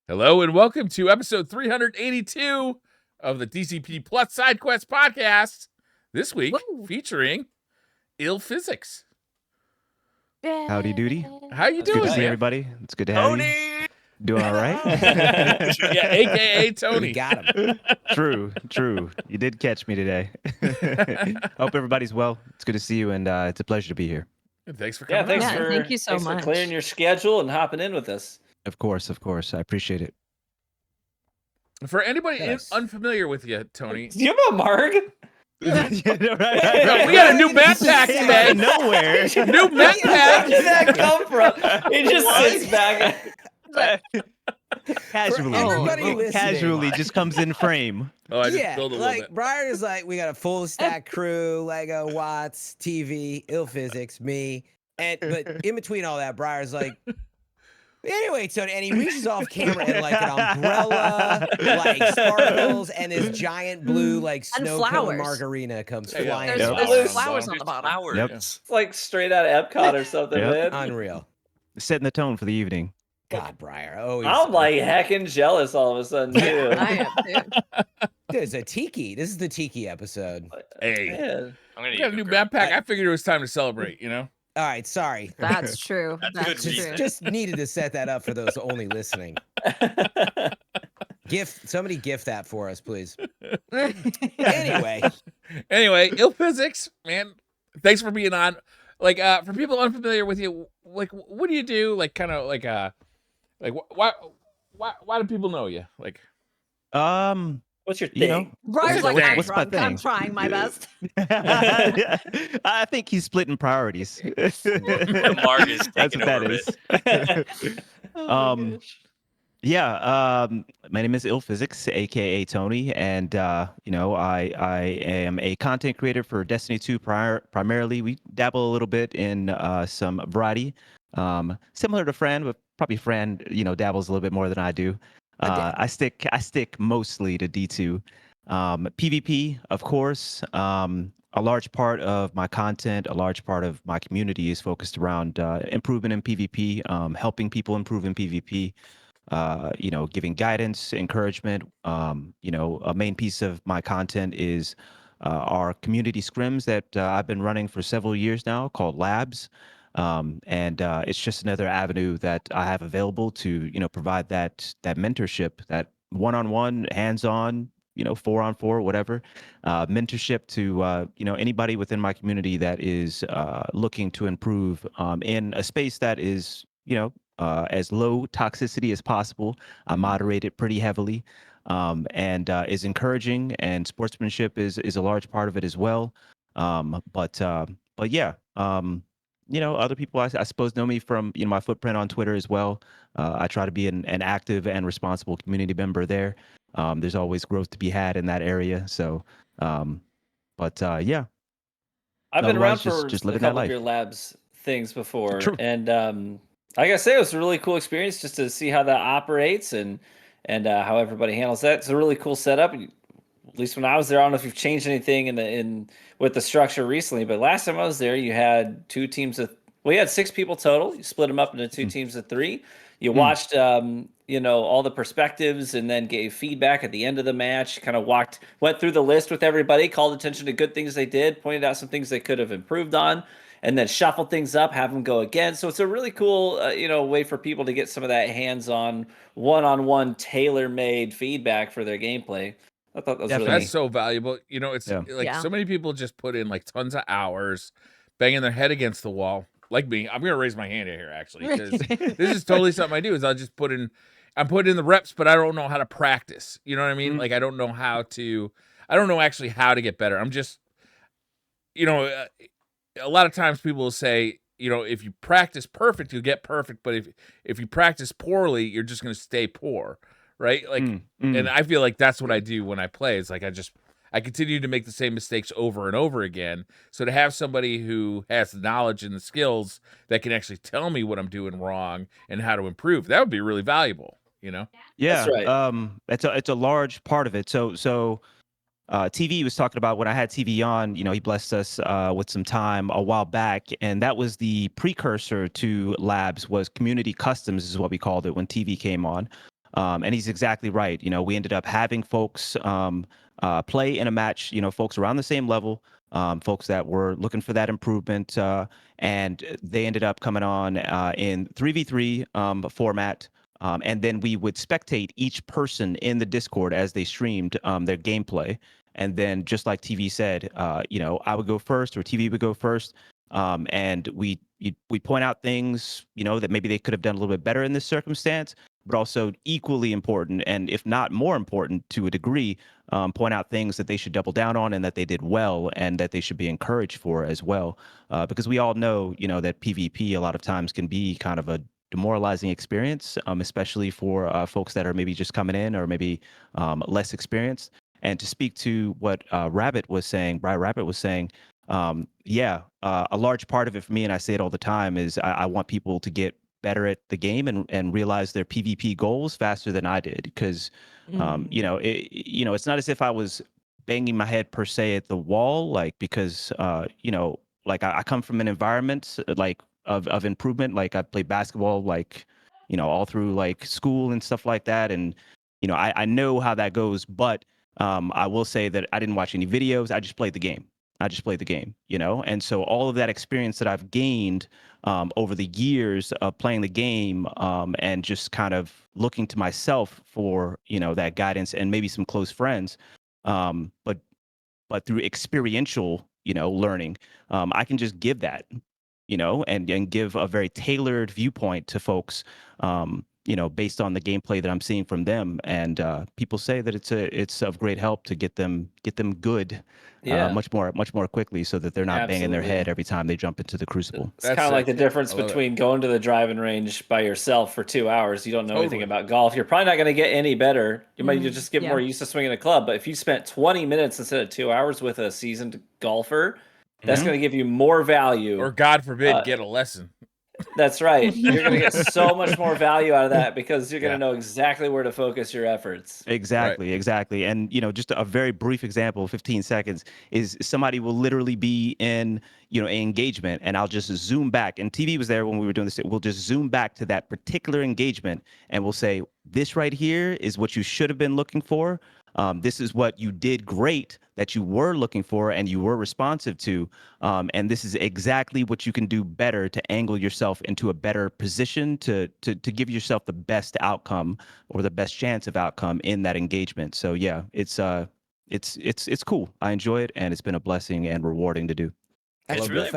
Hello and welcome to episode 382 of the DCP Plus SideQuest podcast. This week featuring illPhysics. Howdy doody. How you It's doing, good to see man? everybody. It's good to have you. Doing all right? Yeah, aka Tony. We got him. True. You did catch me today. Hope everybody's well. It's good to see you, and it's a pleasure to be here. Thanks for coming. Thank you so much for clearing your schedule and hopping in with us. Of course. I appreciate it. For anybody unfamiliar with you, Tony. Do you have a marg? Right. We got a new backpack today. Nowhere. New backpack. Where did that come from? He just sits back. Casually just comes in frame. Oh, I just built a little bit. Briar is like, we got a full stack crew, Lego, Watts, TV, illPhysics, me. But in between all that, Briar's like, anyway, Tony, and he reaches off camera and like an umbrella, like sparkles, and this giant blue like snow cone margarita comes flying. There's flowers on the bottom. Yep. It's like straight out of Epcot or something, man. Unreal. Setting the tone for the evening. God, Briar. Always. I'm like heckin' jealous all of a sudden too. I am too. Dude, it's a tiki. This is the tiki episode. Hey, Man. we got a new backpack. I figured it was time to celebrate, you know? All right, sorry. That's true. That's true. Just needed to set that up for those only listening. Somebody gift that for us, please. Anyway, illPhysics, man. Thanks for being on. Like, for people unfamiliar with you, like, what do you do? Like, kind of like, why do people know you? Like, What's your thing? Briar's like, what's my thing? I'm trying my best. I think he's splitting priorities. Marg is taking over that is. My name is illPhysics, aka Tony, and I am a content creator for Destiny 2 primarily. We dabble a little bit in some variety, similar to Fran, but probably Fran, dabbles a little bit more than I do. I stick mostly to D2. PvP, of course. A large part of my content, a large part of my community is focused around improvement in PvP, helping people improve in PvP. Giving guidance, encouragement. A main piece of my content is our community scrims that I've been running for several years now, called Labs. It's just another avenue that I have available to, provide that mentorship, that one-on-one, hands-on, 4-on-4, whatever, mentorship to, anybody within my community that is looking to improve in a space that is, as low toxicity as possible. I moderate it pretty heavily, and is encouraging, and sportsmanship is a large part of it as well. Other people I suppose know me from my footprint on Twitter as well. I try to be an active and responsible community member there. There's always growth to be had in that area. So, I've been around for just a living couple that of your life. labs things before, True. and I gotta say it was a really cool experience just to see how that operates and how everybody handles that. It's a really cool setup. At least when I was there, I don't know if you've changed anything in with the structure recently, but last time I was there, you had two teams of you had 6 people total. You split them up into 2 teams of 3. You watched all the perspectives and then gave feedback at the end of the match. Kind of went through the list with everybody, called attention to good things they did, pointed out some things they could have improved on, and then shuffled things up, have them go again. So it's a really cool way for people to get some of that hands-on, one-on-one, tailor-made feedback for their gameplay. I thought that was really that's so valuable. It's so many people just put in like tons of hours banging their head against the wall. Like me, I'm going to raise my hand here actually, because this is totally something I do. Is I'm putting in the reps, but I don't know how to practice. You know what I mean? Like I don't know actually how to get better. I'm just, a lot of times people will say, if you practice perfect, you'll get perfect. But if you practice poorly, you're just going to stay poor. Right. Like, and I feel like that's what I do when I play. It's like, I continue to make the same mistakes over and over again. So to have somebody who has the knowledge and the skills that can actually tell me what I'm doing wrong and how to improve, that would be really valuable, Yeah. That's right. It's a large part of it. So TV was talking about when I had TV on, he blessed us with some time a while back. And that was the precursor to Labs, was Community Customs is what we called it when TV came on. And he's exactly right. We ended up having folks play in a match, folks around the same level, folks that were looking for that improvement. And they ended up coming on in 3v3 format. And then we would spectate each person in the Discord as they streamed their gameplay. And then, just like TV said, I would go first or TV would go first. And we point out things, that maybe they could have done a little bit better in this circumstance, but also equally important, and if not more important to a degree, point out things that they should double down on and that they did well and that they should be encouraged for as well. Because we all know, that PvP a lot of times can be kind of a demoralizing experience, especially for folks that are maybe just coming in or maybe less experienced. And to speak to what Briar Rabbit was saying, a large part of it for me, and I say it all the time, is I want people to get better at the game and realize their PvP goals faster than I did. Because, it's not as if I was banging my head per se at the wall, like, because, I come from an environment like of improvement. Like, I played basketball, like, all through like school and stuff like that. And, I know how that goes, but I will say that I didn't watch any videos. I just played the game. And so all of that experience that I've gained over the years of playing the game and just kind of looking to myself for, that guidance and maybe some close friends, but through experiential, learning, I can just give that, and give a very tailored viewpoint to folks, based on the gameplay that I'm seeing from them. And people say that it's of great help to get them good, much more quickly, so that they're not banging their head every time they jump into the crucible. It's kind of like the difference between going to the driving range by yourself for 2 hours. You don't know anything about golf. You're probably not going to get any better. You might just get more used to swinging a club. But if you spent 20 minutes instead of 2 hours with a seasoned golfer, that's going to give you more value. Or God forbid, get a lesson. That's right. You're going to get so much more value out of that because you're going to know exactly where to focus your efforts. Exactly. And, just a very brief example, 15 seconds, is somebody will literally be in, an engagement, and I'll just zoom back. And TV was there when we were doing this. We'll just zoom back to that particular engagement, and we'll say, this right here is what you should have been looking for. This is what you did great that you were looking for and you were responsive to. And this is exactly what you can do better to angle yourself into a better position to give yourself the best outcome or the best chance of outcome in that engagement. So yeah, it's cool. I enjoy it, and it's been a blessing and rewarding to do. It's really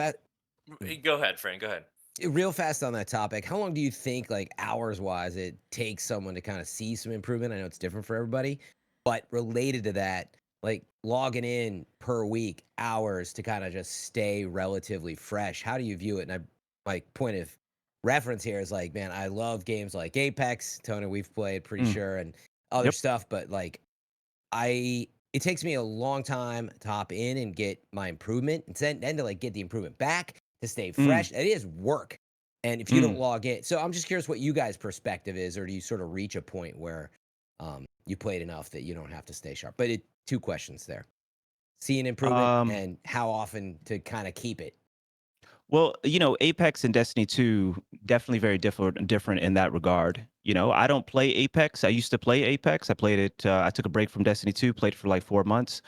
Go ahead, Frank. Go ahead. Real fast on that topic. How long do you think, like hours wise, it takes someone to kind of see some improvement? I know it's different for everybody. But related to that, like logging in per week, hours to kind of just stay relatively fresh. How do you view it? And my point of reference here is like, man, I love games like Apex, Tony, we've played pretty sure, and other stuff. But like, it takes me a long time to hop in and get my improvement, and then to like get the improvement back to stay fresh. It is work. And if you don't log in, so I'm just curious what you guys' perspective is, or do you sort of reach a point where you played enough that you don't have to stay sharp? But two questions there. See an improvement and how often to kind of keep it. Well, Apex and Destiny 2 definitely very different in that regard. I don't play Apex. I used to play Apex. I played it. I took a break from Destiny 2, played for like 4 months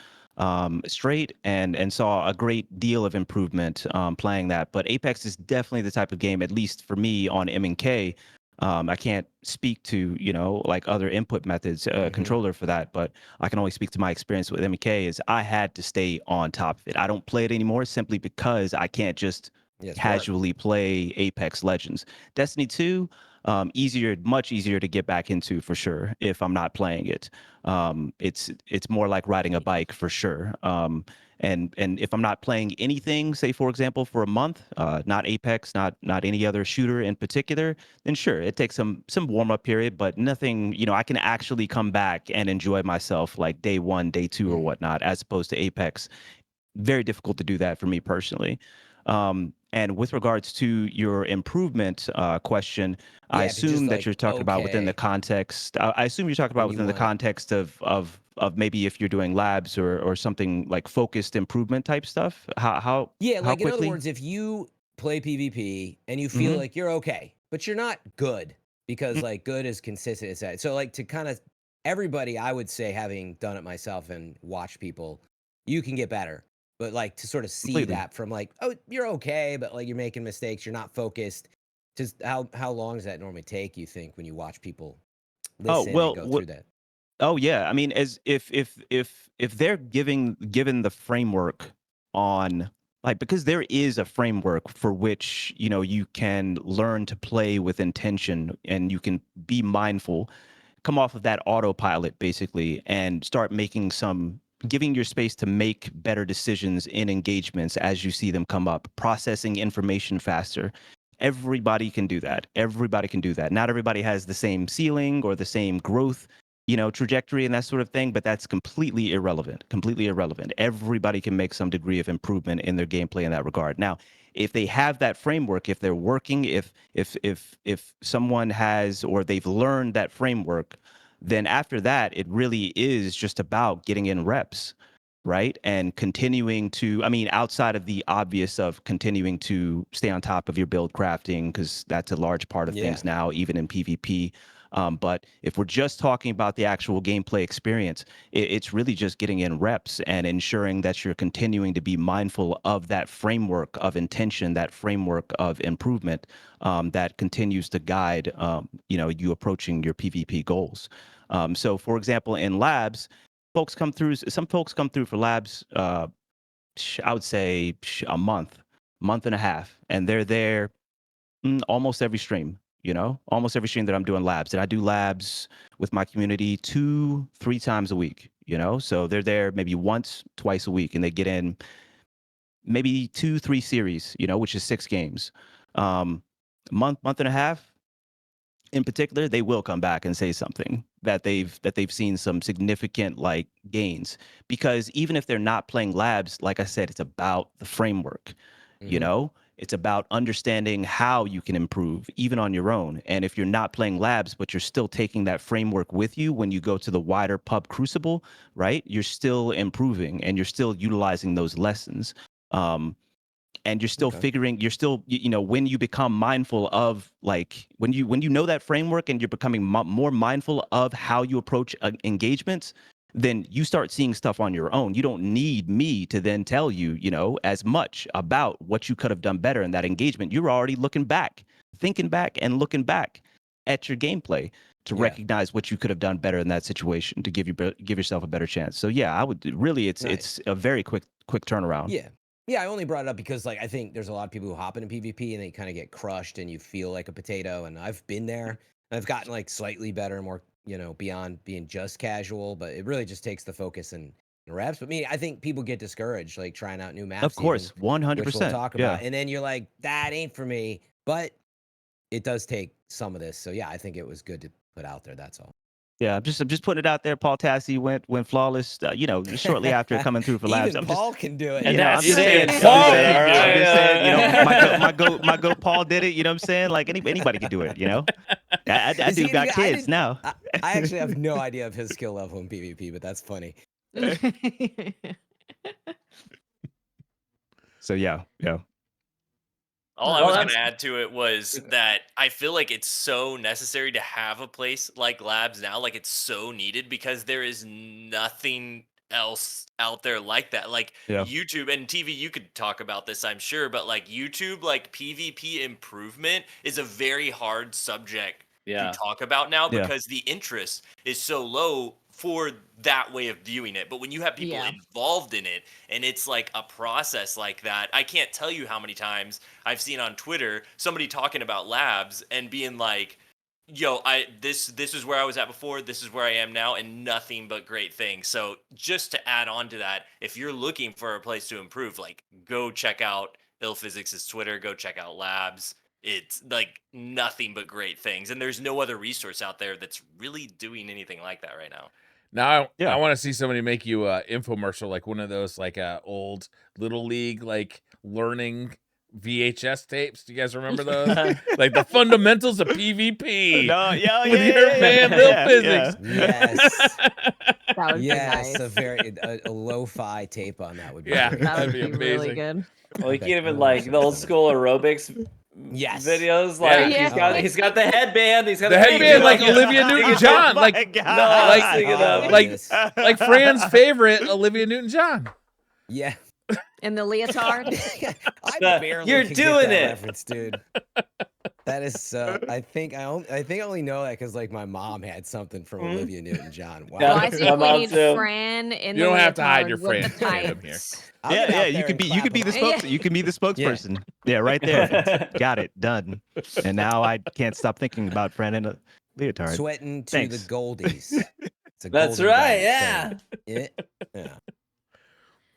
straight, and saw a great deal of improvement playing that. But Apex is definitely the type of game, at least for me on M&K. I can't speak to, like other input methods, controller for that, but I can only speak to my experience with M&K is I had to stay on top of it. I don't play it anymore simply because I can't just casually play Apex Legends. Destiny 2, much easier to get back into for sure if I'm not playing it. It's more like riding a bike for sure. And if I'm not playing anything, say for example for a month, not Apex, not any other shooter in particular, then sure, it takes some warm up period, but nothing, I can actually come back and enjoy myself like day 1, day 2 or whatnot, as opposed to Apex. Very difficult to do that for me personally. And with regards to your improvement question, I assume that you're talking about within the context. I assume you're talking about within the context of maybe if you're doing labs or something like focused improvement type stuff. How like quickly? in other words, if you play PvP and you feel like you're okay, but you're not good, because like good is consistent. So like to kind of everybody, I would say, having done it myself and watched people, you can get better. But like to sort of see Completely. that from like, oh, you're okay, but like you're making mistakes, you're not focused. Just how long does that normally take, you think, when you watch people listen and go through that? Oh yeah, I mean, as if they're given the framework on, like, because there is a framework for which, you know, you can learn to play with intention and you can be mindful, come off of that autopilot basically, and start giving your space to make better decisions in engagements as you see them come up, processing information faster. Everybody can do that. Everybody can do that. Not everybody has the same ceiling or the same growth, you know, trajectory and that sort of thing, but that's completely irrelevant. Completely irrelevant. Everybody can make some degree of improvement in their gameplay in that regard. Now, if they have that framework, if they're working, if someone has, or they've learned that framework, then after that, it really is just about getting in reps, right? And continuing to, I mean, outside of the obvious of continuing to stay on top of your build crafting, because that's a large part of things now, even in PvP. But if we're just talking about the actual gameplay experience, it's really just getting in reps and ensuring that you're continuing to be mindful of that framework of intention, that framework of improvement that continues to guide, you know, you approaching your PvP goals. So, for example, in labs, some folks come through for labs, I would say a month and a half, and they're there almost every stream, you know, almost every stream that I'm doing labs. And I do labs with my community 2-3 times a week, you know, so they're there maybe once, twice a week, and they get in maybe 2-3 series, you know, which is 6 games. Month and a half, in particular, they will come back and say something that they've seen some significant like gains, because even if they're not playing labs, like I said, it's about the framework. You know, it's about understanding how you can improve even on your own. And if you're not playing labs, but you're still taking that framework with you when you go to the wider pub crucible, right? You're still improving and you're still utilizing those lessons. And you're still figuring, you're still, you know, when you become mindful of, like, when you know that framework and you're becoming more mindful of how you approach engagements, then you start seeing stuff on your own. You don't need me to then tell you, you know, as much about what you could have done better in that engagement. You're already looking back, thinking back and looking back at your gameplay to recognize what you could have done better in that situation to give yourself a better chance. So yeah, I would really, it's a very quick turnaround. Yeah, I only brought it up because, like, I think there's a lot of people who hop into PvP and they kind of get crushed and you feel like a potato. And I've been there. I've gotten, like, slightly better, more, you know, beyond being just casual. But it really just takes the focus and reps. But I think people get discouraged, like, trying out new maps. Of course, 100%. Which we'll talk about. And then you're like, that ain't for me. But it does take some of this. So, yeah, I think it was good to put out there. That's all. Yeah, I'm just putting it out there. Paul Tassi went flawless, you know, shortly after coming through for labs. Even Paul can do it. You know, I'm just saying, my goat Paul did it. You know what I'm saying? Like anybody can do it. You know, I do got kids now. I actually have no idea of his skill level in PvP, but that's funny. So yeah. All I was going to add to it was that I feel like it's so necessary to have a place like Labs now. Like, it's so needed because there is nothing else out there like that. Like YouTube and TV, you could talk about this, I'm sure, but like YouTube, like PvP improvement is a very hard subject to talk about now because the interest is so low for that way of viewing it. But when you have people involved in it and it's like a process like that, I can't tell you how many times I've seen on Twitter somebody talking about labs and being like, yo, this is where I was at before, this is where I am now, and nothing but great things. So just to add on to that, if you're looking for a place to improve, like, go check out illPhysics' Twitter, go check out labs. It's like nothing but great things, and there's no other resource out there that's really doing anything like that right now. Now, I want to see somebody make you an infomercial, like one of those, like, old Little League, like, learning VHS tapes. Do you guys remember those? Like, the fundamentals of PvP. No, with your man, illPhysics. Yes. That would be nice. A lo-fi tape on that would be that'd be really good. Well, you can even, like, the old school aerobics videos. Like he's got the headband. He's got the headband like Olivia Newton-John, like Fran's favorite Olivia Newton-John. Yeah. In the leotard. I barely You're could doing get that it, reference, dude. That is, I think I only know that because like my mom had something from Olivia Newton-John. Wow. Well, I think we need Fran in the You don't have to hide leotard your with the Fran fandom here. tights. Yeah, you could be the spokesperson. Yeah, right there. Got it done. And now I can't stop thinking about Fran in a leotard. Sweating to the goldies. That's right. Yeah. Yeah.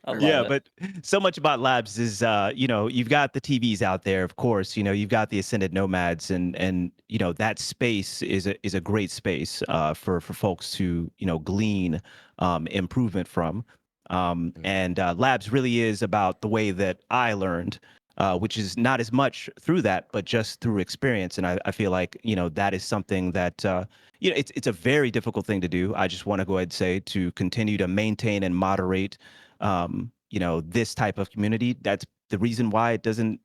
But so much about labs is you've got the TVs out there, of course, you've got the Ascended Nomads, and that space is a great space for folks to glean improvement from. And labs really is about the way that I learned, which is not as much through that, but just through experience. And I feel like that is something that it's a very difficult thing to do. I just want to go ahead and say, to continue to maintain and moderate this type of community. That's the reason why it doesn't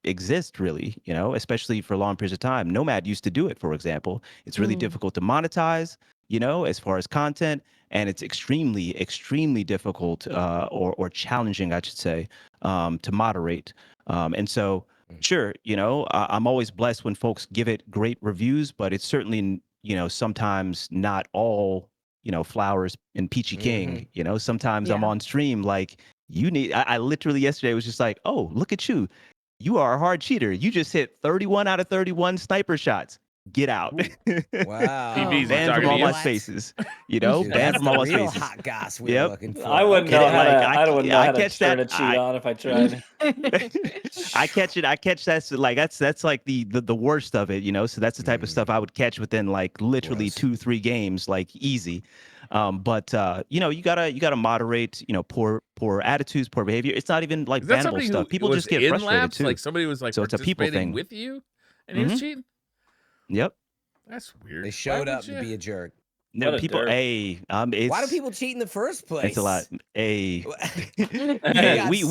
exist, really, especially for long periods of time. Nomad used to do it, for example. It's really difficult to monetize, as far as content, and it's extremely, extremely difficult or challenging, I should say, to moderate. And so, sure, I'm always blessed when folks give it great reviews, but it's certainly, sometimes not all flowers and peachy king. Sometimes I'm on stream like, I literally yesterday was just like, oh, look at you. You are a hard cheater. You just hit 31 out of 31 sniper shots. Get out. Wow. Banned from all my spaces. Banned from all my spaces. Hot goss we're looking for. I wouldn't know how to, I wouldn't know how to turn a cheat on if I tried. I catch that. So like that's like the worst of it, So that's the type of stuff I would catch within like literally 2-3 games, like easy. But you gotta moderate, poor attitudes, poor behavior. It's not even like bannable stuff. People just get frustrated too. Like somebody was like, so it's a people thing with you, and he was cheating. Yep. That's weird. They showed up to be a jerk. No, people. Why do people cheat in the first place? It's a lot. We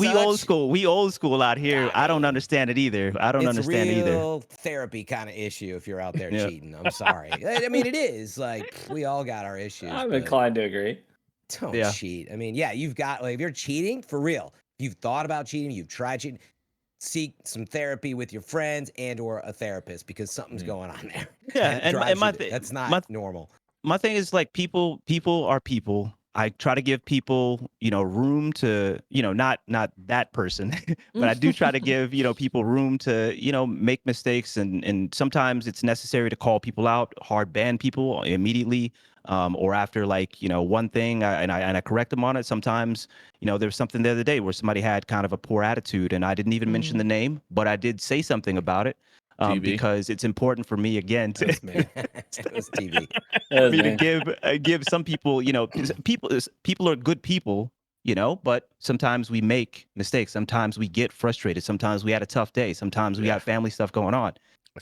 old school. We old school out here. I don't understand it either. It's a real therapy kind of issue if you're out there cheating. I'm sorry. I mean, it is like we all got our issues. I'm inclined to agree. Don't cheat. I mean, you've got if you're cheating for real. You've thought about cheating. You've tried cheating. Seek some therapy with your friends and/or a therapist because something's going on there. Yeah, and that's not normal. My thing is like people are people. I try to give people, room to, not that person, but I do try to give, people room to, make mistakes, and sometimes it's necessary to call people out, hard ban people immediately, or after like, one thing, and I correct them on it. Sometimes, there was something the other day where somebody had kind of a poor attitude, and I didn't even mention the name, but I did say something about it. Because it's important for me again to TV. To give some people, people are good people, but sometimes we make mistakes. Sometimes we get frustrated. Sometimes we had a tough day. Sometimes we got family stuff going on.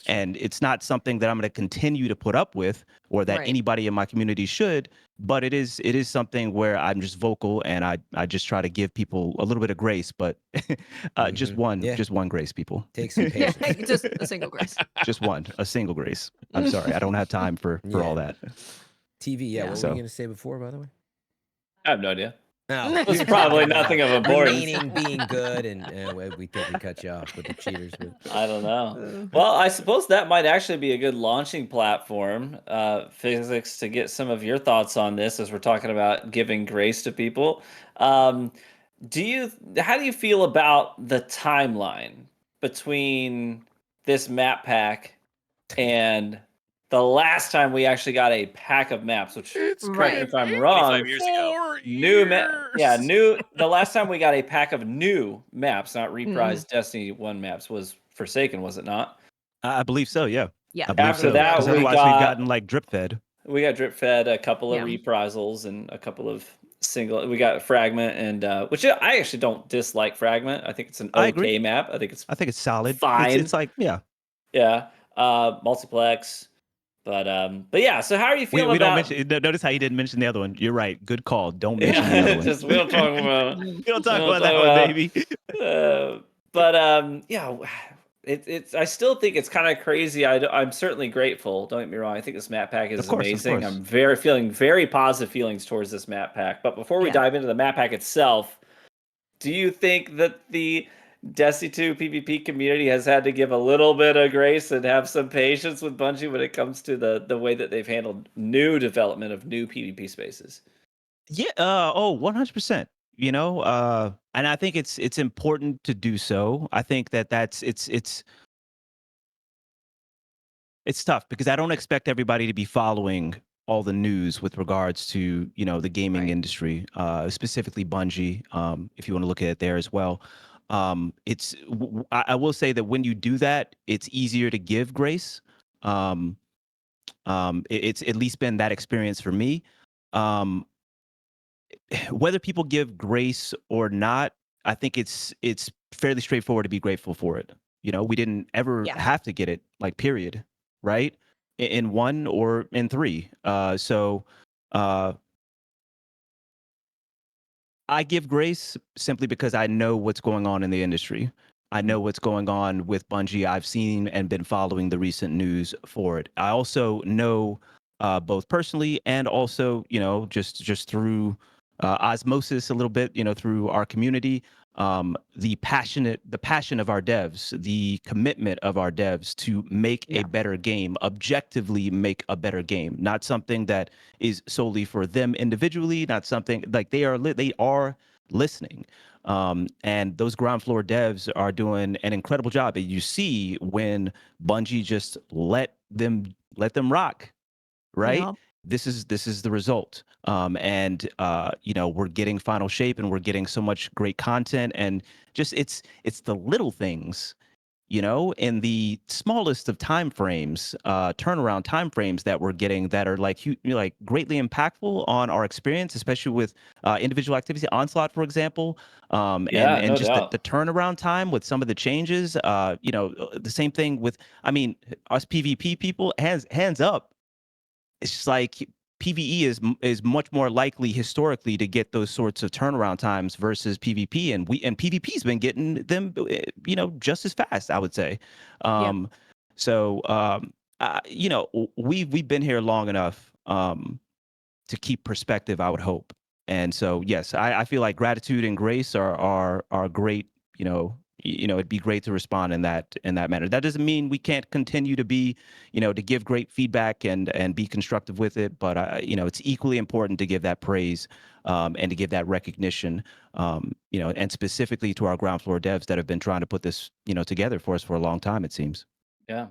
And it's not something that I'm going to continue to put up with or that anybody in my community should, but it is something where I'm just vocal and I just try to give people a little bit of grace, but just one grace, people. Take some patience. Just a single grace. A single grace. I'm sorry. I don't have time for all that. TV, what were you going to say before, by the way? I have no idea. No, it's probably nothing of importance. Being good, and we think we cut you off with the cheaters. But... I don't know. Well, I suppose that might actually be a good launching platform, Physics, to get some of your thoughts on this as we're talking about giving grace to people. How do you feel about the timeline between this map pack and the last time we actually got a pack of maps, which correct me if I'm wrong, 25 years ago. The last time we got a pack of new maps, not reprised Destiny 1 maps, was Forsaken, was it not? I believe so, yeah. Yeah. After that, otherwise we've gotten like drip fed. We got drip fed a couple of reprisals and a couple of single. We got Fragment and which I actually don't dislike Fragment. I think it's an okay map. I think it's solid. Fine. It's like multiplex. But yeah. So how are you feeling about? Notice how you didn't mention the other one. You're right. Good call. Don't mention the other one. We don't talk about. We don't talk about that one, baby. I still think it's kind of crazy. I'm certainly grateful. Don't get me wrong. I think this map pack is amazing. I'm feeling very positive feelings towards this map pack. But before we dive into the map pack itself, do you think that the Destiny 2 PvP community has had to give a little bit of grace and have some patience with Bungie when it comes to the way that they've handled new development of new PvP spaces? Yeah. 100%. And I think it's important to do so. I think it's tough because I don't expect everybody to be following all the news with regards to the gaming industry, specifically Bungie. If you want to look at it there as well, I will say that when you do that, it's easier to give grace. It's at least been that experience for me. Whether people give grace or not, I think it's fairly straightforward to be grateful for it. We didn't ever have to get it, like, period, right? In 1 or in 3. So I give grace simply because I know what's going on in the industry. I know what's going on with Bungie. I've seen and been following the recent news for it. I also know both personally and also, just through osmosis a little bit, through our community, the passion of our devs, the commitment of our devs to make a better game, objectively make a better game, not something that is solely for them individually, not something like they are listening. And those ground floor devs are doing an incredible job. And you see when Bungie just let them rock, right? Yeah. This is the result. And we're getting final shape and we're getting so much great content, and just it's the little things, in the smallest of time frames, turnaround time frames that we're getting that are like greatly impactful on our experience, especially with individual activity. Onslaught, for example, and no just doubt. the turnaround time with some of the changes. The same thing with, us PvP people, hands up. It's just like PvE is much more likely historically to get those sorts of turnaround times versus PvP, and PvP's been getting them, just as fast, I would say. So we've been here long enough to keep perspective, I would hope. And so yes, I feel like gratitude and grace are great. It'd be great to respond in that manner. That doesn't mean we can't continue to be, to give great feedback and be constructive with it. But it's equally important to give that praise and to give that recognition, and specifically to our ground floor devs that have been trying to put this, together for us for a long time, it seems. Yeah,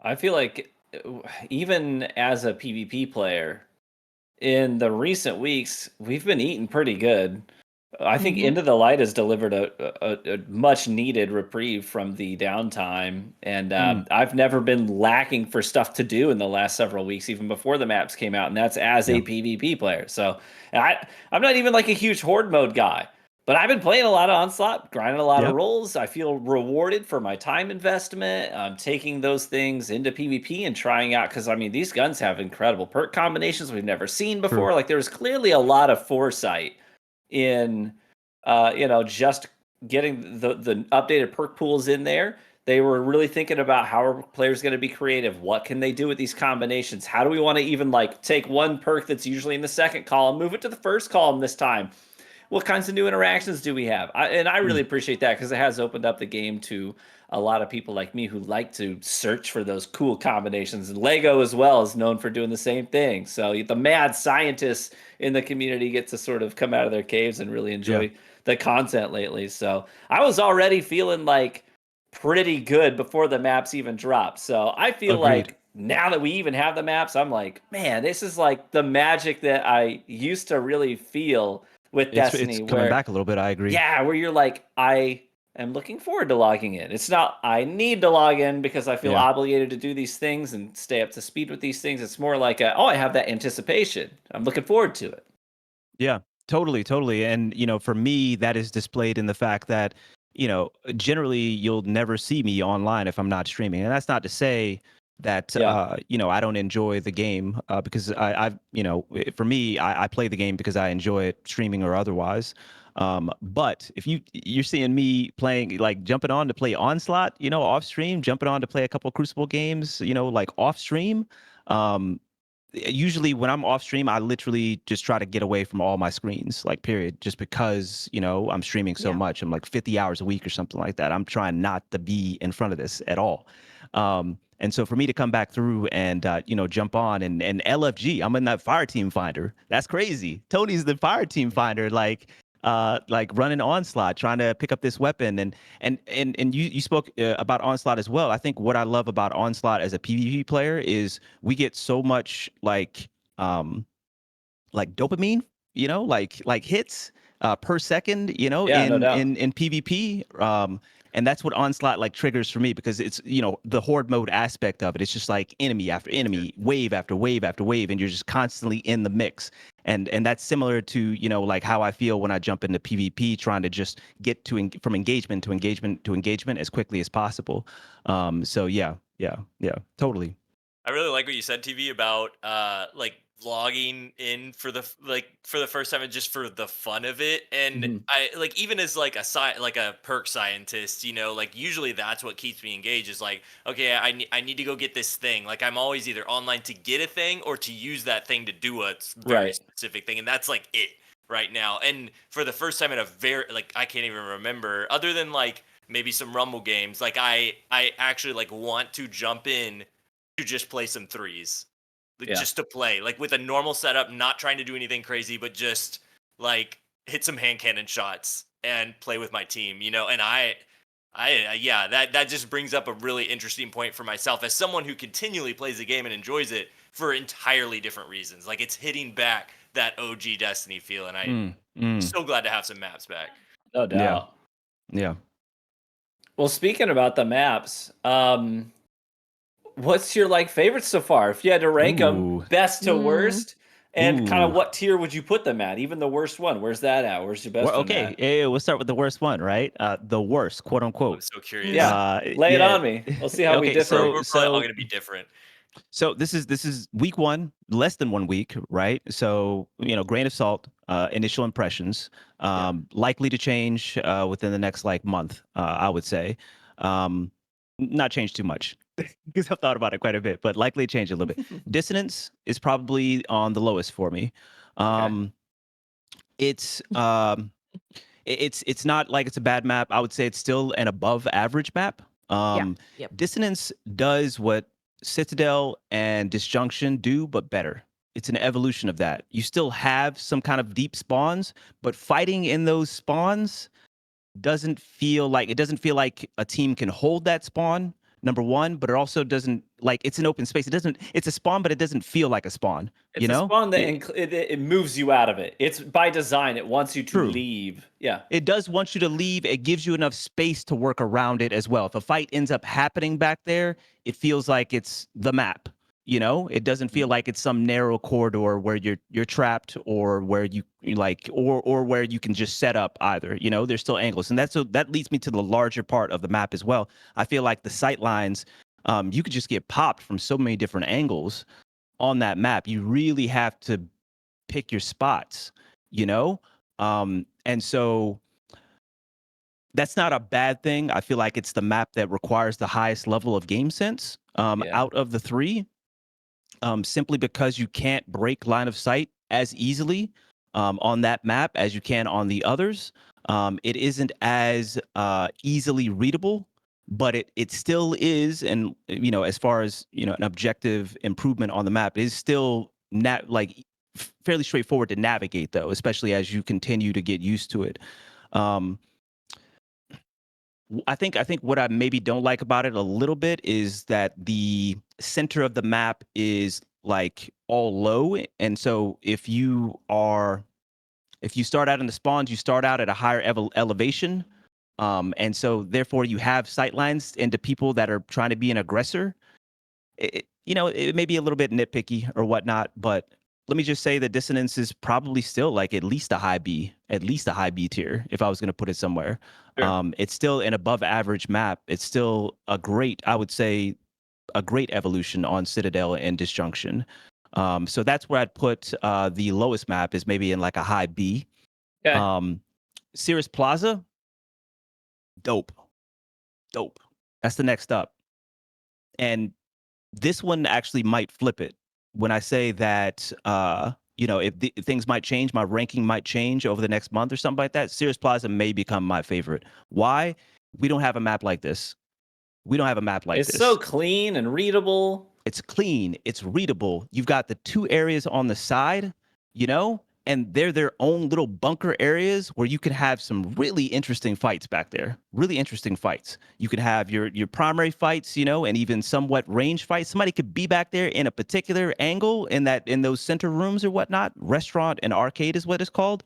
I feel like even as a PvP player, in the recent weeks, we've been eating pretty good. I think Into the Light has delivered a much needed reprieve from the downtime, and I've never been lacking for stuff to do in the last several weeks, even before the maps came out, and that's as a PvP player. So I'm not even like a huge horde mode guy, but I've been playing a lot of Onslaught, grinding a lot of roles. I feel rewarded for my time investment. I'm taking those things into PvP and trying out, because these guns have incredible perk combinations we've never seen before. Like, there's clearly a lot of foresight in just getting the updated perk pools in there. They were really thinking about how are players going to be creative, what can they do with these combinations, how do we want to even take one perk that's usually in the second column, move it to the first column this time, what kinds of new interactions do we have? I really appreciate that, because it has opened up the game to a lot of people like me who like to search for those cool combinations. And Lego as well is known for doing the same thing. So the mad scientists in the community get to sort of come out of their caves and really enjoy the content lately. So I was already feeling like pretty good before the maps even dropped. So I feel like now that we even have the maps, I'm like, man, this is like the magic that I used to really feel with Destiny. It's coming back a little bit. I agree. Yeah, where you're like, I am looking forward to logging in. It's not I need to log in because I feel obligated to do these things and stay up to speed with these things. It's more like I have that anticipation. I'm looking forward to it. Yeah, totally. And for me, that is displayed in the fact that generally you'll never see me online if I'm not streaming, and that's not to say that I don't enjoy the game, because for me, I play the game because I enjoy it, streaming or otherwise. But if you're seeing me playing, like jumping on to play Onslaught, off stream, jumping on to play a couple Crucible games, like off stream. Usually when I'm off stream, I literally just try to get away from all my screens, like period, just because, I'm streaming so much. I'm like 50 hours a week or something like that. I'm trying not to be in front of this at all. And so for me to come back through and, jump on and LFG, I'm in that fire team finder. That's crazy. Tony's the fire team finder, like running Onslaught, trying to pick up this weapon. And you spoke about Onslaught as well. I think what I love about Onslaught as a PvP player is we get so much like dopamine, like hits per second, no in doubt. in PvP. And that's what Onslaught like triggers for me, because it's, the horde mode aspect of it. It's just like enemy after enemy, wave after wave after wave, and you're just constantly in the mix. And that's similar to, like how I feel when I jump into PvP, trying to just get from engagement to engagement to engagement as quickly as possible. So yeah, totally. I really like what you said, TV, about like logging in for the first time and just for the fun of it. And I like, even as like a perk scientist, like usually that's what keeps me engaged, is like, okay, I need to go get this thing. Like I'm always either online to get a thing or to use that thing to do a very specific thing, and that's like it right now. And for the first time in a very, like, I can't even remember, other than like maybe some Rumble games, like I actually like want to jump in to just play some threes, just to play, like with a normal setup, not trying to do anything crazy, but just like hit some hand cannon shots and play with my team, and that just brings up a really interesting point for myself as someone who continually plays the game and enjoys it for entirely different reasons. Like it's hitting back that OG Destiny feel, and I'm so glad to have some maps back. No doubt. Yeah. Well, speaking about the maps, what's your favorites so far? If you had to rank them best to worst, and kind of what tier would you put them at? Even the worst one, where's that at? Where's your best one at? Yeah, we'll start with the worst one, right? The worst, quote unquote. I'm so curious. Yeah, lay it on me. We'll see how we differ. We're probably all going to be different. So this is week 1, less than 1 week, right? So, grain of salt, initial impressions, likely to change within the next month, I would say. Not change too much, because I've thought about it quite a bit, but likely to change a little bit. Dissonance is probably on the lowest for me. It's not like it's a bad map. I would say it's still an above average map. Dissonance does what Citadel and Disjunction do, but better. It's an evolution of that. You still have some kind of deep spawns, but fighting in those spawns doesn't feel like a team can hold that spawn, number one, but it also doesn't, it's an open space. It's a spawn, but it doesn't feel like a spawn. It's a spawn that it moves you out of it. It's by design. It wants you to leave. Yeah. It does want you to leave. It gives you enough space to work around it as well. If a fight ends up happening back there, it feels like it's the map. It doesn't feel like it's some narrow corridor where you're trapped, or where you or where you can just set up either. There's still angles, and that leads me to the larger part of the map as well. I feel like the sight lines, you could just get popped from so many different angles on that map. You really have to pick your spots, and so that's not a bad thing. I feel like it's the map that requires the highest level of game sense out of the 3. Simply because you can't break line of sight as easily on that map as you can on the others. It isn't as easily readable, but it still is. And, as far as, an objective improvement on the map, is still fairly straightforward to navigate, though, especially as you continue to get used to it. I think what I maybe don't like about it a little bit is that the center of the map is all low, and so if you start out in the spawns, you start out at a higher elevation, and so therefore you have sightlines into people that are trying to be an aggressor. It may be a little bit nitpicky or whatnot, but let me just say that Dissonance is probably still at least a high B tier, if I was going to put it somewhere. Sure. It's still an above average map. It's still I would say a great evolution on Citadel and Disjunction. So that's where I'd put the lowest map, is maybe in a high B. Okay. Cirrus Plaza, dope. That's the next up. And this one actually might flip it when I say that, if things might change, my ranking might change over the next month or something like that. Cirrus Plaza may become my favorite. Why? We don't have a map like this. It's so clean and readable. It's clean. It's readable. You've got the two areas on the side, and they're their own little bunker areas where you can have some really interesting fights back there. Really interesting fights. You can have your primary fights, and even somewhat range fights. Somebody could be back there in a particular angle in those center rooms or whatnot. Restaurant and arcade is what it's called.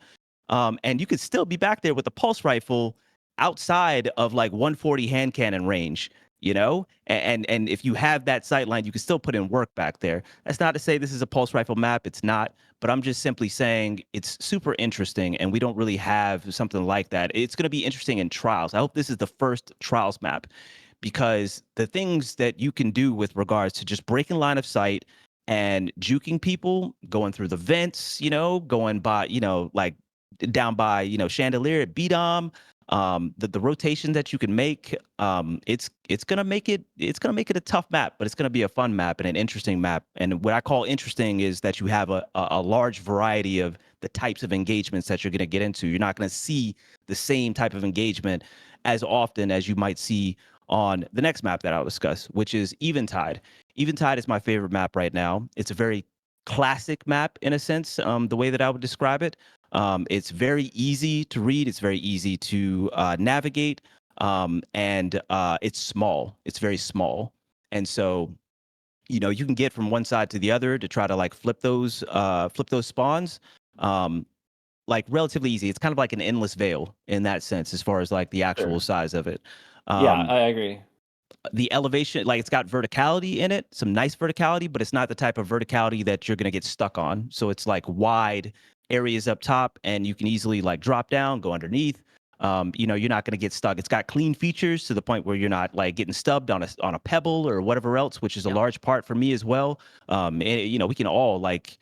And you could still be back there with a pulse rifle outside of like 140 hand cannon range. And if you have that sight line, you can still put in work back there. That's not to say this is a pulse rifle map. It's not. But I'm just simply saying it's super interesting, and we don't really have something like that. It's going to be interesting in trials. I hope this is the first trials map, because the things that you can do with regards to just breaking line of sight and juking people, going through the vents, going by, like down by, Chandelier at B-Dom, the rotation that you can make, it's gonna make it a tough map, but it's gonna be a fun map and an interesting map. And what I call interesting is that you have a large variety of the types of engagements that you're gonna get into. You're not gonna see the same type of engagement as often as you might see on the next map that I'll discuss, which is Eventide. Eventide is my favorite map right now. It's a very classic map in a sense, the way that I would describe it. It's very easy to read. It's very easy to navigate, and it's small. It's very small, and so you can get from one side to the other to try to like flip those spawns, like relatively easy. It's kind of like an endless veil in that sense, as far as like the actual size of it. Yeah, I agree. The elevation, like it's got verticality in it, some nice verticality, but it's not the type of verticality that you're going to get stuck on. So it's like wide areas up top, and you can easily like drop down, go underneath. You're not going to get stuck. It's got clean features to the point where you're not like getting stubbed on a pebble or whatever else, which is a large part for me as well. We can all like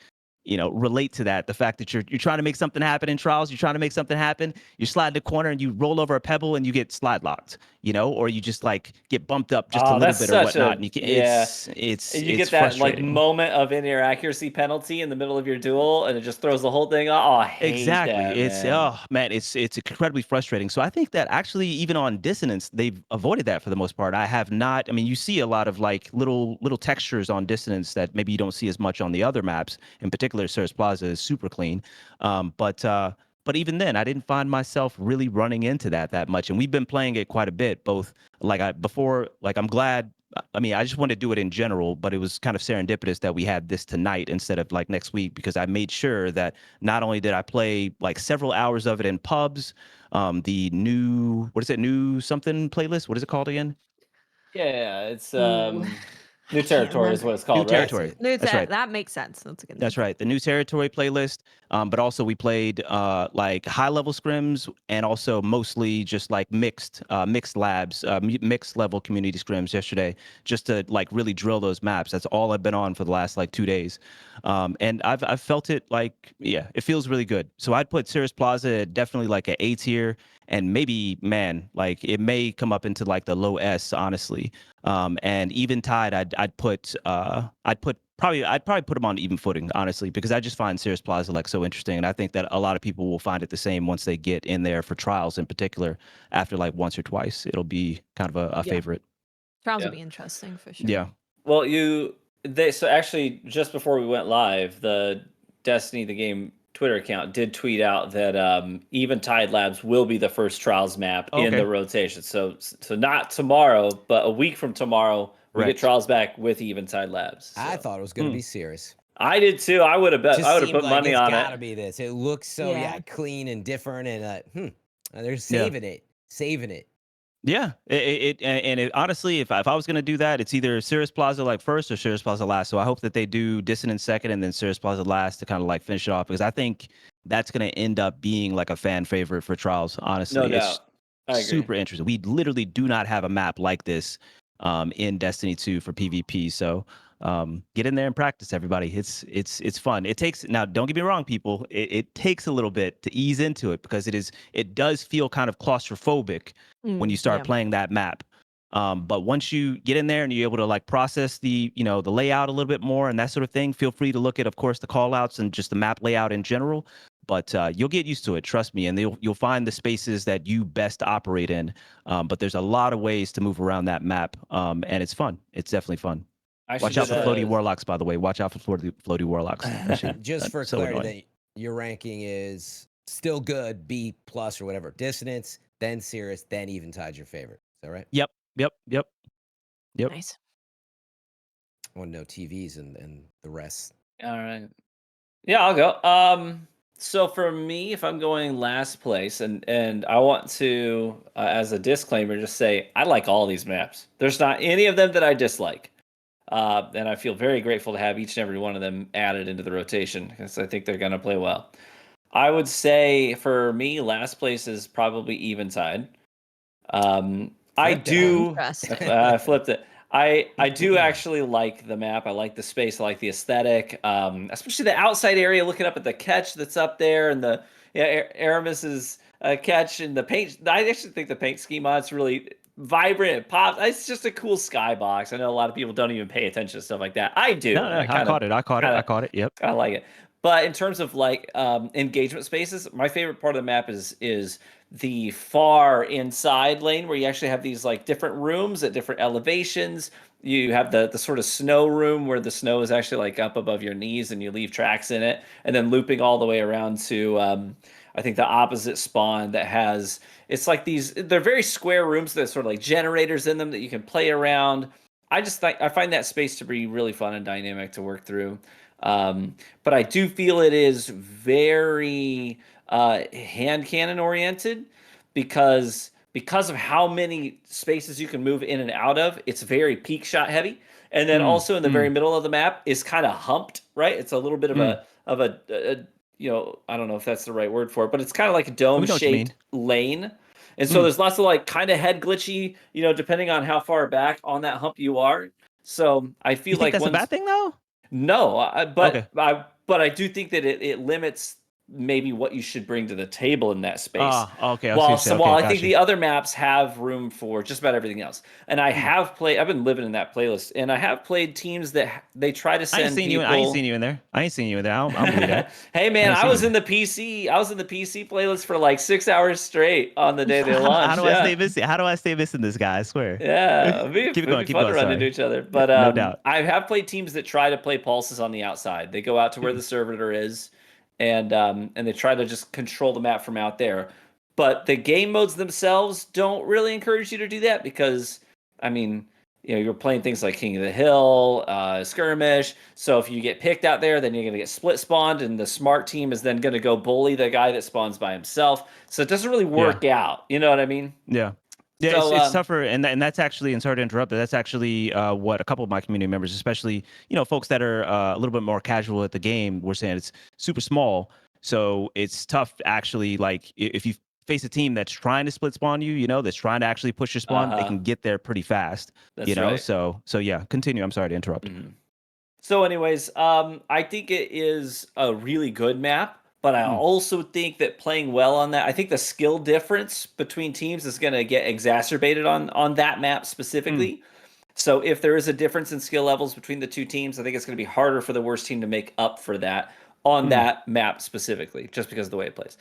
relate to that. The fact that you're trying to make something happen in trials, you're trying to make something happen, you slide the corner and you roll over a pebble and you get slide locked, or you just like get bumped up just a little bit or whatnot. And you get that like moment of in-air accuracy penalty in the middle of your duel, and it just throws the whole thing off. Oh, I hate that, it's incredibly frustrating. So I think that actually even on Dissonance, they've avoided that for the most part. You see a lot of like little textures on Dissonance that maybe you don't see as much on the other maps. In particular, Cirrus Plaza is super clean. But even then, I didn't find myself really running into that much. And we've been playing it quite a bit, both I'm glad. I just wanted to do it in general, but it was kind of serendipitous that we had this tonight instead of like next week, because I made sure that not only did I play like several hours of it in pubs, the new something playlist, what is it called again? Yeah, it's New Territory is what it's called. New Territory. That's right. That makes sense. That's a good name. That's right. The New Territory playlist. But also we played like high level scrims, and also mostly just like mixed labs, mixed level community scrims yesterday, just to like really drill those maps. That's all I've been on for the last like 2 days. And I've felt it like, yeah, it feels really good. So I'd put Cirrus Plaza definitely like an A tier, and maybe, man, like it may come up into like the low S, honestly. And Eventide, I'd probably put them on even footing, honestly, because I just find Cirrus Plaza like so interesting, and I think that a lot of people will find it the same once they get in there for trials, in particular. After like once or twice, it'll be kind of a favorite. Trials will be interesting for sure. Yeah. Well, so actually just before we went live, the Destiny the Game Twitter account did tweet out that Eventide Labs will be the first trials map in the rotation. So not tomorrow, but a week from tomorrow, we get trials back with Eventide Labs. So. I thought it was going to be serious. I did too. I would have bet. I would have put money on it. It's got to be this. It looks so clean and different, and they're saving it. Yeah, it honestly, if I was gonna do that, it's either Cirrus Plaza like first or Cirrus Plaza last. So I hope that they do Dissonance second and then Cirrus Plaza last to kind of like finish it off, because I think that's gonna end up being like a fan favorite for trials. Honestly, no doubt. It's super interesting. We literally do not have a map like this in Destiny 2 for PvP. So Get in there and practice, everybody. It's fun. It takes, now don't get me wrong, people, it takes a little bit to ease into it, because it does feel kind of claustrophobic when you start playing that map. But once you get in there and you're able to like process the layout a little bit more and that sort of thing, feel free to look at, of course, the call outs and just the map layout in general. But you'll get used to it, trust me, and you'll find the spaces that you best operate in. But there's a lot of ways to move around that map, and it's fun. It's definitely fun. Watch out for floaty warlocks, by the way. Watch out for floaty warlocks. Just for clarity, your ranking is still good, B+ or whatever. Dissonance, then Cirrus, then Eventide's your favorite. Is that right? Yep. Nice. I want to know TVs and the rest. All right. Yeah, I'll go. So for me, if I'm going last place, and I want to, as a disclaimer, just say I like all these maps. There's not any of them that I dislike. And I feel very grateful to have each and every one of them added into the rotation, because I think they're going to play well. I would say for me, last place is probably Eventide. I do. I flipped it. I do actually like the map. I like the space. I like the aesthetic, especially the outside area. Looking up at the catch that's up there, and the Aramis's catch and the paint. I actually think the paint scheme on it's really vibrant. It pops. It's just a cool skybox. I know a lot of people don't even pay attention to stuff like that. I do. No, I caught it. Yep. I like it. But in terms of like engagement spaces, my favorite part of the map is the far inside lane, where you actually have these like different rooms at different elevations. You have the sort of snow room where the snow is actually like up above your knees and you leave tracks in it, and then looping all the way around to I think the opposite spawn that has, it's like they're very square rooms that sort of like generators in them that you can play around. I find that space to be really fun and dynamic to work through. But I do feel it is very hand cannon oriented, because of how many spaces you can move in and out of. It's very peak shot heavy, and then also in the very middle of the map is kind of humped, right? It's a little bit of a I don't know if that's the right word for it, but it's kind of like a dome shaped lane. And so there's lots of like kind of head glitchy, depending on how far back on that hump you are. So I feel like that's a bad thing though. No, but I do think that it limits maybe what you should bring to the table in that space. Okay. While I think the other maps have room for just about everything else. And I've been living in that playlist, and I have played teams that they try to send people. I ain't seen you in there. I don't believe that. Hey man, I was in the PC playlist for like 6 hours straight on the day they launched. How do I stay missing this guy? I swear. Yeah, keep going. Run into each other. But no doubt. I have played teams that try to play pulses on the outside. They go out to where the servitor is, and they try to just control the map from out there. But the game modes themselves don't really encourage you to do that, because, I mean, you're playing things like King of the Hill, Skirmish. So if you get picked out there, then you're going to get split spawned, and the smart team is then going to go bully the guy that spawns by himself. So it doesn't really work out. You know what I mean? Yeah. Yeah, so, it's tougher, and that's actually, and sorry to interrupt, but that's actually what a couple of my community members, especially folks that are a little bit more casual at the game, were saying. It's super small, so it's tough to actually, like, if you face a team that's trying to split spawn you, that's trying to actually push your spawn, they can get there pretty fast. That's right. So yeah, continue. I'm sorry to interrupt. So anyways, I think it is a really good map. But I also think that playing well on that, I think the skill difference between teams is going to get exacerbated on that map specifically. So if there is a difference in skill levels between the two teams, I think it's going to be harder for the worst team to make up for that on that map specifically, just because of the way it plays.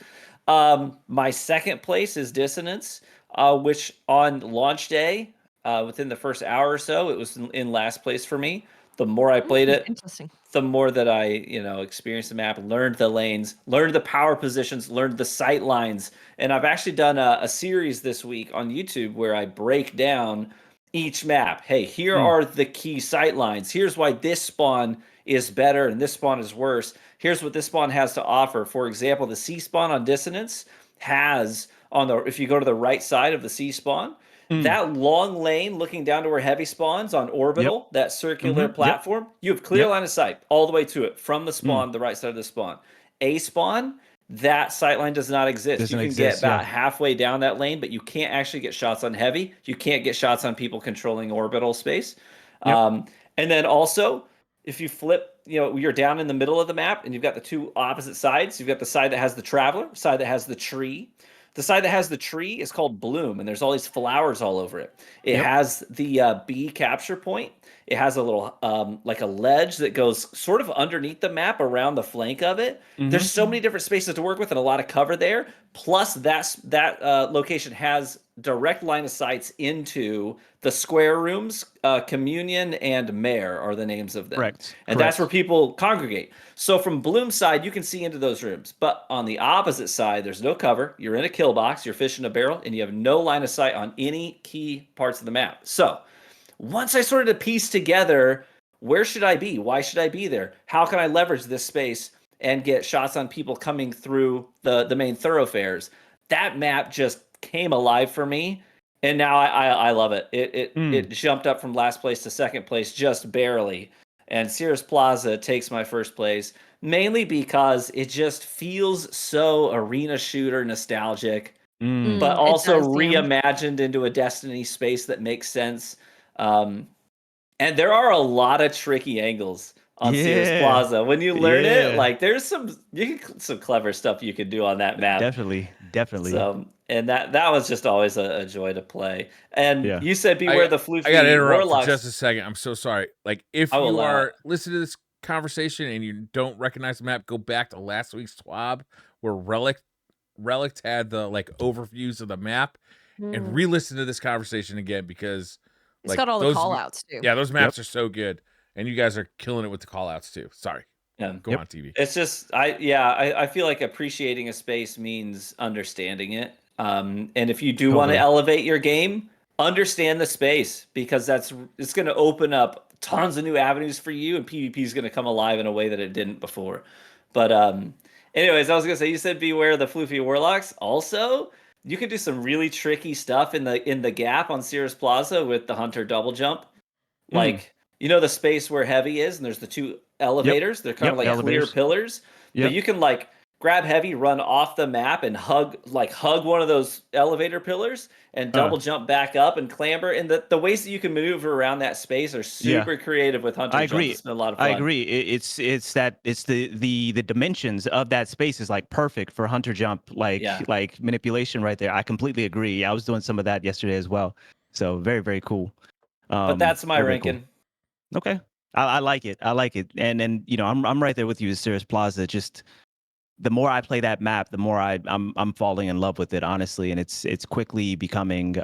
My second place is Dissonance, which on launch day, within the first hour or so, it was in last place for me. The more I played it, the more that I, experienced the map, learned the lanes, learned the power positions, learned the sight lines. And I've actually done a series this week on YouTube where I break down each map. Hey, here are the key sight lines. Here's why this spawn is better and this spawn is worse. Here's what this spawn has to offer. For example, the C spawn on Dissonance has, if you go to the right side of the C spawn, that long lane looking down to where heavy spawns on Orbital, that circular platform, you have clear line of sight all the way to it from the spawn, the right side of the spawn. A spawn, that sight line does not exist. You can get about halfway down that lane, but you can't actually get shots on heavy. You can't get shots on people controlling orbital space. And then also, if you flip, you're down in the middle of the map and you've got the two opposite sides. You've got the side that has the traveler, side that has the tree. The side that has the tree is called bloom, and there's all these flowers all over it. It has the bee capture point. It has a little like a ledge that goes sort of underneath the map around the flank of it. There's so many different spaces to work with and a lot of cover there. Plus, that location has direct line of sights into the square rooms. Communion and Mare are the names of them. Correct. And that's where people congregate. So from Bloom's side, you can see into those rooms. But on the opposite side, there's no cover. You're in a kill box. You're fishing a barrel. And you have no line of sight on any key parts of the map. So once I started to piece together, where should I be? Why should I be there? How can I leverage this space and get shots on people coming through the main thoroughfares? That map just came alive for me. And now I love it. It jumped up from last place to second place just barely. And Sears Plaza takes my first place, mainly because it just feels so arena shooter nostalgic, but also reimagined into a Destiny space that makes sense. And there are a lot of tricky angles on Sears Plaza. When you learn it, like there's some clever stuff you can do on that map. Definitely. So, and that was just always a joy to play. And you said beware the floofy I got to interrupt warlocks. for just a second. I'm so sorry. Like if you are listening to this conversation and you don't recognize the map, go back to last week's TWAB where Relic had the like overviews of the map and re-listen to this conversation again because it's got all the call outs too. Yeah, those maps are so good. And you guys are killing it with the call outs too. Sorry. Yeah. Go on TV. It's just I feel like appreciating a space means understanding it. And if you do want to elevate your game, understand the space because it's going to open up tons of new avenues for you, and PvP is going to come alive in a way that it didn't before. But anyways, I was going to say, you said beware the floofy warlocks. Also, you can do some really tricky stuff in the gap on Sears Plaza with the Hunter double jump. Like, the space where Heavy is, and there's the two elevators. They're kind of like clear pillars. But you can like grab Heavy, run off the map, and hug one of those elevator pillars, and double jump back up and clamber. And the ways that you can maneuver around that space are super creative with Hunter jumps. It's been a lot of fun. I agree. It's the dimensions of that space is like perfect for Hunter jump, like manipulation right there. I completely agree. I was doing some of that yesterday as well. So very, very cool. But that's my ranking. Cool. Okay. I like it. And I'm right there with you, Sears Plaza. Just the more I play that map, the more I'm falling in love with it, honestly. And it's quickly becoming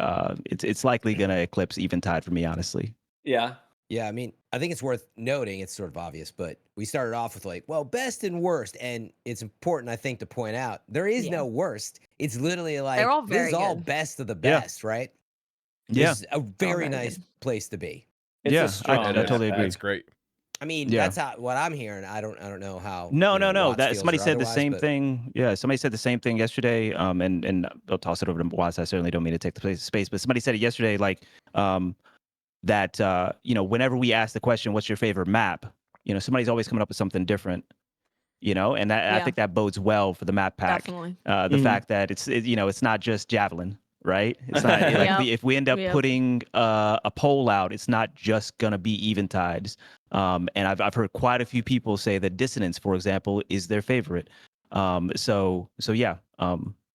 it's likely gonna eclipse Eventide for me, honestly. Yeah. Yeah, I mean, I think it's worth noting, it's sort of obvious, but we started off with like, well, best and worst. And it's important, I think, to point out there is no worst. It's literally like this is all best of the best, right? This is a very nice place to be. It's I totally agree. That's great. I mean, that's what I'm hearing. I don't know how. No. That somebody said the same thing. Yeah, somebody said the same thing yesterday. And I'll toss it over to Watts. I certainly don't mean to take the space, but somebody said it yesterday, like, that whenever we ask the question, "What's your favorite map?" Somebody's always coming up with something different. And I think that bodes well for the map pack. Definitely. The fact that it's not just Javelin. Right? It's not like if we end up putting a poll out, it's not just gonna be Eventides. And I've heard quite a few people say that Dissonance, for example, is their favorite. So yeah.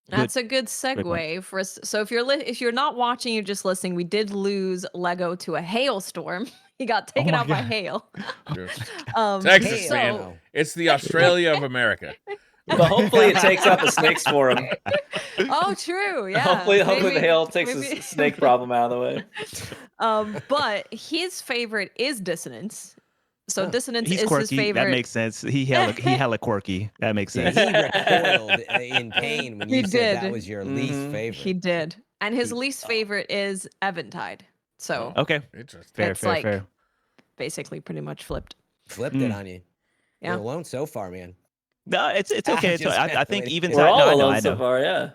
That's a good segue for us. So if you're not watching, you're just listening. We did lose Lego to a hailstorm. He got taken out by hail. Texas, man. It's the Australia of America. But hopefully it takes out the snakes for him. Oh, true. Yeah. Hopefully the hail takes the snake problem out of the way. But his favorite is Dissonance. So Dissonance is quirky. his favorite. That makes sense. He hella quirky. That makes sense. He recoiled in pain when you said that was your least favorite. He did. And his least favorite is Eventide. So okay. Interesting. Fair. Basically pretty much flipped it on you. Yeah. You're alone so far, man. No, it's okay. I think Eventide. We're all alone so far, yeah.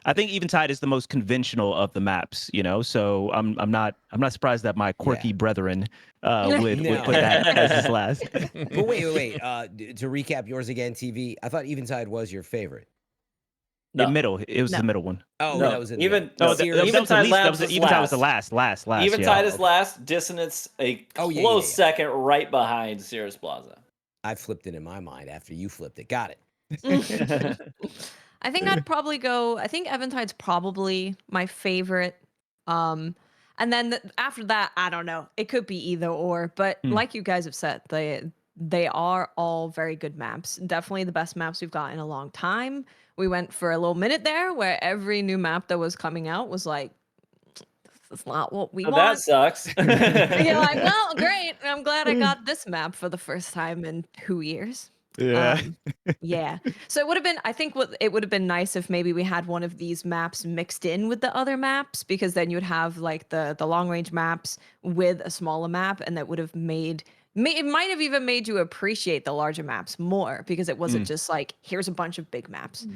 I think Eventide is the most conventional of the maps, So I'm not surprised that my quirky brethren would put that as his last. But wait. To recap yours again, TV. I thought Eventide was your favorite. The No. middle. It was No. the middle one. Oh, No, that was in even the no, No, that was Sirius. the Eventide least. That Labs was was Eventide was the last. last. Eventide Yeah. is last. Dissonance a Oh, close yeah. second, right behind Cirrus Plaza. I flipped it in my mind after you flipped it. Got it. I think I'd probably go. I think Eventide's probably my favorite. And then after that, I don't know. It could be either or. But like you guys have said, they are all very good maps. Definitely the best maps we've got in a long time. We went for a little minute there where every new map that was coming out was like, this is not what we That want. sucks. You're like, well, great. I'm glad I got this map for the first time in 2 years. Yeah. Yeah. So it would have been, I think it would have been nice if maybe we had one of these maps mixed in with the other maps, because then you'd have like the long range maps with a smaller map, and that would have it might have even made you appreciate the larger maps more, because it wasn't just like, here's a bunch of big maps.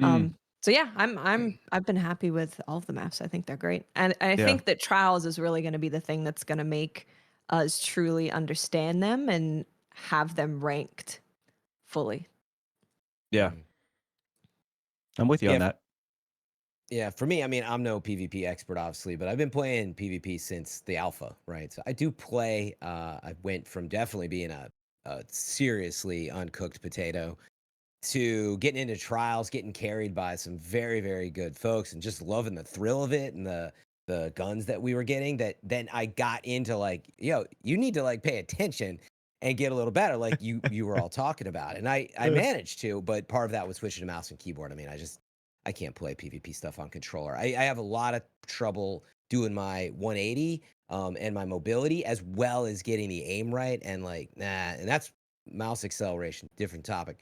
So yeah, I've been happy with all of the maps. I think they're great. And I think that Trials is really going to be the thing that's going to make us truly understand them and have them ranked fully. Yeah. I'm with you on that. Yeah, for me, I mean, I'm no PvP expert, obviously, but I've been playing PvP since the alpha, right? So I do play. I went from definitely being a seriously uncooked potato to getting into trials, getting carried by some very, very good folks, and just loving the thrill of it and the guns that we were getting. That then I got into like, yo, you need to like pay attention and get a little better, like you were all talking about. And I managed to, but part of that was switching to mouse and keyboard. I mean, I can't play PvP stuff on controller. I have a lot of trouble doing my 180 and my mobility, as well as getting the aim right, and like, and that's mouse acceleration, different topic.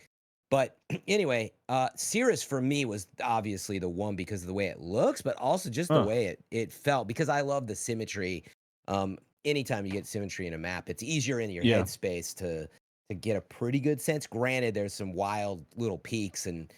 But anyway, Cirrus for me was obviously the one because of the way it looks, but also just the way it felt, because I love the symmetry. Anytime you get symmetry in a map, it's easier in your headspace to get a pretty good sense. Granted, there's some wild little peaks and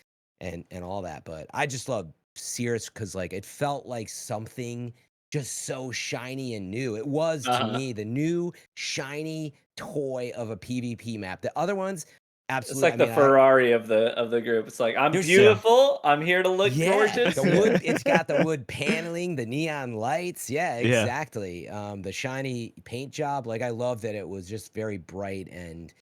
all that, but I just love Cirrus because like it felt like something just so shiny and new. It was to me the new shiny toy of a PvP map. The other ones, absolutely. It's like the Ferrari of the group. It's like, I'm beautiful. I'm here to look gorgeous. The wood, it's got the wood paneling, the neon lights. Yeah, exactly. The shiny paint job. Like I love that it was just very bright, and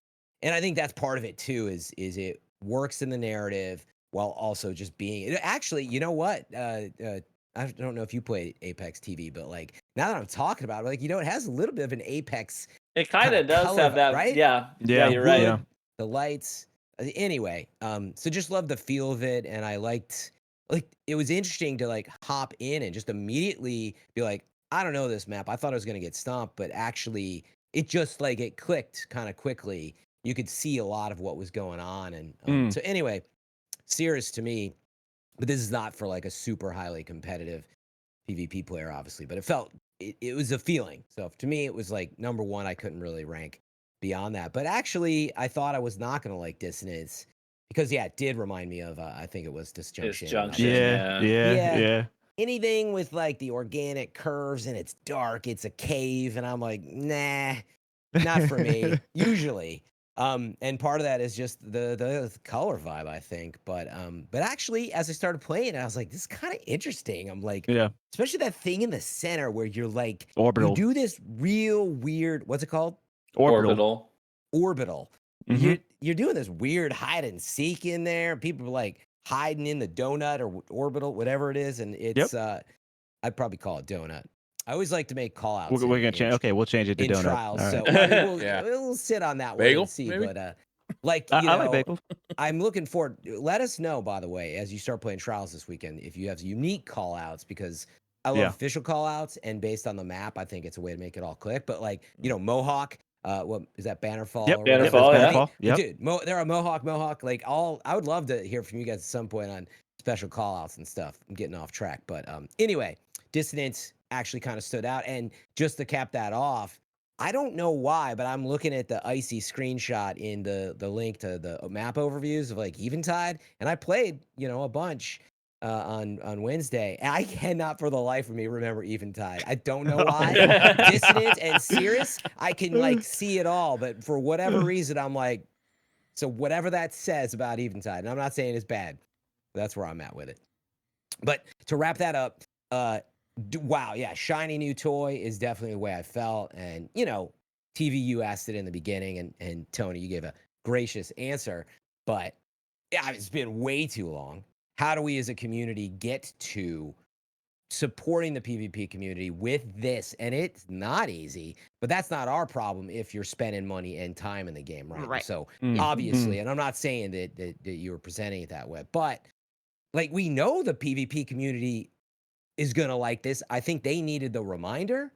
I think that's part of it too. Is it works in the narrative while also just being. Actually, you know what? I don't know if you play Apex TV, but like now that I'm talking about it, like it has a little bit of an Apex. It kind of does have that, right? Yeah, you're right. Yeah. The lights. Anyway, so just love the feel of it, and I liked, like, it was interesting to like hop in and just immediately be like, I don't know this map. I thought I was gonna get stomped, but actually, it just like it clicked kind of quickly. You could see a lot of what was going on, and so anyway, Cirrus to me, but this is not for like a super highly competitive PvP player, obviously, but it was a feeling. So to me, it was like number one. I couldn't really rank beyond that, but actually I thought I was not going to like Dissonance because it did remind me of I think it was Disjunction. Yeah. Anything with like the organic curves and it's dark, it's a cave, and I'm like, nah, not for me usually. And part of that is just the color vibe, I think. But actually, as I started playing it, I was like, this is kind of interesting. I'm like, especially that thing in the center where you're like, orbital. You do this real weird, what's it called? Orbital. Mm-hmm. You're doing this weird hide and seek in there. People are like hiding in the donut or orbital, whatever it is, and it's I'd probably call it donut. I always like to make call outs. We're gonna change. Okay, we'll change it to donut. Trials, right. so I mean, we'll sit on that bagel, one and see. maybe? But like I like bagel. I'm looking forward. Let us know, by the way, as you start playing Trials this weekend, if you have unique call outs, because I love official call outs, and based on the map, I think it's a way to make it all click. But like Mohawk. What is that, Bannerfall? Yep, Bannerfall. Yep. Dude, there are Mohawk. Like I would love to hear from you guys at some point on special call outs and stuff. I'm getting off track, but anyway, Dissonance actually kind of stood out. And just to cap that off, I don't know why, but I'm looking at the icy screenshot in the link to the map overviews of like Eventide, and I played a bunch on Wednesday, and I cannot for the life of me remember Eventide. I don't know why. Dissonance and Cirrus, I can like see it all, but for whatever reason, I'm like, so whatever that says about Eventide, and I'm not saying it's bad, That's where I'm at with it. But to wrap that up, wow, yeah, shiny new toy is definitely the way I felt. And, you know, TV, you asked it in the beginning, and Tony, you gave a gracious answer. But yeah, it's been way too long. How do we as a community get to supporting the PvP community with this? And it's not easy, but that's not our problem if you're spending money and time in the game, right? Right. So Mm. obviously, and I'm not saying that you were presenting it that way, but like we know the PvP community is going to like this. I think they needed the reminder.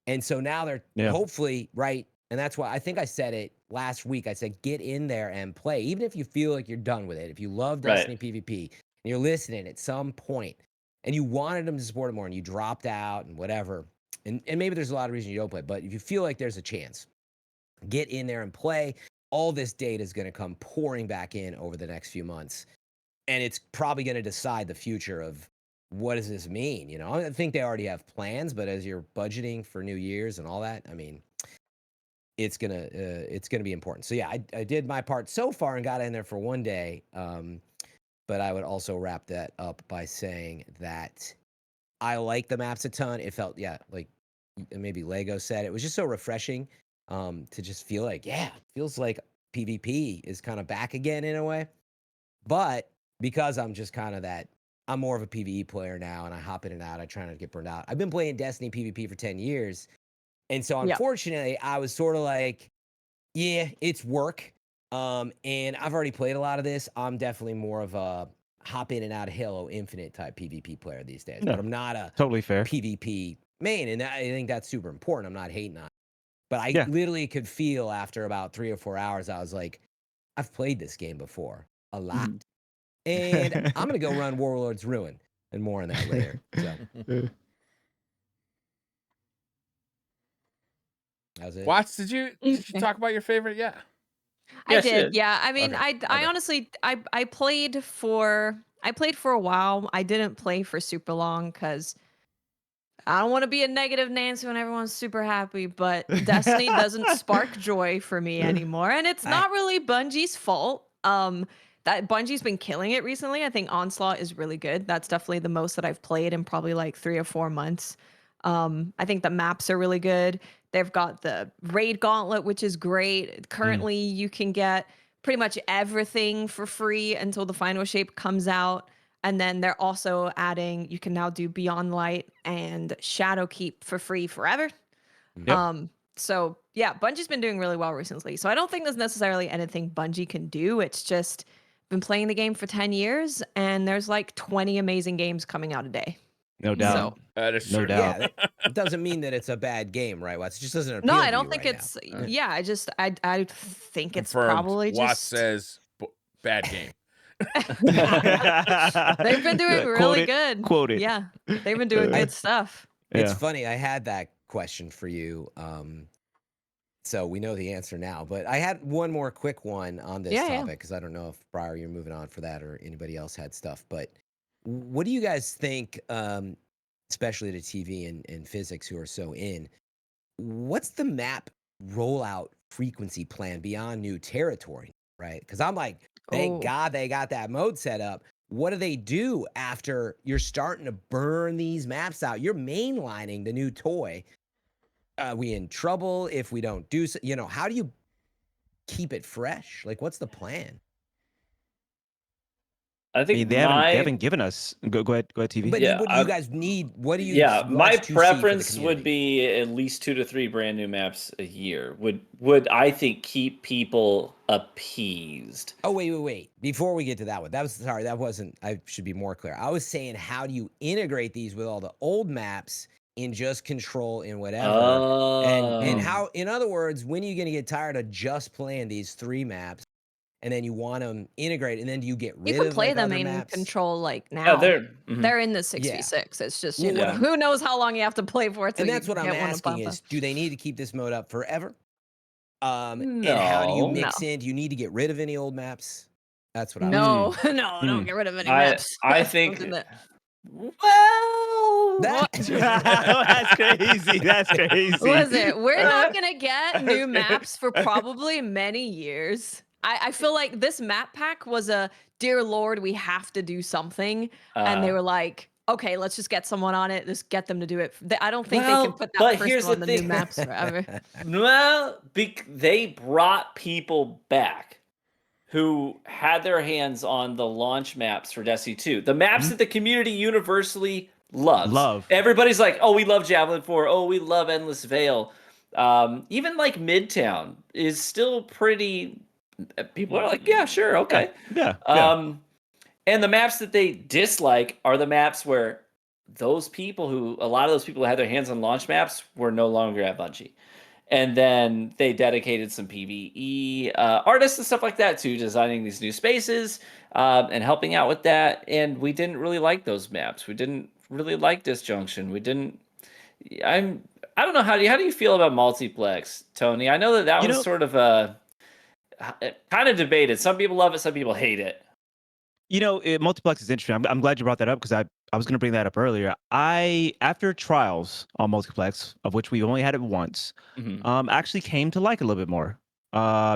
And so now they're hopefully, right? And that's why I think I said it last week. I said, get in there and play. Even if you feel like you're done with it, if you love Destiny PvP and you're listening at some point and you wanted them to support it more and you dropped out and whatever, and maybe there's a lot of reasons you don't play, but if you feel like there's a chance, get in there and play. All this data is going to come pouring back in over the next few months. And it's probably going to decide the future of what does this mean? You know, I think they already have plans, but as you're budgeting for New Year's and all that, I mean, it's gonna be important. So yeah, I did my part so far and got in there for one day. But I would also wrap that up by saying that I like the maps a ton. It felt, like maybe Lego said, it was just so refreshing to just feel like, feels like PvP is kind of back again in a way. But because I'm just kind of I'm more of a PvE player now and I hop in and out. I try not to get burned out. I've been playing Destiny PvP for 10 years. And so unfortunately, I was sort of like, it's work. And I've already played a lot of this. I'm definitely more of a hop in and out of Halo Infinite type PvP player these days. But I'm not a totally fair PvP main. And I think that's super important. I'm not hating on it. But I literally could feel after about 3 or 4 hours, I was like, I've played this game before a lot. And I'm going to go run Warlord's Ruin. And more on that later. So. That was it. Watts, did you talk about your favorite yet? I did. Yeah. I mean, okay. I honestly, I played for a while. I didn't play for super long because I don't want to be a negative Nancy when everyone's super happy, but Destiny doesn't spark joy for me anymore. And it's not really Bungie's fault. That Bungie's been killing it recently. I think Onslaught is really good. That's definitely the most that I've played in probably like 3 or 4 months. I think the maps are really good. They've got the raid gauntlet, which is great. Currently, you can get pretty much everything for free until the final shape comes out. And then they're also adding, you can now do Beyond Light and Shadowkeep for free forever. Yep. So yeah, Bungie's been doing really well recently. So I don't think there's necessarily anything Bungie can do. It's just been playing the game for 10 years and there's like 20 amazing games coming out a day. No doubt. So, that is no true. doubt. Yeah, it doesn't mean that it's a bad game, right? Watts? It just doesn't appeal no, to I don't you think right it's. now. Yeah, I think it's Confirmed. probably just. Watts says bad game. They've been doing really good. Quote it. Yeah, they've been doing good stuff. It's funny. I had that question for you. So we know the answer now, but I had one more quick one on this topic because I don't know if Briar, you're moving on for that or anybody else had stuff. But what do you guys think, especially to TV and physics who are so in, what's the map rollout frequency plan beyond new territory, right? Because I'm like, thank God they got that mode set up. What do they do after you're starting to burn these maps out? You're mainlining the new toy. Are we in trouble if we don't do so? You know, how do you keep it fresh? Like, what's the plan? I think they haven't given us. Go ahead, TV. But what do you guys need? What do you? Yeah, my to preference would be at least 2 to 3 brand new maps a year. Would I think keep people appeased? Oh wait! Before we get to that one, that wasn't. I should be more clear. I was saying, how do you integrate these with all the old maps in just control and whatever? And how? In other words, when are you going to get tired of just playing these 3 maps? And then you want them integrated, and then do you get rid of? You can play them in control like now. They're in the 6v6. It's just who knows how long you have to play for it. And that's what I'm asking is, do they need to keep this mode up forever? No. And how do you mix in? Do you need to get rid of any old maps? That's what I'm No, don't get rid of any maps. I think. Well, that's crazy. That's crazy. Listen, we're not gonna get new maps for probably many years. I feel like this map pack was a dear Lord, we have to do something, and they were like, okay, let's just get someone on it. Just get them to do it. I don't think they can put that but person here's the on the new thing. maps forever. Well, they brought people back who had their hands on the launch maps for Destiny 2. The maps that the community universally loves. Everybody's like, oh, we love Javelin 4. Oh, we love Endless Vale. Even like Midtown is still pretty... People are like, yeah, sure, okay. Yeah. And the maps that they dislike are the maps where a lot of those people who had their hands on launch maps were no longer at Bungie. And then they dedicated some PvE artists and stuff like that to designing these new spaces and helping out with that. And we didn't really like those maps. We didn't really like Disjunction. I don't know, how do you feel about multiplex, Tony? I know that was sort of kind of debated. Some people love it, some people hate it. Multiplex is interesting. I'm glad you brought that up because I was going to bring that up earlier. After trials on multiplex, of which we only had it once, actually came to like it a little bit more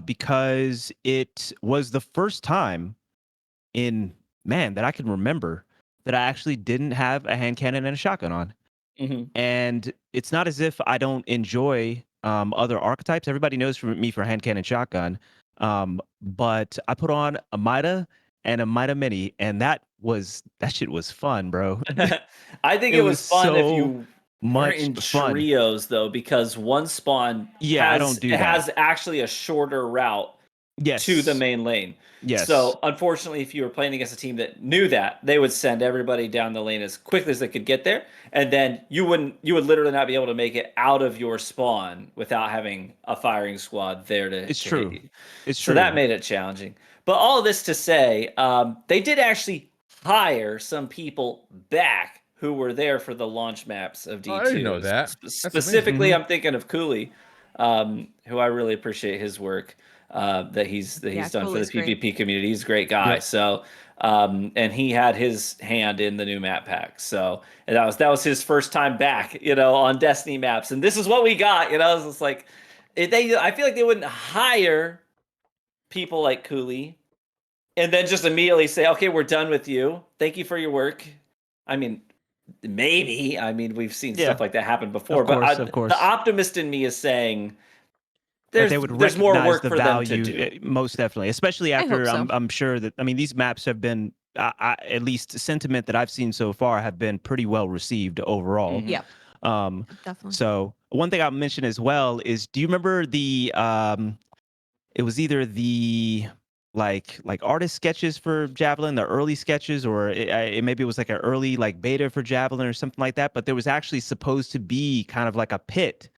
because it was the first time that I can remember that I actually didn't have a hand cannon and a shotgun on. And it's not as if I don't enjoy other archetypes. Everybody knows me for hand cannon shotgun. But I put on a Mida and a Mida Mini, and that shit was fun, bro. I think it was fun if you much in fun. trios though, because one spawn has actually a shorter route to the main lane. Yes. So unfortunately, if you were playing against a team that knew that, they would send everybody down the lane as quickly as they could get there, and then you would literally not be able to make it out of your spawn without having a firing squad there to. It's true. Hit you. It's so true. That made it challenging. But all this to say, they did actually hire some people back who were there for the launch maps of D2. I didn't know that. Specifically, I'm thinking of Cooley, who I really appreciate his work that he's done for the PvP community. He's a great guy. Yep. So, and he had his hand in the new map pack. So, and that was his first time back, on Destiny maps. And this is what we got. It's just like I feel like they wouldn't hire people like Cooley and then just immediately say, okay, we're done with you. Thank you for your work. I mean, maybe. We've seen stuff like that happen before. Of course. The optimist in me is saying there's more work for them to do. Most definitely, especially after I'm sure that these maps have been at least sentiment that I've seen so far have been pretty well received overall. Yeah. Definitely. So one thing I'll mention as well is, do you remember the it was either the like artist sketches for Javelin, the early sketches, or maybe it was like an early beta for Javelin or something like that. But there was actually supposed to be kind of like a pit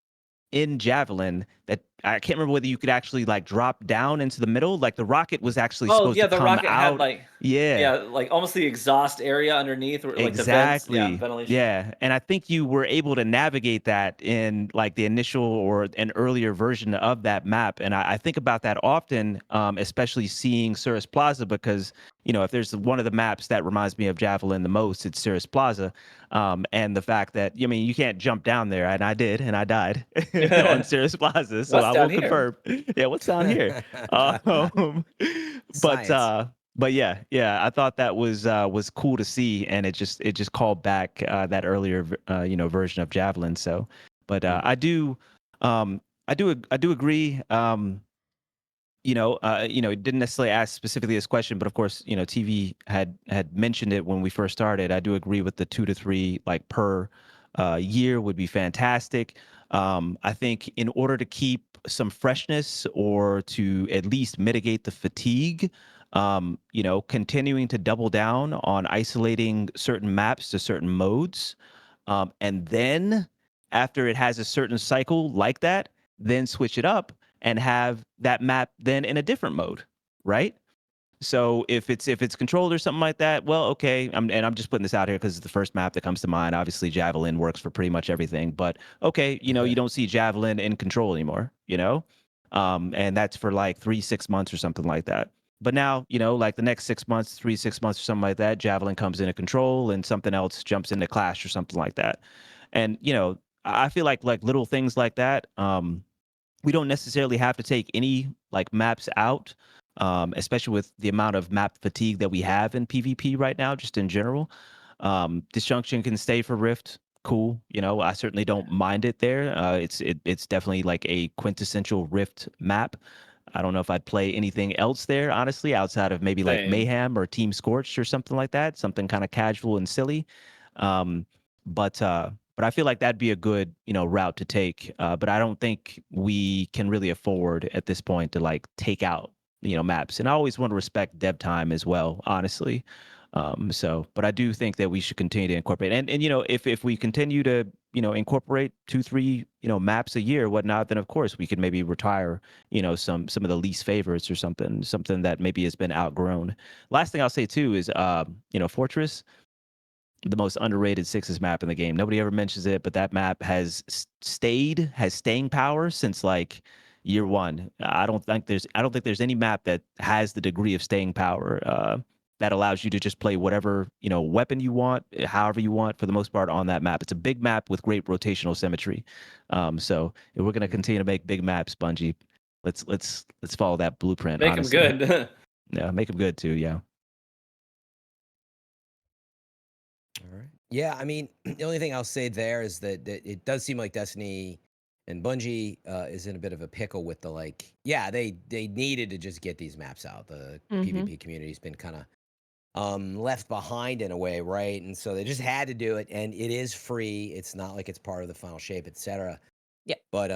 in Javelin that I can't remember whether you could actually drop down into the middle. The rocket was actually supposed to come out. The rocket had almost the exhaust area underneath, or exactly. The vents, ventilation. Yeah, and I think you were able to navigate that in the initial or an earlier version of that map. And I think about that often, especially seeing Cirrus Plaza, because if there's one of the maps that reminds me of Javelin the most, it's Cirrus Plaza. And the fact that you can't jump down there, and I did, and I died on Cirrus Plaza. So I will confirm. Yeah, what's down here? But yeah, I thought that was cool to see, and it just called back that earlier version of Javelin. So, but I do agree. It didn't necessarily ask specifically this question, but of course, TV had mentioned it when we first started. I do agree with the 2 to 3 per year would be fantastic. I think in order to keep some freshness or to at least mitigate the fatigue, continuing to double down on isolating certain maps to certain modes, and then after it has a certain cycle like that, then switch it up and have that map then in a different mode, right? So if it's controlled or something like that, well, okay. I'm just putting this out here because it's the first map that comes to mind. Obviously, Javelin works for pretty much everything, but okay, you don't see Javelin in control anymore, and that's for 3-6 months or something like that. But now, the next 6 months, 3-6 months or something like that, Javelin comes into control and something else jumps into Clash or something like that. And I feel like little things like that. We don't necessarily have to take any maps out especially with the amount of map fatigue that we have in PvP right now, just in general. Disjunction can stay for Rift. Cool. I certainly don't mind it there. It's definitely like a quintessential Rift map. I don't know if I'd play anything else there, honestly, outside of maybe like Same. Mayhem or Team Scorched or something like that, something kind of casual and silly. Um, but I feel like that'd be a good, route to take. But I don't think we can really afford at this point to like take out, maps. And I always want to respect dev time as well, honestly. But I do think that we should continue to incorporate, and if we continue to incorporate 2-3 maps a year, whatnot, then of course we could maybe retire some of the least favorites or something that maybe has been outgrown. Last thing I'll say too is Fortress, the most underrated sixes map in the game. Nobody ever mentions it, but that map has staying power since like year one. I don't think there's any map that has the degree of staying power that allows you to just play whatever weapon you want, however you want, for the most part on that map. It's a big map with great rotational symmetry. So if we're gonna continue to make big maps, Bungie, let's follow that blueprint. Make honestly. them good. Yeah, make them good too. Yeah. All right. Yeah, I mean, the only thing I'll say there is that it does seem like Destiny and Bungie is in a bit of a pickle with the they needed to just get these maps out. The PvP community's been kind of left behind in a way, right? And so they just had to do it, and it is free. It's not like it's part of the final shape, etc. Yeah. But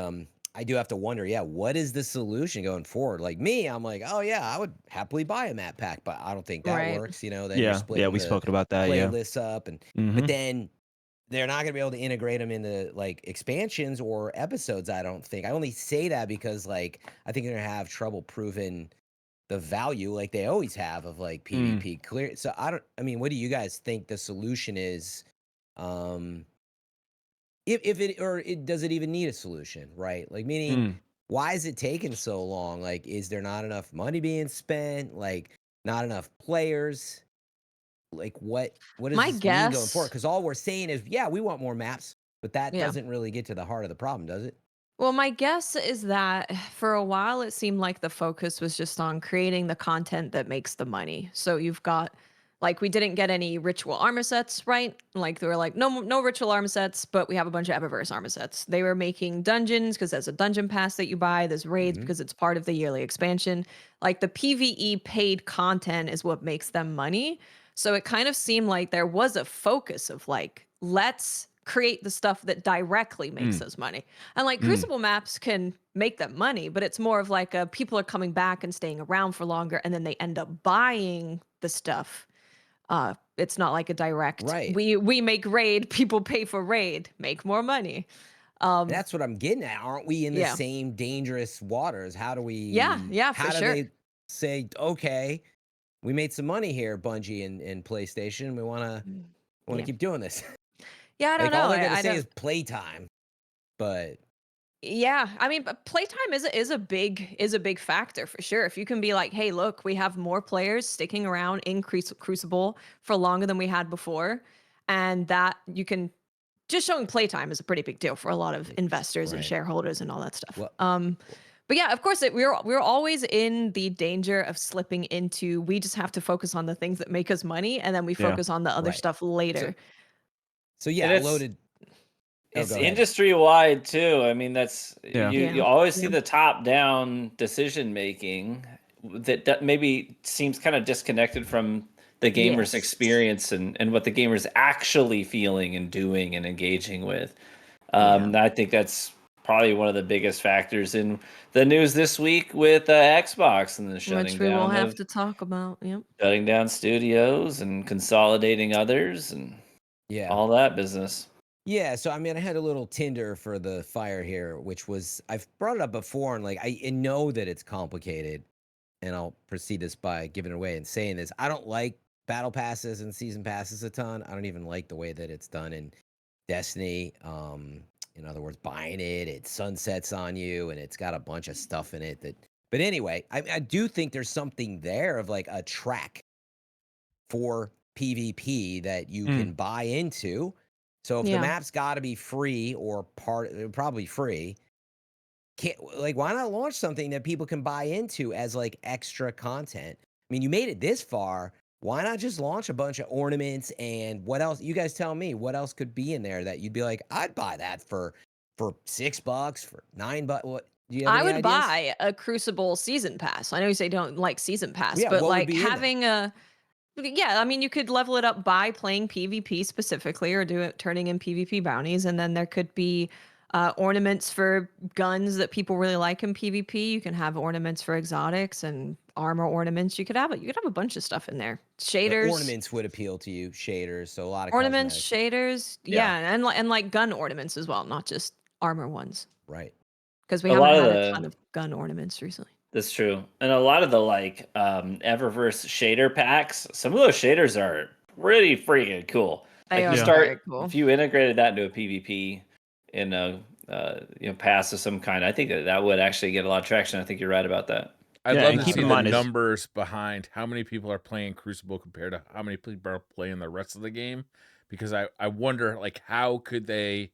I do have to wonder, what is the solution going forward? Like me, I'm like, oh yeah, I would happily buy a map pack, but I don't think that Right. works. Then you're Yeah, splitting we the spoke about that. Yeah. playlists up, and Mhm. but then they're not going to be able to integrate them into like expansions or episodes. I don't think. I only say that because I think they're going to have trouble proving the value like they always have of like PvP clear. So I mean, what do you guys think the solution is? If it does it even need a solution, right? Like meaning why is it taking so long? Like, is there not enough money being spent? Like not enough players? Like what does My this mean going guess, forward? Because all we're saying is, we want more maps, but that yeah. doesn't really get to the heart of the problem, does it? Well, my guess is that for a while it seemed like the focus was just on creating the content that makes the money. So you've got we didn't get any ritual armor sets, right? Like they were like, no ritual armor sets, but we have a bunch of Eververse armor sets. They were making dungeons because there's a dungeon pass that you buy. There's raids because it's part of the yearly expansion. Like the PvE paid content is what makes them money. So it kind of seemed like there was a focus of let's create the stuff that directly makes us money. And Crucible maps can make them money, but it's more of people are coming back and staying around for longer, and then they end up buying the stuff. It's not like a direct, right. We make raid, people pay for raid, make more money. That's what I'm getting at. Aren't we in the same dangerous waters? How do we? Yeah, how for do sure. they say, okay, we made some money here, Bungie and PlayStation. We want to keep doing this. Yeah, I don't know. All they're gonna I say don't... is playtime, but yeah, I mean, but playtime is a big factor for sure. If you can be like, hey, look, we have more players sticking around in Crucible for longer than we had before, and that you can just showing playtime is a pretty big deal for a lot of investors and shareholders and all that stuff. Well, but yeah, of course, we're always in the danger of slipping into we just have to focus on the things that make us money, and then we focus on the other stuff later. So yeah, it's, loaded. It's industry wide too. I mean, that's you always see Yeah. the top down decision making that maybe seems kind of disconnected from the gamer's experience and what the gamer's actually feeling and doing and engaging with. And I think that's probably one of the biggest factors in the news this week with Xbox and the shutting Which we down will have to talk about. Yep. shutting down studios and consolidating others and all that business. Yeah, so I mean, I had a little tinder for the fire here, which was I've brought it up before, and I know that it's complicated, and I'll proceed this by giving it away and saying this. I don't like battle passes and season passes a ton. I don't even like the way that it's done in Destiny. In other words, buying it sunsets on you, and it's got a bunch of stuff in it that. But anyway, I do think there's something there of like a track for PvP that you can buy into. So if the map's got to be free or probably free, why not launch something that people can buy into as like extra content? I mean, you made it this far. Why not just launch a bunch of ornaments and what else? You guys tell me what else could be in there that you'd be like, I'd buy that for $6, for $9. What do you have I any would ideas? buy a Crucible season pass. I know you say don't like season pass, Yeah, but what would like be in there? having I mean, you could level it up by playing PvP specifically or turning in PvP bounties. And then there could be ornaments for guns that people really like in PvP. You can have ornaments for exotics and armor ornaments. You could have a bunch of stuff in there. The Shaders. ornaments would appeal to you, shaders, so a lot of Ornaments, cosmetics. shaders. Yeah. Yeah. And like gun ornaments as well, not just armor ones. Right. Because we A haven't lot had of a the- ton of gun ornaments recently. That's true. And a lot of the like Eververse shader packs, some of those shaders are pretty freaking cool. They Like are you very start cool. if you integrated that into a PvP in a pass of some kind, I think that would actually get a lot of traction. I think you're right about that. I'd Yeah, love and to keep see in the mind is- numbers behind how many people are playing Crucible compared to how many people are playing the rest of the game, because I wonder like how could they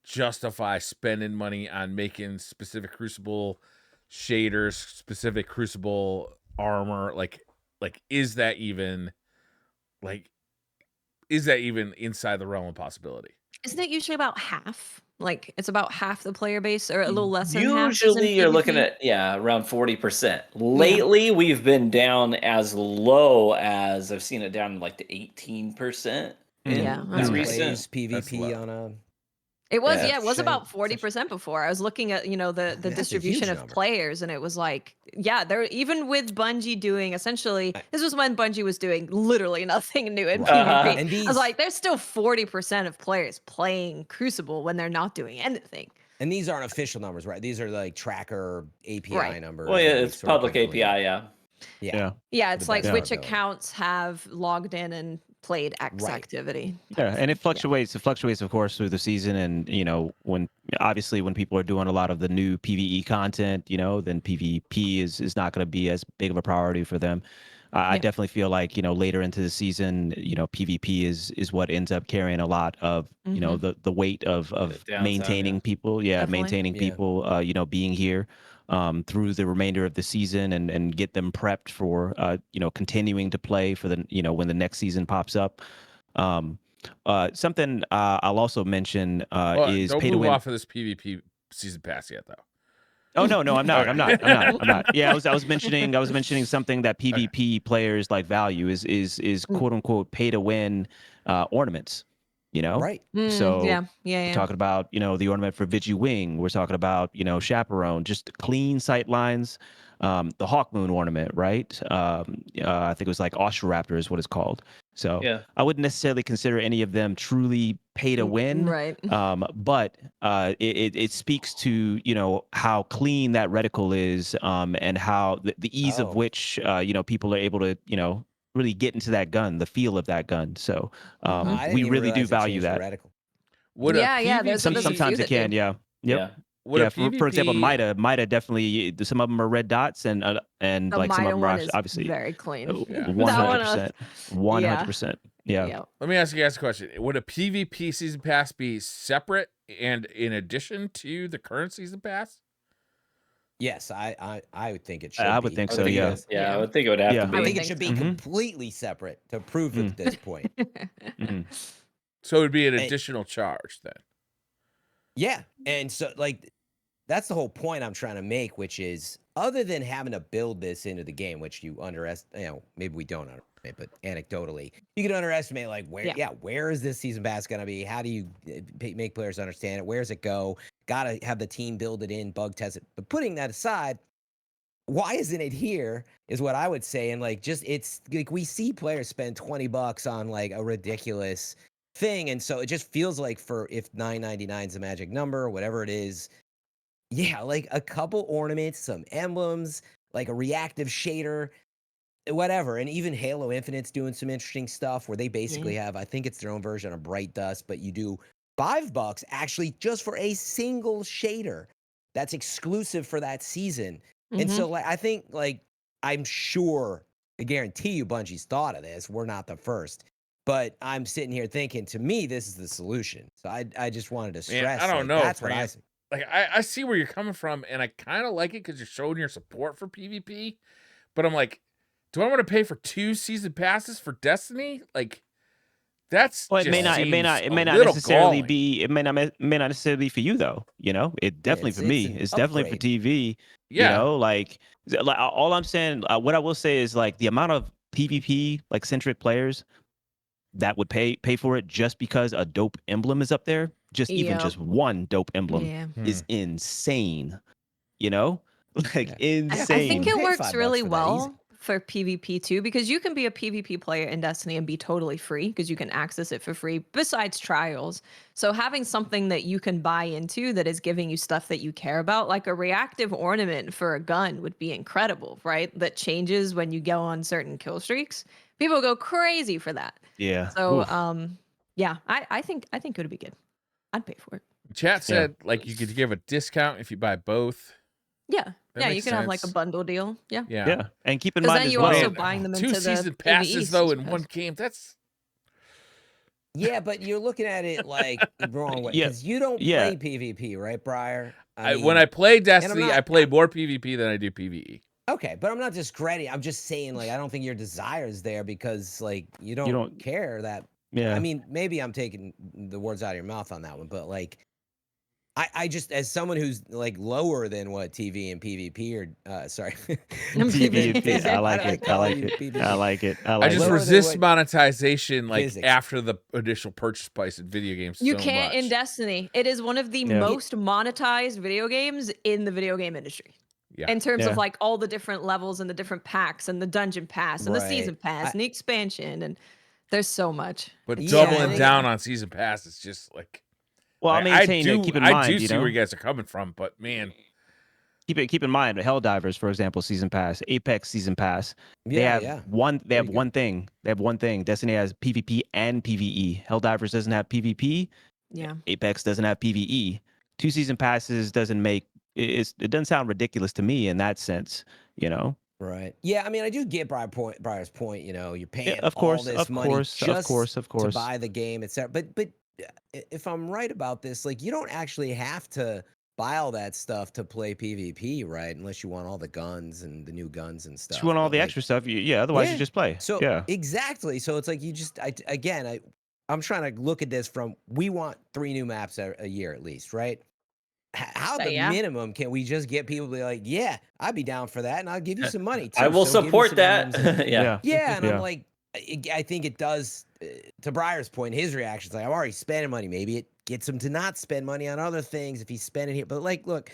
justify spending money on making specific Crucible shaders, specific Crucible armor, like is that even inside the realm of possibility? Isn't it usually about half? Like it's about half the player base, or a little less than half. is in Usually you're looking PvP? at around 40%. Lately we've been down as low as I've seen it down to like to 18% in Yeah, Who that's recent. plays That's PvP low. on a It was, Yeah, yeah, it was shame. about 40% before. I was looking at, the That's a distribution huge of number. players, and it was like, yeah, they're even with Bungie doing essentially, this was when Bungie was doing literally nothing new in Right. PvP. And I was like, there's still 40% of players playing Crucible when they're not doing anything. And these aren't official numbers, right? These are like tracker API Right. numbers. Well, yeah, that we it's sort of public can API, glean. yeah. Yeah. Yeah, the it's like best which ability. accounts have logged in and played X Right. activity. Yeah, type and it thing. fluctuates. It fluctuates, of course, through the season, and when people are doing a lot of the new PVE content, then PvP is not going to be as big of a priority for them. I Yeah. definitely feel like later into the season, PvP is what ends up carrying a lot of the weight of downtime, maintaining yeah. people, Definitely. maintaining Yeah. people, being here through the remainder of the season and get them prepped for continuing to play for the when the next season pops up. Something I'll also mention is Don't pay to move win. off of this PvP season pass yet, though. Oh no, I'm not. Okay. I'm not. Yeah, I was mentioning something that PvP players like value is quote unquote pay to win ornaments. Right. So yeah. we're talking about the ornament for Vigi Wing. We're talking about Chaperone, just clean sight lines. The Hawk Moon ornament, right? I think it was like Ostroraptor is what it's called. So Yeah. I wouldn't necessarily consider any of them truly pay to win. Right. But it speaks to how clean that reticle is, and how the ease Oh. of which people are able to really get into that gun, the feel of that gun. So I didn't we even really do realize it value changed the that. reticle. Would Yeah, a yeah, there's a PvP few Sometimes that it can, do. yeah. Yep. Yeah. Would Yeah, a PvP, for example, Mida definitely. Some of them are red dots, and The like some of Mida them are one is obviously very clean. Yeah. That one, 100%, yeah. 100%. Yeah. Yeah. let me ask you guys a question. Would a PvP season pass be separate and in addition to the current season pass? Yes, I would think it should I be. would think I so. think it Yeah. is. Yeah, I Yeah. would think it would have Yeah. to I be. I would think it think should be so. completely separate to prove it at this point. Mhm. So it would be an Hey. additional charge then. Yeah. And so like that's the whole point I'm trying to make, which is other than having to build this into the game, which you underestimate, maybe we don't underestimate, but anecdotally, you can underestimate like where is this season pass going to be? How do you make players understand it? Where does it go? Got to have the team build it in, bug test it. But putting that aside, why isn't it here is what I would say. And like, it's like we see players spend $20 on like a ridiculous thing. And so it just feels like if $9.99 is a magic number or whatever it is, yeah, like a couple ornaments, some emblems, like a reactive shader, whatever. And even Halo Infinite's doing some interesting stuff where they basically have, I think it's their own version of Bright Dust, but you do $5 actually just for a single shader that's exclusive for that season. And so like I think like I'm sure, I guarantee you Bungie's thought of this. We're not the first. But I'm sitting here thinking, to me, this is the solution. So I just wanted to stress. I don't like, know, That's what I France. see. like I see where you're coming from, and I kind of like it because you're showing your support for PvP. But I'm like, do I want to pay for 2 season passes for Destiny? Like, that's Well, just it may not little necessarily galling. be. It may not necessarily be for you though. You know, it definitely for me. It's definitely for TV. Yeah. You know, like all I'm saying, what I will say is like the amount of PvP like centric players that would pay for it just because a dope emblem is up there. Just even just one dope emblem is insane. You know, like insane. I think it Pay works $5 really for that, easy. well for PvP too, because you can be a PvP player in Destiny and be totally free because you can access it for free besides trials. So having something that you can buy into that is giving you stuff that you care about, like a reactive ornament for a gun would be incredible, right? That changes when you go on certain kill streaks. People go crazy for that. Yeah. So Oof. yeah, I think it would be good. I'd pay for it. Chat said like you could give a discount if you buy both. Yeah. That You could have like a sense. bundle deal. Yeah. Yeah. And keep in Because mind then as you well. also buying them 2 into season the passes PvE though season in pass. one game. That's Yeah, but you're looking at it like the wrong way Yeah. because you don't Yeah. play PvP, right, Briar? when I play Destiny, not- I play more PvP than I do PvE. Okay, but I'm not discrediting. I'm just saying, like, I don't think your desire is there because, like, you don't care that. Yeah. I mean, maybe I'm taking the words out of your mouth on that one, but like, I just, as someone who's like lower than what TV and PvP are, sorry, PvP. I like it. I like it. I like it. I just Lower than resist what monetization like physics. after the initial purchase price in video games. You so can't much. in Destiny. It is one of the most monetized video games in the video game industry. Yeah. In terms of like all the different levels and the different packs and the dungeon pass and the season pass and the expansion, and there's so much. But doubling down on season pass is just like. Well, like, I maintain keep in mind, I do see where you guys are coming from, but man. Keep in mind, Helldivers, for example, season pass, Apex season pass. They have one thing. They have one thing. Destiny has PvP and PvE. Helldivers doesn't have PvP. Yeah. Apex doesn't have PvE. 2 season passes doesn't make it doesn't sound ridiculous to me in that sense, you know. Right. Yeah, I mean, I do get Briar's point. You know, you're paying of course, all this money just to buy the game, etc. But if I'm right about this, like, you don't actually have to buy all that stuff to play PvP, right? Unless you want all the guns and the new guns and stuff. You want all the extra stuff, otherwise you just play. So exactly. So it's like you just I'm trying to look at this from we want 3 new maps a year at least, right? How the minimum can we just get people to be like, yeah, I'd be down for that, and I'll give you some money too. I will support that. Yeah, and I'm like, I think it does. To Briar's point, his reaction's like, I'm already spending money. Maybe it gets him to not spend money on other things if he's spending here. But like, look,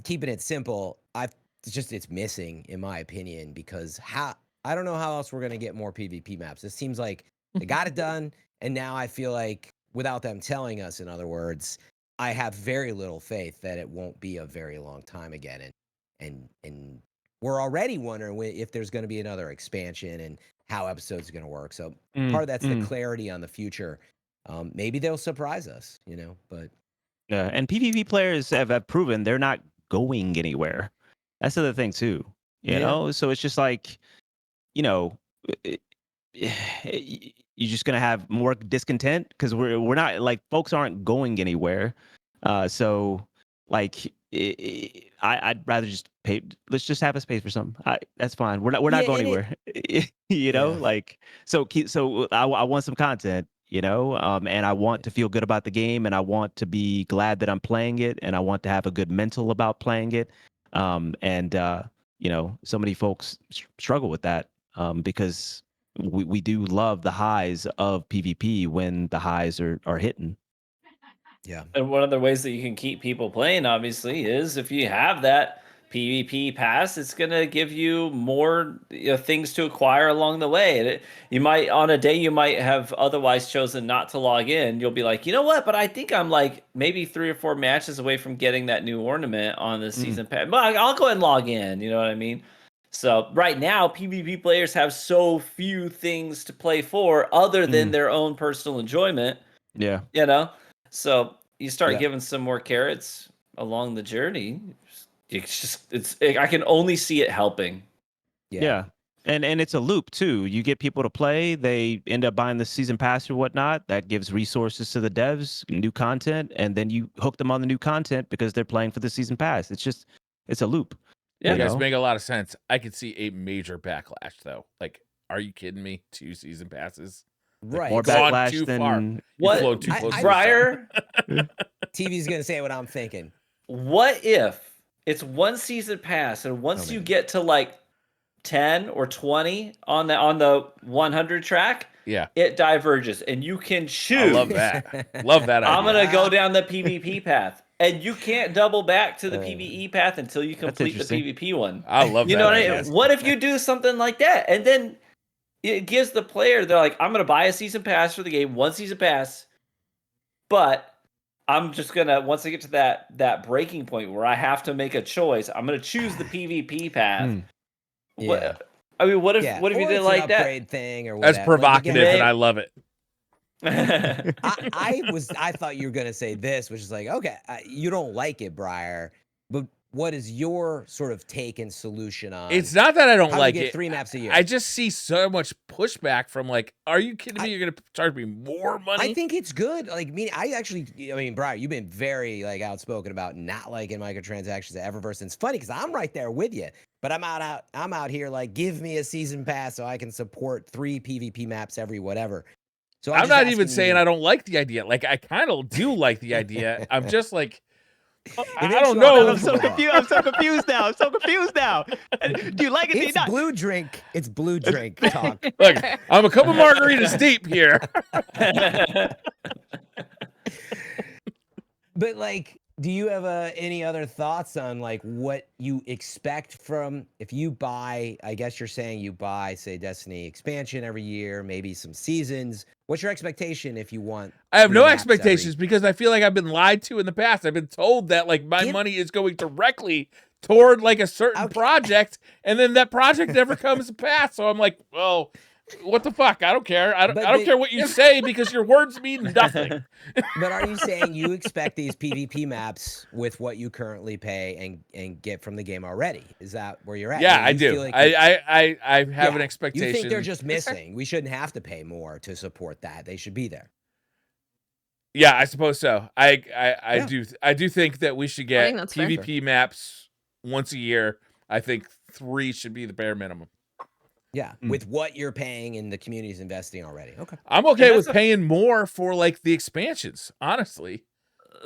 keeping it simple, it's missing in my opinion because I don't know how else we're gonna get more PvP maps. It seems like they got it done, and now I feel like without them telling us, in other words, I have very little faith that it won't be a very long time again, and we're already wondering if there's going to be another expansion and how episodes are going to work. So part of that's the clarity on the future. Maybe they'll surprise us, you know. But and PvP players have proven they're not going anywhere. That's the other thing too, you know. So it's just like, you know, you're just gonna have more discontent because we're not like folks aren't going anywhere. So like I'd rather just pay. Let's just have us pay for something. That's fine. We're not going anywhere. You know, like so I want some content. You know, and I want to feel good about the game, and I want to be glad that I'm playing it, and I want to have a good mental about playing it. And you know, so many folks struggle with that because we do love the highs of PvP when the highs are hitting. Yeah. And one of the ways that you can keep people playing, obviously, is if you have that PvP pass, it's going to give you more things to acquire along the way. You might, on a day you might have otherwise chosen not to log in, you'll be like, you know what? But I think I'm like maybe 3 or 4 matches away from getting that new ornament on the season pass. But I'll go ahead and log in. You know what I mean? So right now, PvP players have so few things to play for other than their own personal enjoyment. Yeah. You know? So you start giving some more carrots along the journey. I can only see it helping. Yeah. And it's a loop too. You get people to play, they end up buying the season pass or whatnot. That gives resources to the devs, new content, and then you hook them on the new content because they're playing for the season pass. It's a loop. Yeah. You guys make a lot of sense. I could see a major backlash though. Like, are you kidding me? 2 season passes. Right. More Gone backlash too than far. What? Flown too close to the Briar, TV's gonna say what I'm thinking. what if it's 1 season pass, and once you get to like 10 or 20 on the 100 track, Yeah. it diverges, and you can choose. I love that. Love that idea. I'm gonna go down the PvP path, and you can't double back to the PvE path until you complete the interesting. PvP one. I love You that know what idea. I mean? What if you do something like that, and then it gives the player, they're like, I'm gonna buy a season pass for the game, 1 season pass, but I'm just gonna, once I get to that breaking point where I have to make a choice, I'm gonna choose the PvP path. Yeah. I mean, what if Yeah. what if Or you did it's like an that? upgrade thing or whatever. That's provocative, and I love it. I thought you were gonna say this, which is like, okay, you don't like it, Briar, but what is your sort of take and solution on? It's not that I don't how like to get it. 3 maps a year. I just see so much pushback from like, are you kidding me? You're gonna charge me more money? I think it's good. Like I mean, Briar, you've been very like outspoken about not liking microtransactions at Eververse. And it's funny because I'm right there with you. But I'm out here like, give me a season pass so I can support 3 PvP maps every whatever. So I'm not even saying I don't like the idea. Like, I kind of do like the idea. I'm just like, I don't know. I'm so confused now. Do you like it? It's blue drink. It's blue drink talk. Look, I'm a couple margaritas deep here. But like, do you have any other thoughts on like what you expect from if you buy? I guess you're saying you buy, say, Destiny expansion every year, maybe some seasons. What's your expectation if you want? I have 3 no maps expectations because I feel like I've been lied to in the past. I've been told that like my money is going directly toward like a certain project, and then that project never comes to pass. So I'm like, well, what the fuck? I don't care. I don't care what you say because your words mean nothing. But are you saying you expect these PvP maps with what you currently pay and get from the game already? Is that where you're at? Yeah, I do. Like I have an expectation. You think they're just missing? We shouldn't have to pay more to support that. They should be there. Yeah, I suppose so. I do think that we should get PvP maps once a year. I think 3 should be the bare minimum. Yeah, with what you're paying and the community's investing already. Okay. I'm okay with paying more for like the expansions, honestly.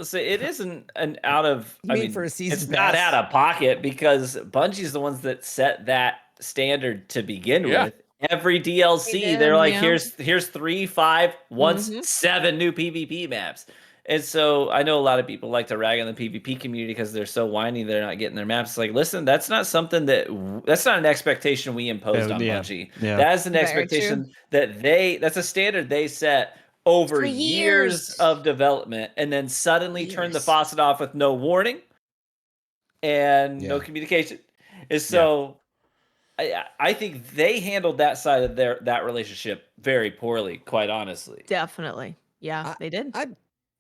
So it isn't an out of, I mean, for a season it's pass? not out of pocket because Bungie's the ones that set that standard to begin with. Every DLC, they're like, here's 3, 5, once 7 new PvP maps. And so I know a lot of people like to rag on the PvP community because they're so whiny they're not getting their maps. It's like, listen, that's not something that's not an expectation we imposed on Bungie. Yeah. That is an expectation that's a standard they set over years of development, and then suddenly turn the faucet off with no warning and no communication. And so I think they handled that side of that relationship very poorly, quite honestly. Definitely. Yeah, they did.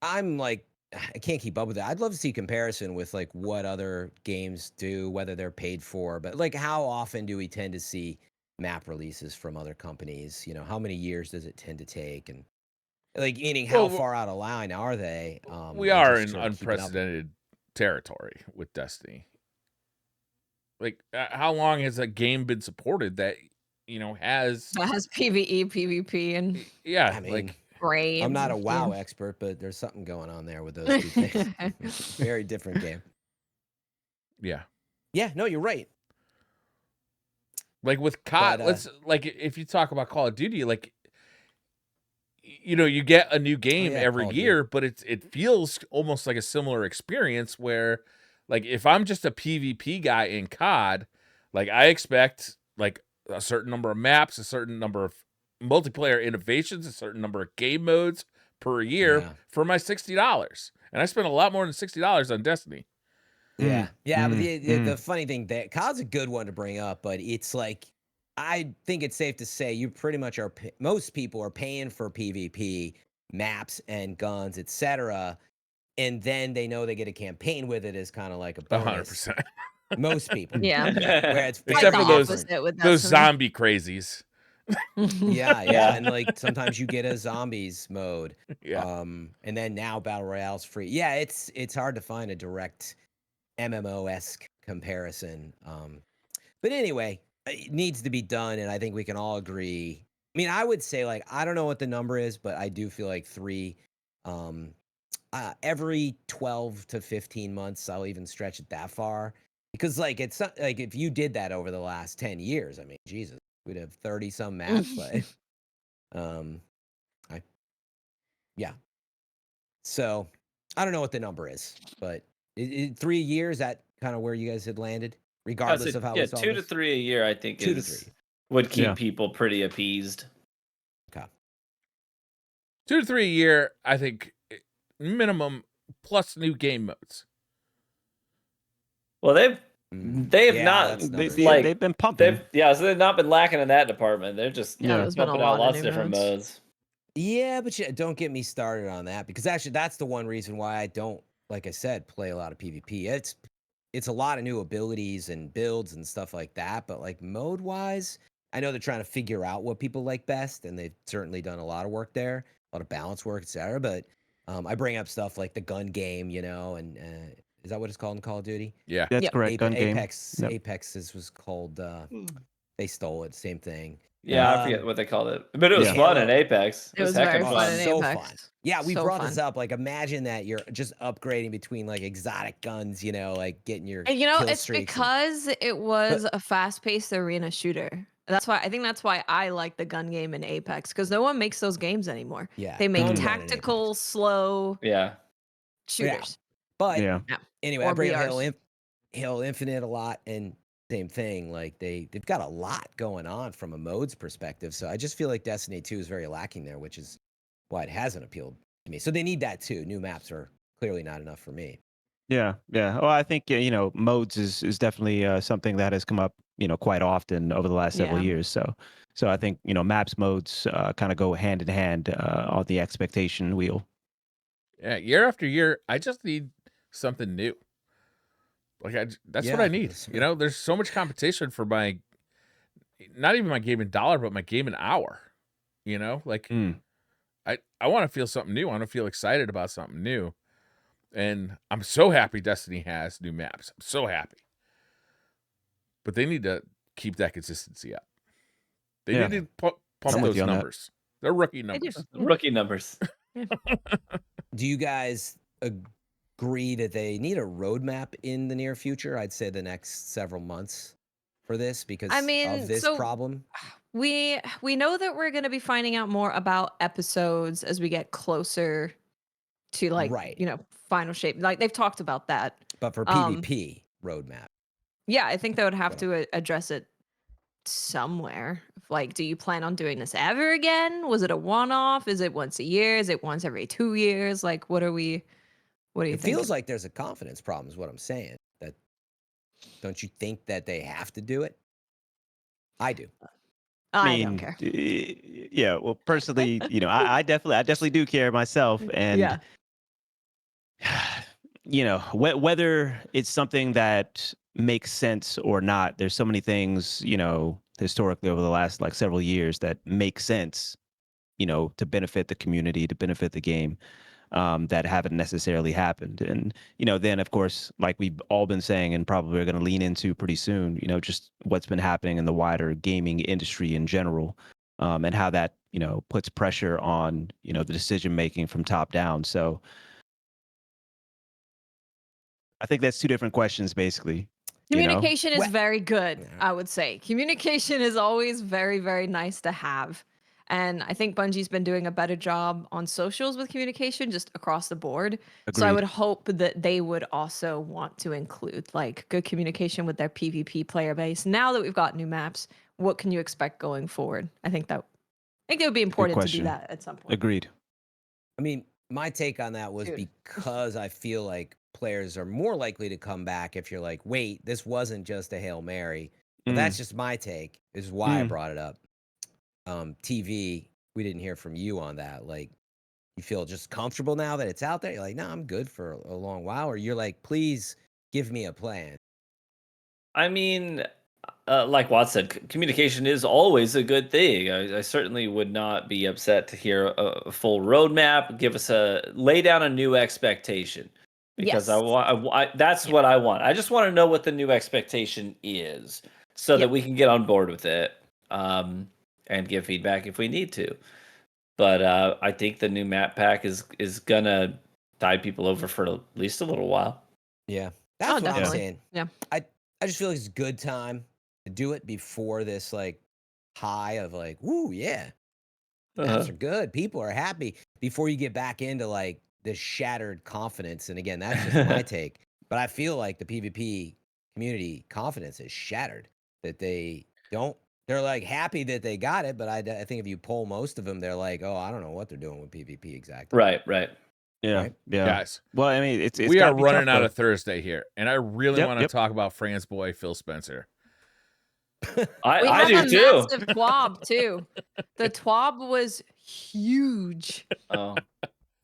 I'm like, I can't keep up with that. I'd love to see comparison with like what other games do, whether they're paid for, but like how often do we tend to see map releases from other companies? You know, how many years does it tend to take? And like, meaning how far out of line are they? We are in unprecedented territory with Destiny. Like, how long has a game been supported that, you know, has PvE, PvP, and I mean, like brain. I'm not a WoW expert, but there's something going on there with those 2 things. Very different game. Yeah. Yeah, no, you're right. Like with COD, let's like if you talk about Call of Duty, like, you know, you get a new game every year, but it feels almost like a similar experience where, like, if I'm just a PvP guy in COD, like I expect like a certain number of maps, a certain number of multiplayer innovations, a certain number of game modes per year for my $60. And I spent a lot more than $60 on Destiny. Yeah. But the funny thing, that COD's a good one to bring up, but it's like, I think it's safe to say you pretty much are, most people are paying for PvP maps and guns, etc. And then they know they get a campaign with it as kind of like a bonus. 100%. Most people. Yeah. Where it's Except the for those opposite with those Destiny. zombie crazies. Yeah, and like sometimes you get a zombies mode. Yeah. And then now battle royale's free. Yeah, it's hard to find a direct MMO-esque comparison. But anyway, it needs to be done, and I think we can all agree. I mean, I would say like I don't know what the number is, but I do feel like 3 every 12 to 15 months. I'll even stretch it that far because like it's not like if you did that over the last 10 years, I mean, Jesus, we'd have 30 some maps. Like, yeah. So I don't know what the number is, but 3 years, that kind of where you guys had landed, regardless of how we solve 2 to this? 3 a year, I think 2 to 3. would keep Yeah. people pretty appeased. Okay. 2 to 3 a year, I think, minimum, plus new game modes. Well, they've Yeah, not that's They, numbers. like they've been pumping. so they've not been lacking in that department. They're just Yeah, there's been a pumping out lot of lots new of different modes. modes. Yeah, but don't get me started on that because actually that's the one reason why I don't, like I said, play a lot of PvP. It's a lot of new abilities and builds and stuff like that, but like mode wise, I know they're trying to figure out what people like best, and they've certainly done a lot of work there, a lot of balance work, etc. But I bring up stuff like the gun game, and is that what it's called in Call of Duty? Yeah. That's Yep. correct. Gun game. Apex. Yep. Apex was called. They stole it. Same thing. Yeah, I forget what they called it, but it was Yeah. fun in Halo. Apex. It was heckin' very Oh, fun in so Apex. fun. Yeah, we So brought fun. this up. Like, imagine that you're just upgrading between like exotic guns, like getting your And kill it's streaks because it was a fast-paced arena shooter. That's why I like the gun game in Apex because no one makes those games anymore. yeah, They make gun run in tactical, Apex. slow Yeah. shooters. But Yeah. anyway, Or I bring up BRs. Halo Infinite a lot, and same thing. Like they've got a lot going on from a modes perspective. So I just feel like Destiny 2 is very lacking there, which is why it hasn't appealed to me. So they need that too. New maps are clearly not enough for me. Yeah. Well, I think modes is definitely something that has come up quite often over the last several Yeah. years. So I think maps modes kind of go hand in hand on the expectation wheel. Yeah. Year after year, I just need something new. Like that's what I need. There's so much competition for my, not even my game in dollar, but my game in hour. Like I want to feel something new. I want to feel excited about something new. And I'm so happy Destiny has new maps. I'm so happy. But they need to keep that consistency up. They need to pump those numbers. They're rookie numbers. Rookie numbers. Do you guys agree that they need a roadmap in the near future? I'd say the next several months for this because of this problem. We know that we're going to be finding out more about episodes as we get closer to final shape. Like they've talked about that. But for PvP roadmap. Yeah, I think they would have to address it somewhere. Like, do you plan on doing this ever again? Was it a one-off? Is it once a year? Is it once every 2 years? Like, what are you It thinking? feels like there's a confidence problem is what I'm saying. That don't you think that they have to do it? I do. I don't care. Yeah. Well, personally, I definitely do care myself, and whether it's something that makes sense or not, there's so many things historically over the last like several years that make sense to benefit the community, to benefit the game, that haven't necessarily happened. And then of course, like we've all been saying and probably are going to lean into pretty soon, just what's been happening in the wider gaming industry in general, and how that puts pressure on the decision making from top down. So I think that's two different questions, basically. Communication is Well- very good, I would say. Communication is always very, very nice to have. And I think Bungie's been doing a better job on socials with communication just across the board. So I Agreed. would hope that they would also want to include like good communication with their PvP player base. Now that we've got new maps, what can you expect going forward? I think it would be important to do question. that at some point. Agreed. I mean, my take on that was Dude. because I feel like players are more likely to come back if you're like, wait, this wasn't just a Hail Mary. But that's just my take. This is why I brought it up. TV, we didn't hear from you on that. Like, you feel just comfortable now that it's out there? You're like, no, I'm good for a long while. Or you're like, please give me a plan. I mean, like Watt said, communication is always a good thing. I certainly would not be upset to hear a full roadmap. Give us lay down a new expectation, because Yes. that's what I want. I just want to know what the new expectation is, so that we can get on board with it, and give feedback if we need to. But I think the new map pack is gonna tide people over for at least a little while. Yeah, that's what I'm saying. Yeah, I just feel like it's a good time to do it before this like high of like, woo, yeah, maps are good, people are happy. Before you get back into like this shattered confidence, and again, that's just my take. But I feel like the PvP community confidence is shattered. That they don't. They're like happy that they got it, but I think if you poll most of them, they're like, oh, I don't know what they're doing with PvP exactly. Right. Yeah, Right? yeah. Guys, well, I mean, it's we gotta are be running tough, out though. of Thursday here, and I really Yep, want to yep. talk about Fran's boy Phil Spencer. I have do a too. massive TWAB too. The TWAB was huge. Oh,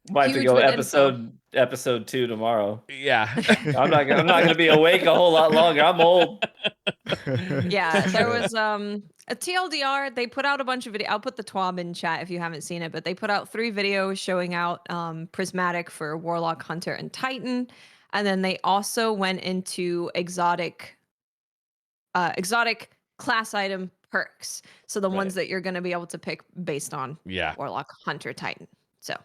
might have to Huge go with info. episode 2 tomorrow. Yeah. I'm not gonna be awake a whole lot longer. I'm old. Yeah, there was a TLDR. They put out a bunch of video. I'll put the TWAB in chat if you haven't seen it, but they put out 3 videos showing out Prismatic for Warlock, Hunter, and Titan. And then they also went into exotic class item perks. So the ones that you're going to be able to pick based on Warlock, Hunter, Titan. So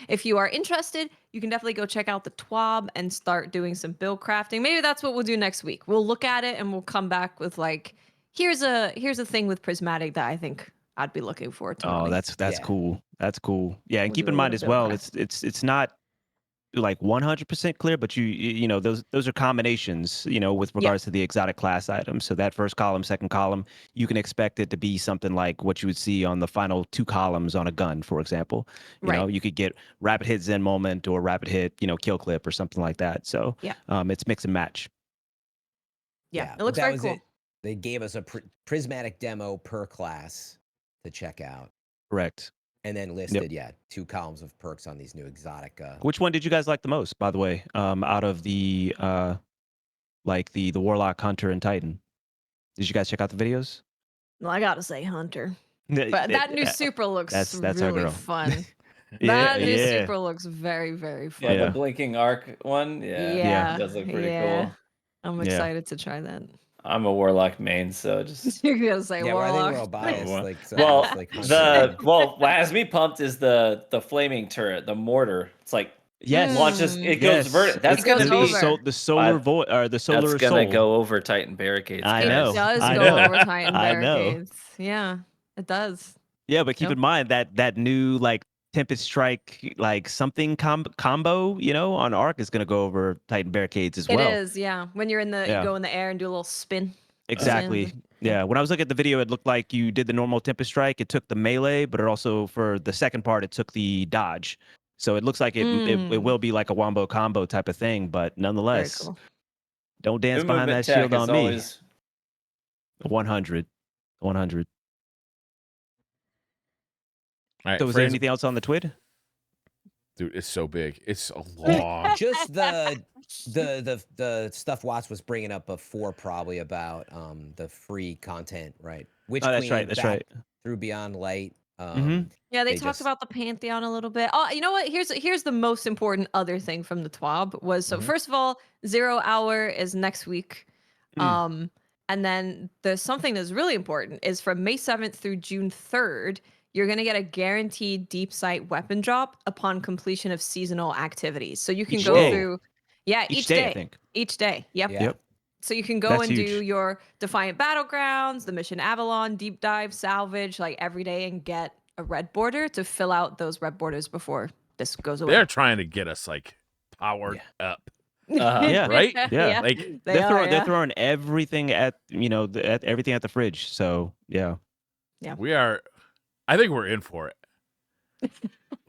if you are interested, you can definitely go check out the TWAB and start doing some build crafting. Maybe that's what we'll do next week. We'll look at it and we'll come back with like, here's a thing with Prismatic that I think I'd be looking for. Oh, that's cool. That's cool. Yeah, and keep in mind as well, it's not like 100% clear, but you know those are combinations, you know, with regards to the exotic class items. So that first column, second column, you can expect it to be something like what you would see on the final 2 columns on a gun, for example. You know, you could get rapid hit Zen moment or rapid hit, you know, kill clip or something like that. So it's mix and match. Yeah, it looks very cool. They gave us a prismatic demo per class to check out. Correct. And then listed, 2 columns of perks on these new exotic. Which one did you guys like the most, by the way, out of the like the Warlock, Hunter, and Titan? Did you guys check out the videos? Well, I gotta say Hunter, but that new super looks that's really fun. Yeah, that new super looks very, very fun. Yeah, the blinking arc one. Yeah, it does look pretty cool. I'm excited to try that. I'm a Warlock main, so just you're gonna say Warlock. I think we're all biased. Like, what has me pumped is the flaming turret, the mortar. It's like launches. It goes vertical. That's gonna be the solar void or the solar. That's gonna go over Titan barricades. I know. It does go over Titan barricades. Yeah, it does. Yeah, but keep in mind that new like Tempest Strike like something combo, you know, on Arc is gonna go over Titan barricades as well. It is, yeah. When you're in the you go in the air and do a little spin. Exactly. Yeah. When I was looking at the video, it looked like you did the normal Tempest Strike. It took the melee, but it also for the second part, it took the dodge. So it looks like it will be like a wombo combo type of thing, but nonetheless, don't dance behind that shield on me. 100. 100. All right, so was there anything else on the twid? Dude, it's so big. It's so long. Just the stuff Watts was bringing up before, probably about the free content, right? Which that's right. That's right. Through Beyond Light. Yeah, they talked about the Pantheon a little bit. Oh, you know what? Here's the most important other thing from the TWAB was first of all, 0 hour is next week. And then there's something that's really important is from May 7th through June 3rd, you're going to get a guaranteed deep sight weapon drop upon completion of seasonal activities. So you can go through each day. I think. Each day. Yep. So you can go and do your Defiant Battlegrounds, the Mission Avalon, Deep Dive, Salvage, like every day and get a red border to fill out those red borders before this goes away. They're trying to get us like powered up. Right? Yeah. Like they're throwing everything at, you know, everything at the fridge. So, yeah. We are, I think we're in for it.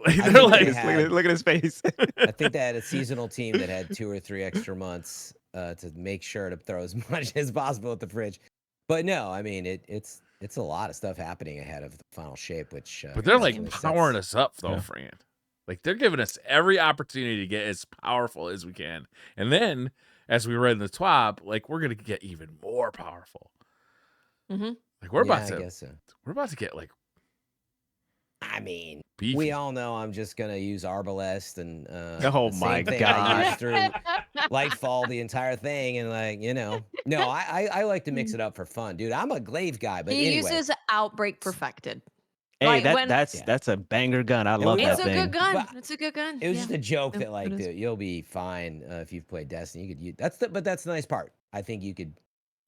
They're like, look at his face. I think they had a seasonal team that had 2 or 3 extra months to make sure to throw as much as possible at the fridge. But no, I mean, it's a lot of stuff happening ahead of the final shape, which but they're like powering us up though, Fran. Like they're giving us every opportunity to get as powerful as we can. And then as we read in the TWAB, like we're gonna get even more powerful. Mm-hmm. Like we're about I to, guess so. we're about to get like. I mean, Beefy. we all know I'm just gonna use Arbalest and Oh the my same thing God. I used through Lightfall, the entire thing, and like no, I like to mix it up for fun, dude. I'm a glaive guy, but He anyway. uses Outbreak Perfected. Hey, Like, that's a banger gun. I love will. that It's a thing. good gun. But It's a good gun. it was Yeah. just a joke Yeah, that like it is. dude, you'll be fine if you've played Destiny. You could use but that's the nice part. I think you could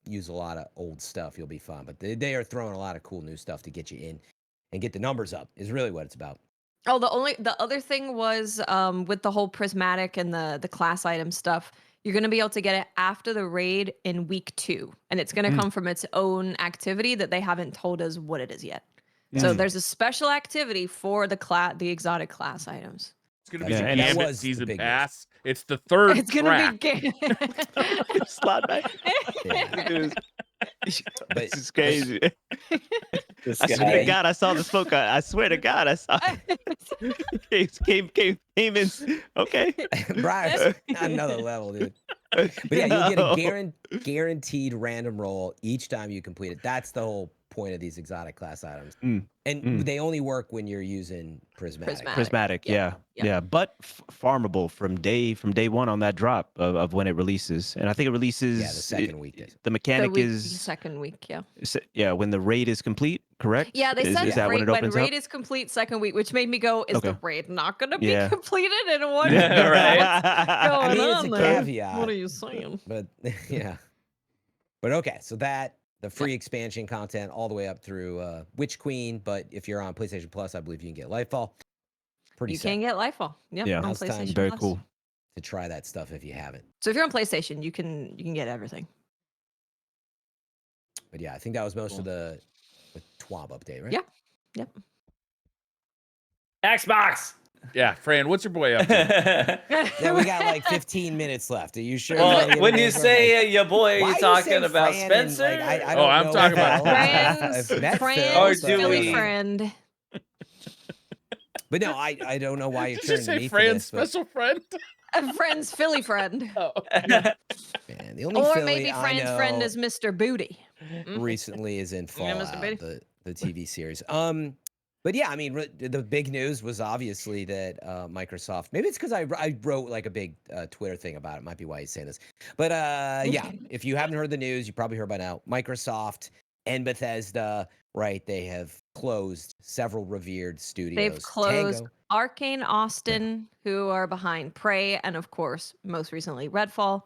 use a lot of old stuff. You'll be fine. But they are throwing a lot of cool new stuff to get you in and get the numbers up. Is really what it's about. Oh, the other thing was with the whole prismatic and the class item stuff, you're gonna be able to get it after the raid in week 2, and it's gonna come from its own activity that they haven't told us what it is yet. So there's a special activity for the exotic class items. It's gonna That's be right. the That Gambit was the season big news. pass. It's the third. It's gonna be Slot back. Yeah. But This is crazy. This I swear guy. to God, I saw the smoke. I swear to God, I saw came in. Okay. Briar's another level, dude. But yeah, you'll get a guaranteed random roll each time you complete it. That's the whole point of these exotic class items. And they only work when you're using prismatic. Prismatic, Yeah. yeah. But farmable from day one on that drop of when it releases, and I think it releases. Yeah, the second week. The mechanic the is second week, yeah. yeah when the raid is complete, correct? Yeah, they is, said is that when it opens raid up? is complete second week, which made me go, is the Okay. raid not going to be Yeah. completed in one Yeah, week? right. What's going I mean, it's on a there? caveat. What are you saying? But yeah. But okay, so that the free expansion content all the way up through Witch Queen, but if you're on PlayStation Plus, I believe you can get Lightfall. Pretty You set can get Lightfall. Yep, Yeah. on Now's the time. PlayStation Very Plus. cool. to try that stuff if you haven't. So if you're on PlayStation, you can get everything. But yeah, I think that was most of the TWAB update, right? Yeah. Yep. Xbox. Yeah, Fran, what's your boy up to? Yeah, we got like 15 minutes left. Are you sure? Well, when you say your boy, why you you talking say about Fran and, Spencer? like, I Oh, don't I'm know talking Phil. about Friends, I've met friends, Phil, Or so- do Philly we- friend. But no, I don't know why you're Did you turning to say me Fran's for this. special friend? A friend's Philly friend. Oh. But, man, the only Or Philly maybe I Fran's friend know is Mr. Booty. recently is in Yeah, Mr. Fallout, Booty. the TV series. But yeah, I mean, the big news was obviously that Microsoft. Maybe it's because I wrote like a big Twitter thing about it. Might be why he's saying this. But yeah, if you haven't heard the news, you probably heard by now. Microsoft and Bethesda, right? They have closed several revered studios. They've closed Tango. Arcane Austin, who are behind Prey, and of course, most recently, Redfall.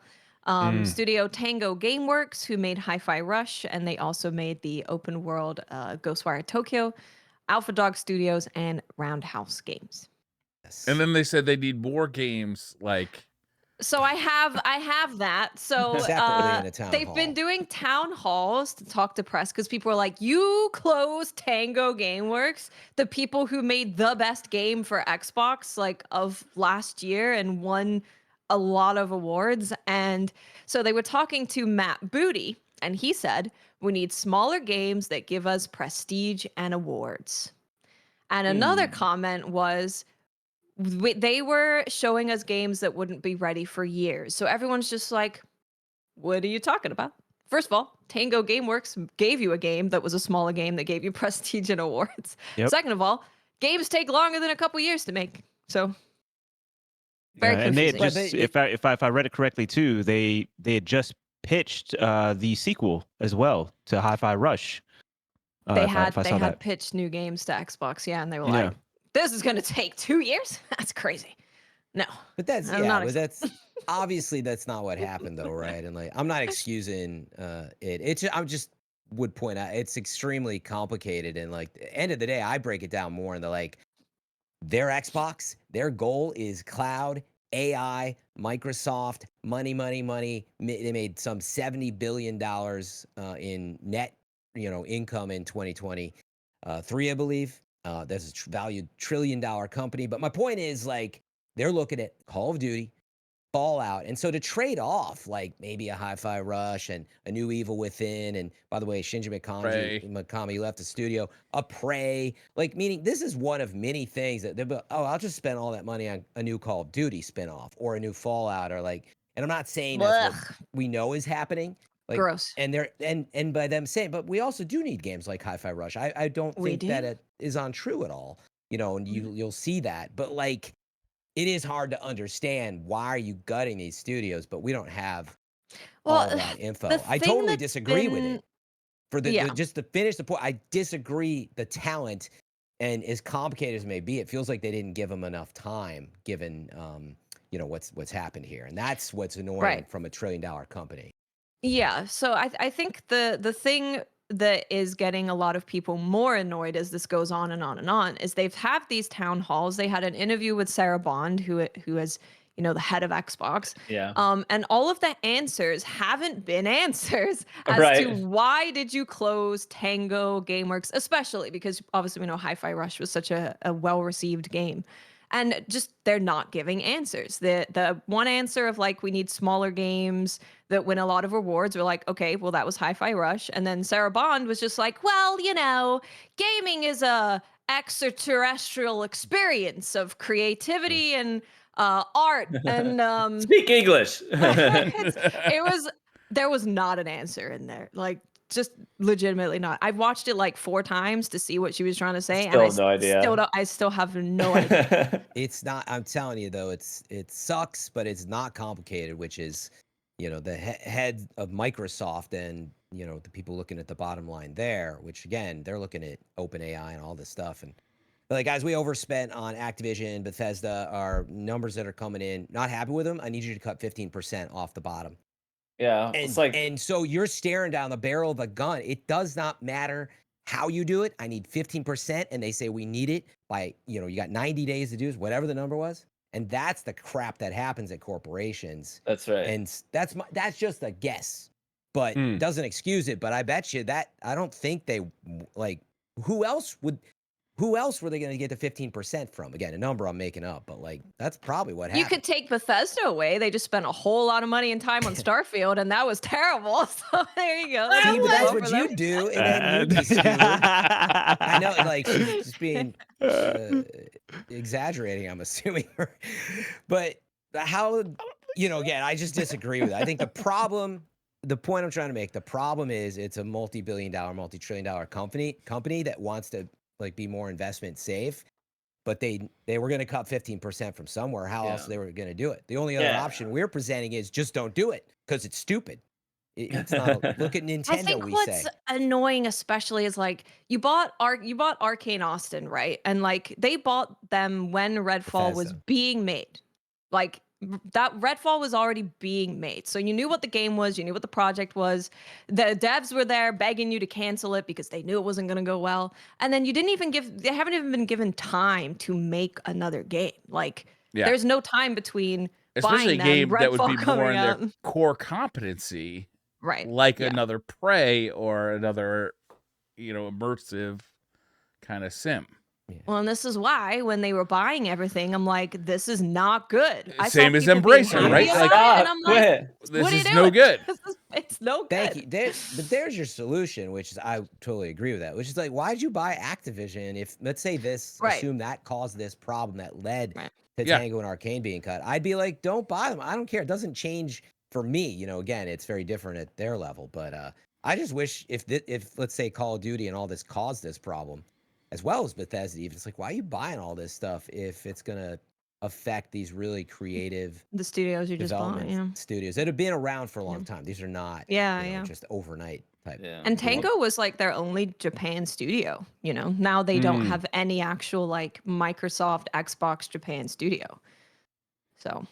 Studio Tango Gameworks, who made Hi-Fi Rush, and they also made the open world Ghostwire Tokyo, Alpha Dog Studios, and Roundhouse Games. Yes. And then they said they need more games like So I have that. So Separately in a town they've hall. been doing town halls to talk to press because people are like, you closed Tango Gameworks, the people who made the best game for Xbox like of last year and won a lot of awards. And so they were talking to Matt Booty, and he said, we need smaller games that give us prestige and awards. And another comment was, they were showing us games that wouldn't be ready for years. So everyone's just like, what are you talking about? First of all, Tango Gameworks gave you a game that was a smaller game that gave you prestige and awards. Yep. Second of all, games take longer than a couple years to make. So very and they had confusing. just, if I read it correctly too, they had just pitched the sequel as well to Hi-Fi Rush. They if I had saw that. pitched new games to Xbox, yeah, and they were Yeah. like, this is going to take 2 years? That's crazy. No. But that's I'm yeah, not but that's obviously that's not what happened though, right? And like I'm not excusing it. It's I just would point out it's extremely complicated and like the end of the day, I break it down more into like their Xbox, their goal is cloud, AI, Microsoft, money. They made some $70 billion in net, income in 2023, I believe. That's a valued $1 trillion company. But my point is, like, they're looking at Call of Duty, Fallout. And so to trade off, like, maybe a Hi-Fi Rush and a new Evil Within, and by the way, Shinji Mikami left the studio, a Prey, like, meaning this is one of many things that they'll be, I'll just spend all that money on a new Call of Duty spinoff or a new Fallout or like, And I'm not saying that's what we know is happening. Like, Gross. And they're and by them saying, but we also do need games like Hi-Fi Rush. I don't think that it is untrue at all. You know, and you'll see that. But like, it is hard to understand why are you gutting these studios, but we don't have all of that info. I totally disagree with it. For the just to finish the point, I disagree. The talent, and as complicated as it may be, it feels like they didn't give them enough time, given you know what's happened here, and that's what's annoying from a $1 trillion company. Yeah, so I think the thing that is getting a lot of people more annoyed as this goes on and on and on is they've had these town halls. They had an interview with Sarah Bond, who is, you know, the head of Xbox. Yeah. And all of the answers haven't been answers as to why did you close Tango Gameworks, especially because obviously we know Hi-Fi Rush was such a well-received game. And just they're not giving answers. The one answer of like we need smaller games that win a lot of rewards. We're like, okay, well that was Hi-Fi Rush, and then Sarah Bond was just like, well, you know, gaming is a extraterrestrial experience of creativity and art and speak English. There was not an answer in there. Like, just legitimately not. I've watched it like 4 times to see what she was trying to say, still and no idea. I still have no idea. It's not. I'm telling you though, it sucks, but it's not complicated. Which is, you know, the head of Microsoft and you know the people looking at the bottom line there. Which again, they're looking at OpenAI and all this stuff. And like, guys, we overspent on Activision, Bethesda. Our numbers that are coming in, not happy with them. I need you to cut 15% off the bottom. Yeah, and, it's like, and so you're staring down the barrel of a gun. It does not matter how you do it. I need 15%, and they say we need it by, you know, you got 90 days to do this, whatever the number was. And that's the crap that happens at corporations. That's right. And that's just a guess, but doesn't excuse it. But I bet you that I don't think they like who else were they going to get the 15% from? Again, a number I'm making up, but like that's probably what happened. You could take Bethesda away. They just spent a whole lot of money and time on Starfield, and that was terrible. So there you go. See, but that's what you do, and then you just I know, like she's just being exaggerating. I'm assuming, but how? You know, again, I just disagree with it. I think the point I'm trying to make, the problem is it's a multi-billion-dollar, multi-trillion-dollar company that wants to like be more investment safe, but they were going to cut 15% from somewhere. How else they were going to do it? The only other option we're presenting is just don't do it because it's stupid. It's not. Look at Nintendo. I think what's annoying, especially, is like you bought Arcane Austin, right? And like they bought them when Redfall was being made, like. That Redfall was already being made. So you knew what the game was, you knew what the project was. The devs were there begging you to cancel it because they knew it wasn't going to go well. And then they haven't even been given time to make another game. Like there's no time between especially buying a game them, that would Redfall be more in out. their core competency. Right. Like another Prey or another, you know, immersive kind of sim. Yeah. Well, and this is why when they were buying everything, I'm like, this is not good. Same as Embracer, right? Like, and I'm like, this is no good. It's no good. Thank you. But there's your solution, which is I totally agree with that. Which is like, why'd you buy Activision if let's say this, assume that caused this problem that led to Tango and Arcane being cut? I'd be like, don't buy them. I don't care. It doesn't change for me. You know, again, it's very different at their level. But I just wish if let's say Call of Duty and all this caused this problem, as well as Bethesda, even it's like, why are you buying all this stuff if it's gonna affect these really creative studios you just bought? Studios that have been around for a long time. These are not just overnight type. And Tango was like their only Japan studio. You know, now they don't have any actual like Microsoft, Xbox Japan studio. So.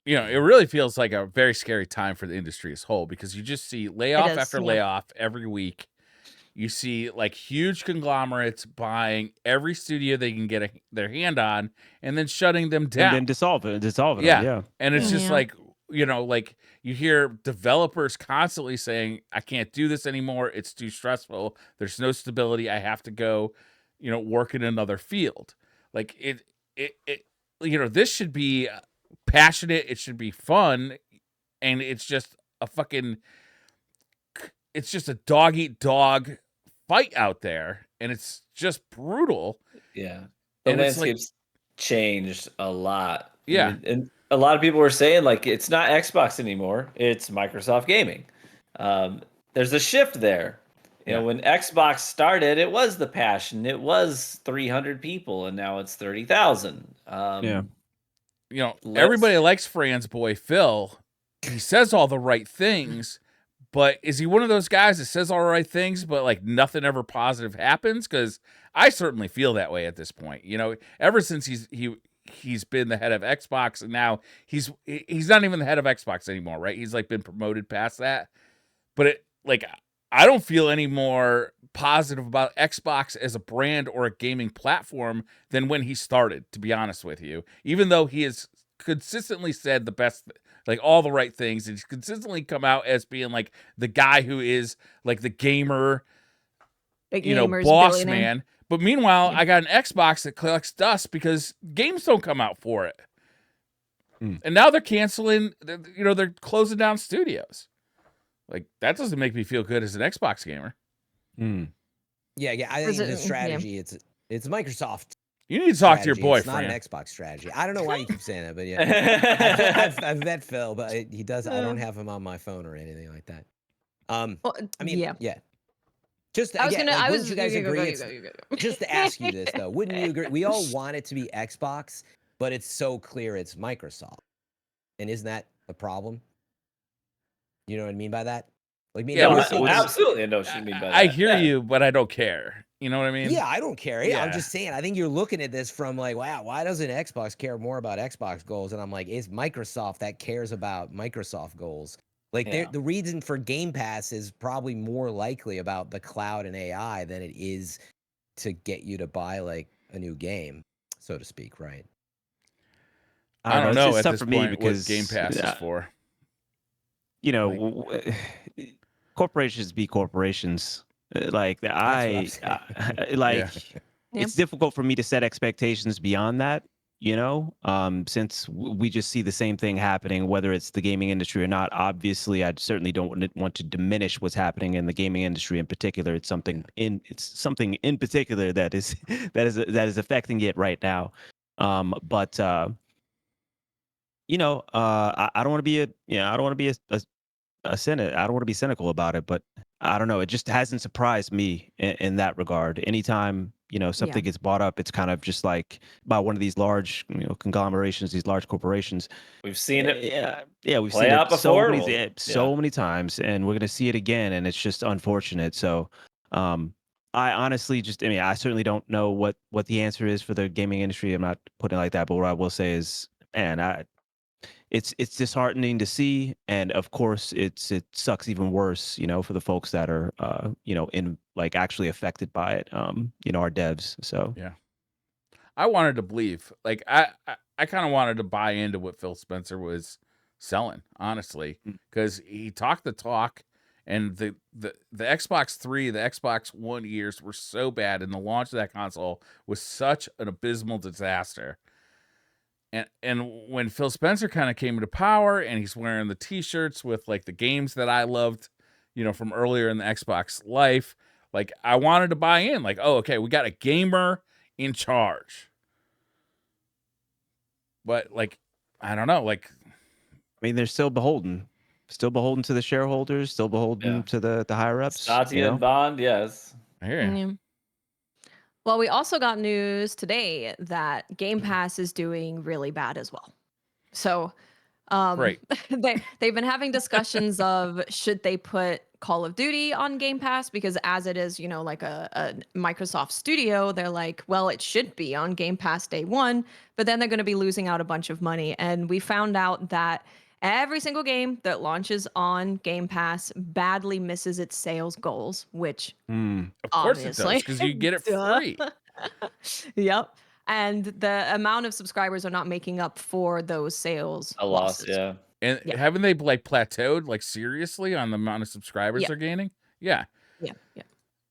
You know, it really feels like a very scary time for the industry as a whole because you just see layoff after layoff every week. You see like huge conglomerates buying every studio they can get their hand on and then shutting them down. And then dissolving yeah. And it's just like, you know, like you hear developers constantly saying, I can't do this anymore. It's too stressful. There's no stability. I have to go, you know, work in another field. Like it you know, this should be passionate. It should be fun. And it's just it's just a dog eat dog fight out there, and it's just brutal. Yeah, the landscape's changed a lot. Yeah, and a lot of people were saying like it's not Xbox anymore, it's Microsoft Gaming. There's a shift there. You know, when Xbox started, it was the passion. It was 300 people, and now it's 30,000. Yeah. You know, everybody likes Fran's boy Phil. He says all the right things, but is he one of those guys that says all the right things, but like nothing ever positive happens? Because I certainly feel that way at this point. You know, ever since he's been the head of Xbox, and now he's not even the head of Xbox anymore, right? He's like been promoted past that. But it like I don't feel any more positive about Xbox as a brand or a gaming platform than when he started, to be honest with you. Even though he has consistently said the best, like all the right things, and he's consistently come out as being like the guy who is like the gamer, boss man. But meanwhile, I got an Xbox that collects dust because games don't come out for it. And now they're canceling, they're closing down studios. Like, that doesn't make me feel good as an Xbox gamer. Yeah. I think the strategy, it's Microsoft. You need to talk to your boyfriend. It's not an Xbox strategy. I don't know why you keep saying that, but yeah. I've met Phil, but he does. I don't have him on my phone or anything like that. Well, I mean, yeah. Just I was again, gonna. like, I wouldn't was. you guys agree? Go. Just to ask you this though, wouldn't you agree? We all want it to be Xbox, but it's so clear it's Microsoft, and isn't that a problem? You know what I mean by that? Like, absolutely, I know what you mean by that. I hear you, but I don't care. You know what I mean? Yeah, I don't care. Yeah. I'm just saying. I think you're looking at this from like, wow, why doesn't Xbox care more about Xbox goals? And I'm like, it's Microsoft that cares about Microsoft goals. Like, the reason for Game Pass is probably more likely about the cloud and AI than it is to get you to buy like a new game, so to speak, right? I don't know it's at tough this for point me because what Game Pass is for. You know, corporations be corporations. It's difficult for me to set expectations beyond that. Since we just see the same thing happening, whether it's the gaming industry or not. Obviously, I certainly don't want to diminish what's happening in the gaming industry in particular. It's something in particular that is affecting it right now. I don't want to be I don't want to be a cynic. I don't want to be cynical about it, but I don't know. It just hasn't surprised me in that regard. Anytime something gets brought up, it's kind of just like by one of these large conglomerations, these large corporations. We've seen it. We've seen it before. So many times, and we're gonna see it again, and it's just unfortunate. So, I honestly I certainly don't know what the answer is for the gaming industry. I'm not putting it like that, but what I will say is, man, it's disheartening to see, and of course it sucks even worse, for the folks that are in like actually affected by it, our devs. So yeah, I wanted to believe, like I kind of wanted to buy into what Phil Spencer was selling, honestly, because he talked the talk, and the Xbox 3, the Xbox One years were so bad, and the launch of that console was such an abysmal disaster. And when Phil Spencer kind of came into power, and he's wearing the T-shirts with like the games that I loved, from earlier in the Xbox life, like I wanted to buy in. Like, oh, okay, we got a gamer in charge. But like, I don't know. Like, I mean, they're still beholden to the shareholders, still beholden to the higher ups. Satya and Bond, yes. I hear you. Well, we also got news today that Game Pass is doing really bad as well. So, they've been having discussions of should they put Call of Duty on Game Pass, because as it is, like a Microsoft studio, they're like, well, it should be on Game Pass day one, but then they're going to be losing out a bunch of money. And we found out that every single game that launches on Game Pass badly misses its sales goals, which of course obviously, it does, because you get it free. Yep. And the amount of subscribers are not making up for those sales losses. Yeah. And haven't they like plateaued, like seriously, on the amount of subscribers they're gaining? Yeah.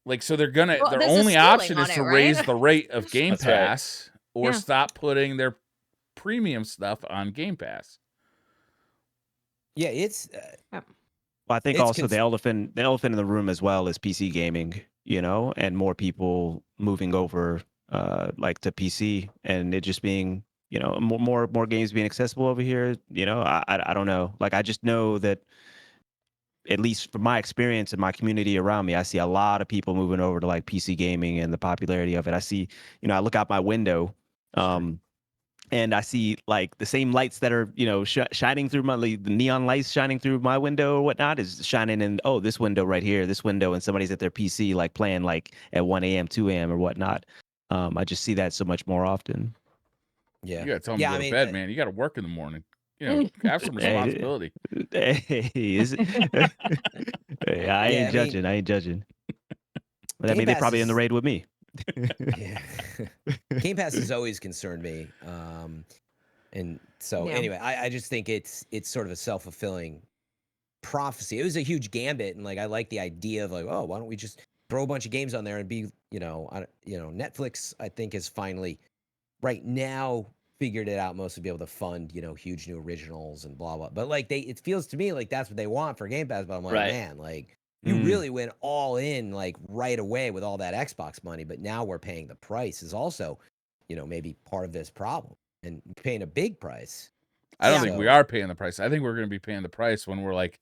Like, so they're gonna, their only option is to raise the rate of Game Pass or stop putting their premium stuff on Game Pass. Yeah, it's. Well, I think also the elephant in the room as well is PC gaming, and more people moving over like to PC, and it just being more games being accessible over here. I don't know. Like, I just know that, at least from my experience and my community around me, I see a lot of people moving over to like PC gaming and the popularity of it. I see, I look out my window, and I see like the same lights that are, shining through the neon lights shining through my window or whatnot is shining in, this window right here, this window, and somebody's at their PC like playing like at 1 a.m., 2 a.m. or whatnot. I just see that so much more often. Yeah. You gotta tell them to go to bed, man. You gotta work in the morning. Have some responsibility. Hey, I ain't judging. I ain't judging. But I mean, they're probably in the raid with me. Yeah. Game Pass has always concerned me. And so anyway, I just think it's sort of a self-fulfilling prophecy. It was a huge gambit, and like I like the idea of like, oh, why don't we just throw a bunch of games on there and be, Netflix, I think, is finally right now figured it out mostly be able to fund, huge new originals and blah blah. But like it feels to me like that's what they want for Game Pass. But I'm like, man, like you really went all in like right away with all that Xbox money, but now we're paying the price is also, maybe part of this problem and paying a big price. I don't think we are paying the price. I think we're going to be paying the price when we're like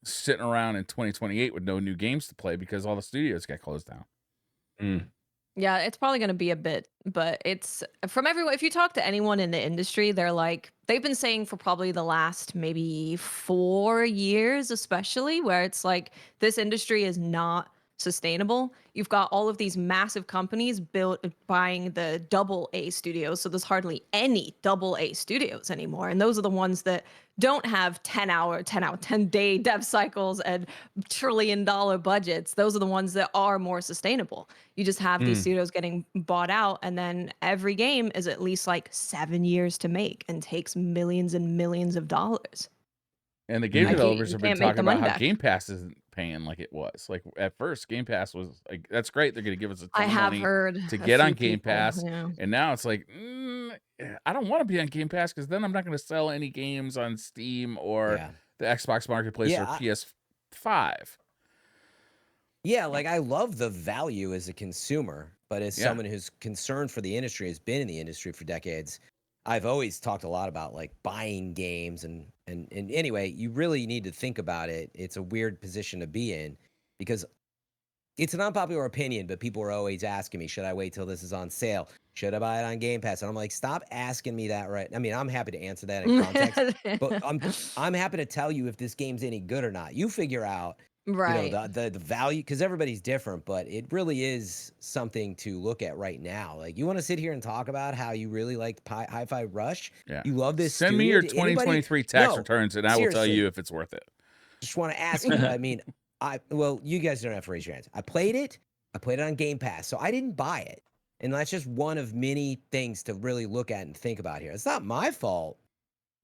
sitting around in 2028 with no new games to play because all the studios got closed down. Yeah, it's probably going to be a bit, but it's from everyone. If you talk to anyone in the industry, they've been saying for probably the last maybe 4 years, especially where it's like this industry is not sustainable. You've got all of these massive companies buying the AA studios. So there's hardly any AA studios anymore. And those are the ones that don't have 10-day dev cycles and $1 trillion budgets. Those are the ones that are more sustainable. You just have these studios getting bought out, and then every game is at least like 7 years to make and takes millions and millions of dollars. And the game developers have been talking about how Game Pass isn't paying like it was. Like at first, Game Pass was like, that's great. They're going to give us a ton of money to get on Game Pass. Yeah. And now it's like, I don't want to be on Game Pass because then I'm not going to sell any games on Steam or the Xbox Marketplace or PS5. Yeah, like I love the value as a consumer, but as someone who's concerned for the industry, has been in the industry for decades, I've always talked a lot about like buying games and anyway, you really need to think about it. It's a weird position to be in because it's an unpopular opinion, but people are always asking me, should I wait till this is on sale? Should I buy it on Game Pass? And I'm like, stop asking me that right. I mean, I'm happy to answer that in context, but I'm happy to tell you if this game's any good or not. You figure out the value, because everybody's different, but it really is something to look at right now. Like, you want to sit here and talk about how you really liked Hi-Fi Rush? Yeah. You love this Send me your 2023 tax returns, and I will tell you if it's worth it. Just want to ask you. I mean, you guys don't have to raise your hands. I played it on Game Pass, so I didn't buy it. And that's just one of many things to really look at and think about here. It's not my fault.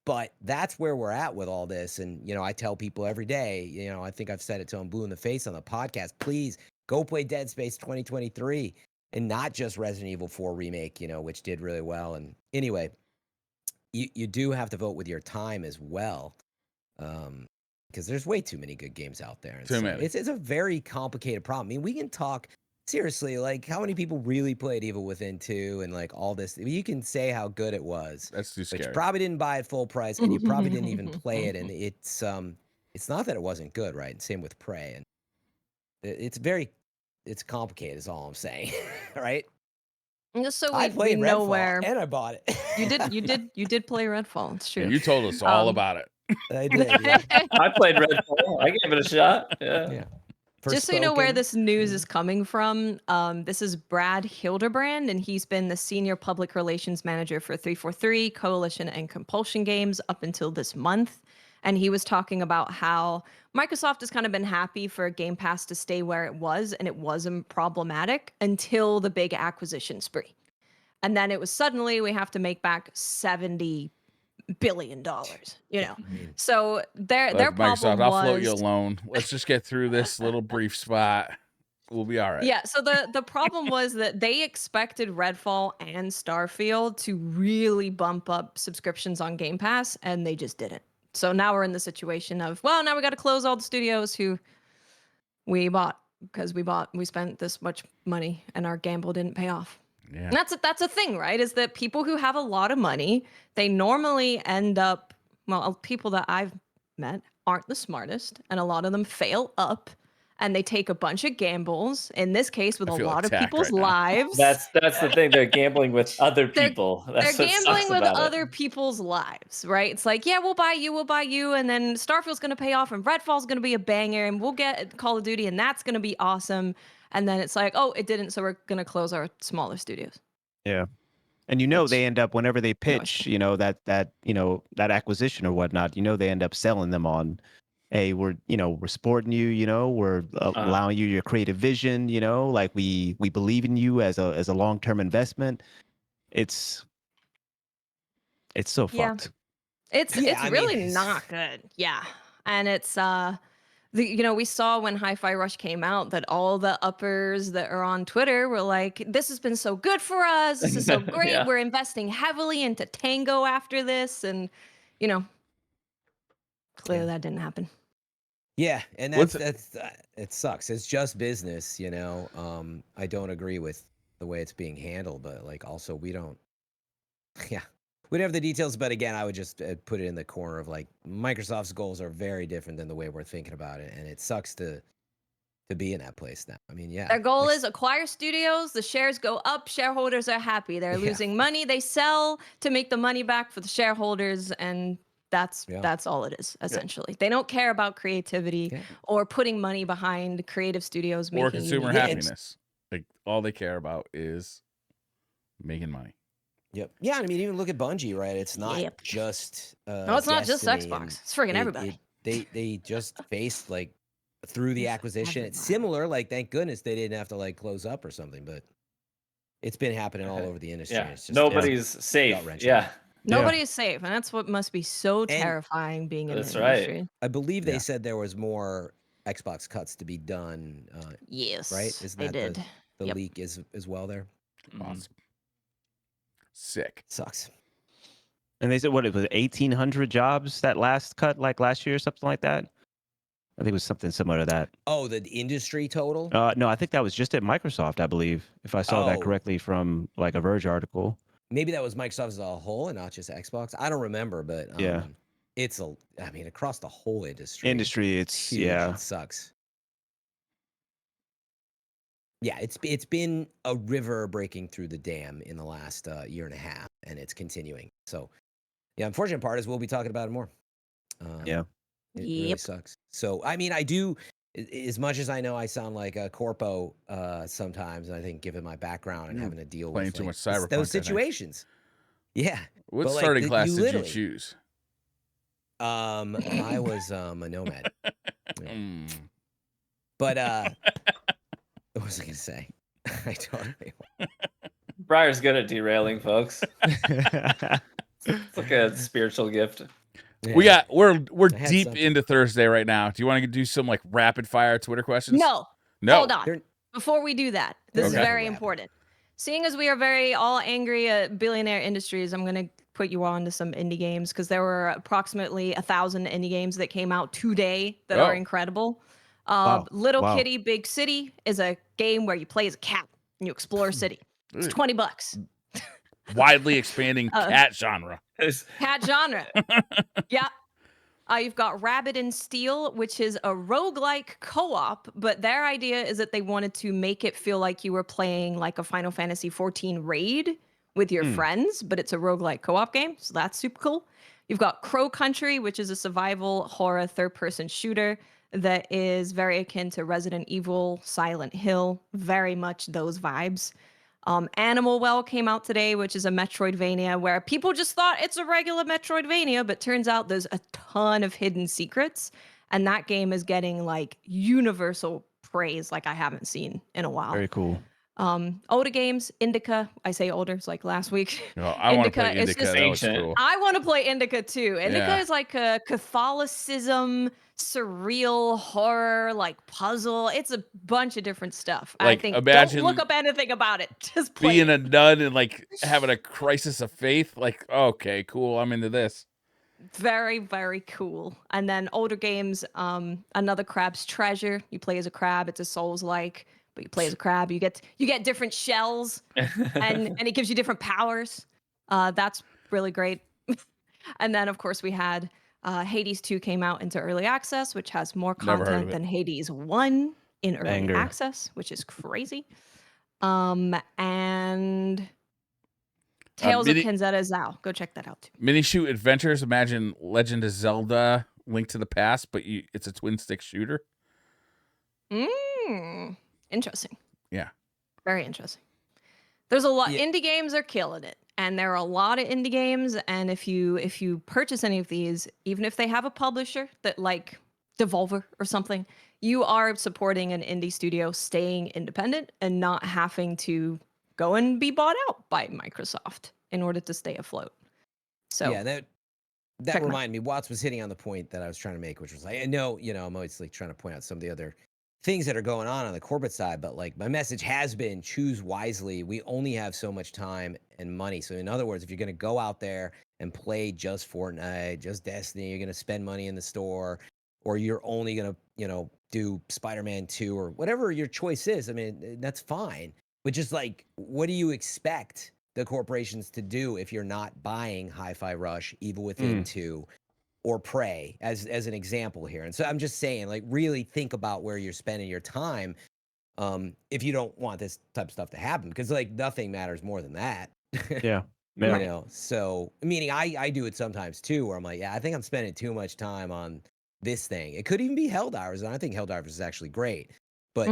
But that's where we're at with all this. And, I tell people every day, I think I've said it till I'm blue in the face on the podcast, please go play Dead Space 2023 and not just Resident Evil 4 Remake, which did really well. And anyway, you do have to vote with your time as well, because there's way too many good games out there. And too many. It's a very complicated problem. I mean, we can talk seriously, like how many people really played Evil Within 2 and like all this? You can say how good it was. That's too scary. But you probably didn't buy it full price, and you probably didn't even play it. And it's not that it wasn't good, right? Same with Prey, and it's complicated. Is all I'm saying, right? Just so I played Redfall, where and I bought it. You did play Redfall. It's true. And you told us all about it. I did. Yeah. I played Redfall. I gave it a shot. Yeah. Just so you know where this news is coming from, this is Brad Hildebrand, and he's been the senior public relations manager for 343, Coalition, and Compulsion Games up until this month. And he was talking about how Microsoft has kind of been happy for Game Pass to stay where it was, and it wasn't problematic until the big acquisition spree. And then it was suddenly we have to make back $70 billion, So their problem Microsoft, I'll float you a loan. Let's just get through this little brief spot. We'll be all right. Yeah, so the problem was that they expected Redfall and Starfield to really bump up subscriptions on Game Pass, and they just didn't. So now we're in the situation of, now we got to close all the studios who we bought because we spent this much money and our gamble didn't pay off. And that's a thing, right? Is that people who have a lot of money, they normally end up, well, people that I've met aren't the smartest, and a lot of them fail up, and they take a bunch of gambles. In this case, with a lot of people's lives. That's the thing. They're gambling with other people. They're gambling with other people's lives, right? It's like, yeah, we'll buy you, and then Starfield's going to pay off, and Redfall's going to be a banger, and we'll get Call of Duty, and that's going to be awesome. And then it's like, oh, it didn't, so we're going to close our smaller studios. Yeah. And they end up, whenever they pitch, that acquisition or whatnot, they end up selling them on, hey, we're supporting you, we're allowing you your creative vision, like we believe in you as a long-term investment. It's so fucked. It's really not good. Yeah. And it's we saw when Hi-Fi Rush came out that all the uppers that are on Twitter were like, this has been so good for us. This is so great. Yeah. We're investing heavily into Tango after this. And, clearly that didn't happen. Yeah. And that's it sucks. It's just business, I don't agree with the way it's being handled, but like also we don't have the details, but again, I would just put it in the corner of like Microsoft's goals are very different than the way we're thinking about it, and it sucks to be in that place now. I mean, their goal is acquire studios, the shares go up, shareholders are happy. They're losing money, they sell to make the money back for the shareholders, and that's all it is essentially. They don't care about creativity or putting money behind creative studios or consumer happiness. Like all they care about is making money. Yep. Yeah, I mean, even look at Bungie, right? It's not just no, it's not just Xbox. It's friggin' everybody. They just faced like through the acquisition. It's similar. Like, thank goodness they didn't have to like close up or something. But it's been happening all over the industry. Yeah. It's just, nobody's safe. Yeah. Nobody is safe, and that's what must be so terrifying being in the industry. I believe they said there was more Xbox cuts to be done. Yes, right? Isn't that the leak as well there? Awesome. Sick. Sucks. And they said what it was 1,800 jobs that last cut, like last year or something like that. I think it was something similar to that. Oh, the industry total? No, I think that was just at Microsoft, I believe, if I saw that correctly from like a Verge article. Maybe that was Microsoft as a whole and not just Xbox. I don't remember, but it's across the whole industry. It's huge. It sucks. Yeah, it's been a river breaking through the dam in the last year and a half, and it's continuing. So, unfortunate part is we'll be talking about it more. It really sucks. So, I mean, I do, as much as I know I sound like a corpo sometimes, and I think given my background and having to deal with too much Cyberpunk, those situations. Yeah. What starting class did you choose? I was a nomad. But what was I going to say? I don't know. Briar's good at derailing, folks. It's like a spiritual gift. Yeah. We're deep into Thursday right now. Do you want to do some like rapid fire Twitter questions? No. Hold on. Before we do that, this is very important. Seeing as we are very all angry at billionaire industries, I'm going to put you on to some indie games because there were approximately 1,000 indie games that came out today that are incredible. Little Kitty Big City is a game where you play as a cat and you explore a city. It's $20. Widely expanding cat genre. Cat genre. Yeah. You've got Rabbit and Steel, which is a roguelike co-op, but their idea is that they wanted to make it feel like you were playing like a Final Fantasy 14 raid with your friends, but it's a roguelike co-op game, so that's super cool. You've got Crow Country, which is a survival horror third-person shooter that is very akin to Resident Evil, Silent Hill, very much those vibes. Animal Well came out today, which is a Metroidvania where people just thought it's a regular Metroidvania, but turns out there's a ton of hidden secrets. And that game is getting like universal praise like I haven't seen in a while. Very cool. Older games, Indica. I say older, it's like last week. No, I want to play Indica. That was cool. I want to play Indica too. Indica is like a Catholicism, surreal horror, like puzzle. It's a bunch of different stuff. Like, I think imagine don't look up anything about it. Just play being a nun and like having a crisis of faith. Like, okay, cool. I'm into this. Very, very cool. And then older games, another Crab's Treasure. You play as a crab. It's a Souls-like but you play as a crab. You get different shells, and it gives you different powers. That's really great. And then of course we had Hades 2 came out into early access, which has more content than Hades 1 in early access, which is crazy. And Tales of Kenzeta Zao. Go check that out too. Mini shoot adventures. Imagine Legend of Zelda: Link to the Past, but it's a twin stick shooter. Interesting. Yeah. Very interesting. There's a lot. Indie games are killing it, and there are a lot of indie games. And if you purchase any of these, even if they have a publisher that like Devolver or something, you are supporting an indie studio staying independent and not having to go and be bought out by Microsoft in order to stay afloat. So yeah, that reminded me. Watts was hitting on the point that I was trying to make, which was like, I know, I'm always like trying to point out some of the other things that are going on the corporate side, but like my message has been choose wisely. We only have so much time and money. So in other words, if you're going to go out there and play just Fortnite, just Destiny, you're going to spend money in the store, or you're only going to, do Spider-Man 2 or whatever your choice is. I mean, that's fine. But just like, what do you expect the corporations to do if you're not buying Hi-Fi Rush, Evil Within 2, or Prey as an example here? And so I'm just saying, like, really think about where you're spending your time if you don't want this type of stuff to happen, because like nothing matters more than that. Yeah. So meaning I do it sometimes too, where I'm like, yeah, I think I'm spending too much time on this thing. It could even be Helldivers, and I think Helldivers is actually great, but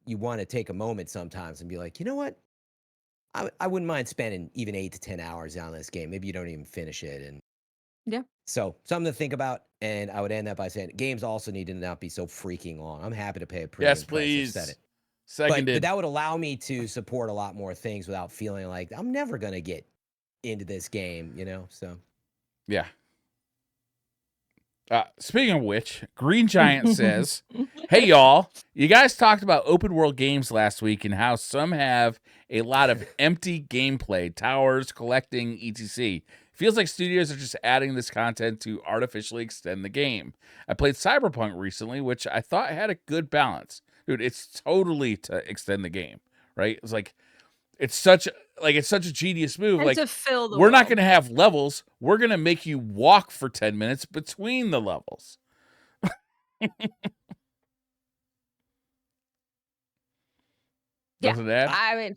you want to take a moment sometimes and be like, you know what? I wouldn't mind spending even 8 to 10 hours on this game. Maybe you don't even finish it. And yeah. So something to think about. And I would end that by saying games also need to not be so freaking long. I'm happy to pay a premium yes, please. price. I've said it. Seconded. But that would allow me to support a lot more things without feeling like I'm never going to get into this game, So yeah. Speaking of which, Green Giant says, hey, y'all, you guys talked about open world games last week and how some have a lot of empty gameplay, towers, collecting, etc. Feels like studios are just adding this content to artificially extend the game. I played Cyberpunk recently, which I thought had a good balance. Dude, it's totally to extend the game, right? It's like, it's such a genius move. And like, to fill the we're world. not going to have levels. We're going to make you walk for 10 minutes between the levels. Doesn't that? I mean,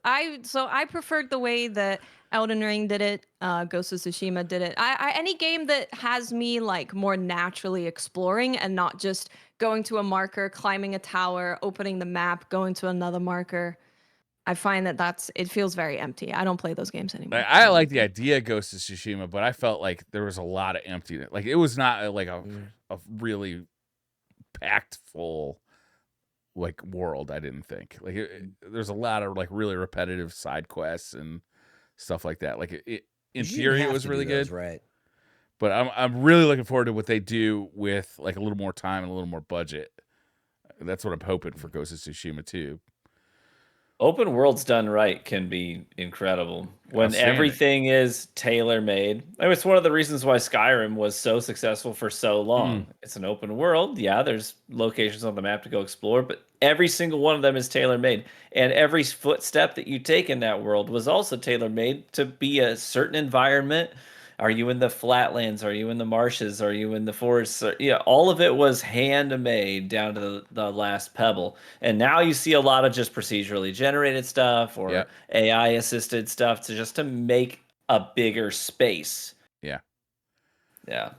I preferred the way that Elden Ring did it, Ghost of Tsushima did it. Any game that has me like more naturally exploring and not just going to a marker, climbing a tower, opening the map, going to another marker. I find that it feels very empty. I don't play those games anymore. I like the idea of Ghost of Tsushima, but I felt like there was a lot of emptiness. Like it was not like a really packed full like world. I didn't think like there's a lot of like really repetitive side quests and stuff like that. Like in theory, it was really good, right? But I'm really looking forward to what they do with like a little more time and a little more budget. That's what I'm hoping for Ghost of Tsushima too. Open worlds done right can be incredible when everything is tailor-made. I mean, it's one of the reasons why Skyrim was so successful for so long. It's an open world. Yeah, there's locations on the map to go explore, but every single one of them is tailor-made. And every footstep that you take in that world was also tailor-made to be a certain environment. Are you in the flatlands? Are you in the marshes? Are you in the forests? Yeah, all of it was handmade down to the last pebble. And now you see a lot of just procedurally generated stuff or AI assisted stuff to make a bigger space. Yeah. Yeah.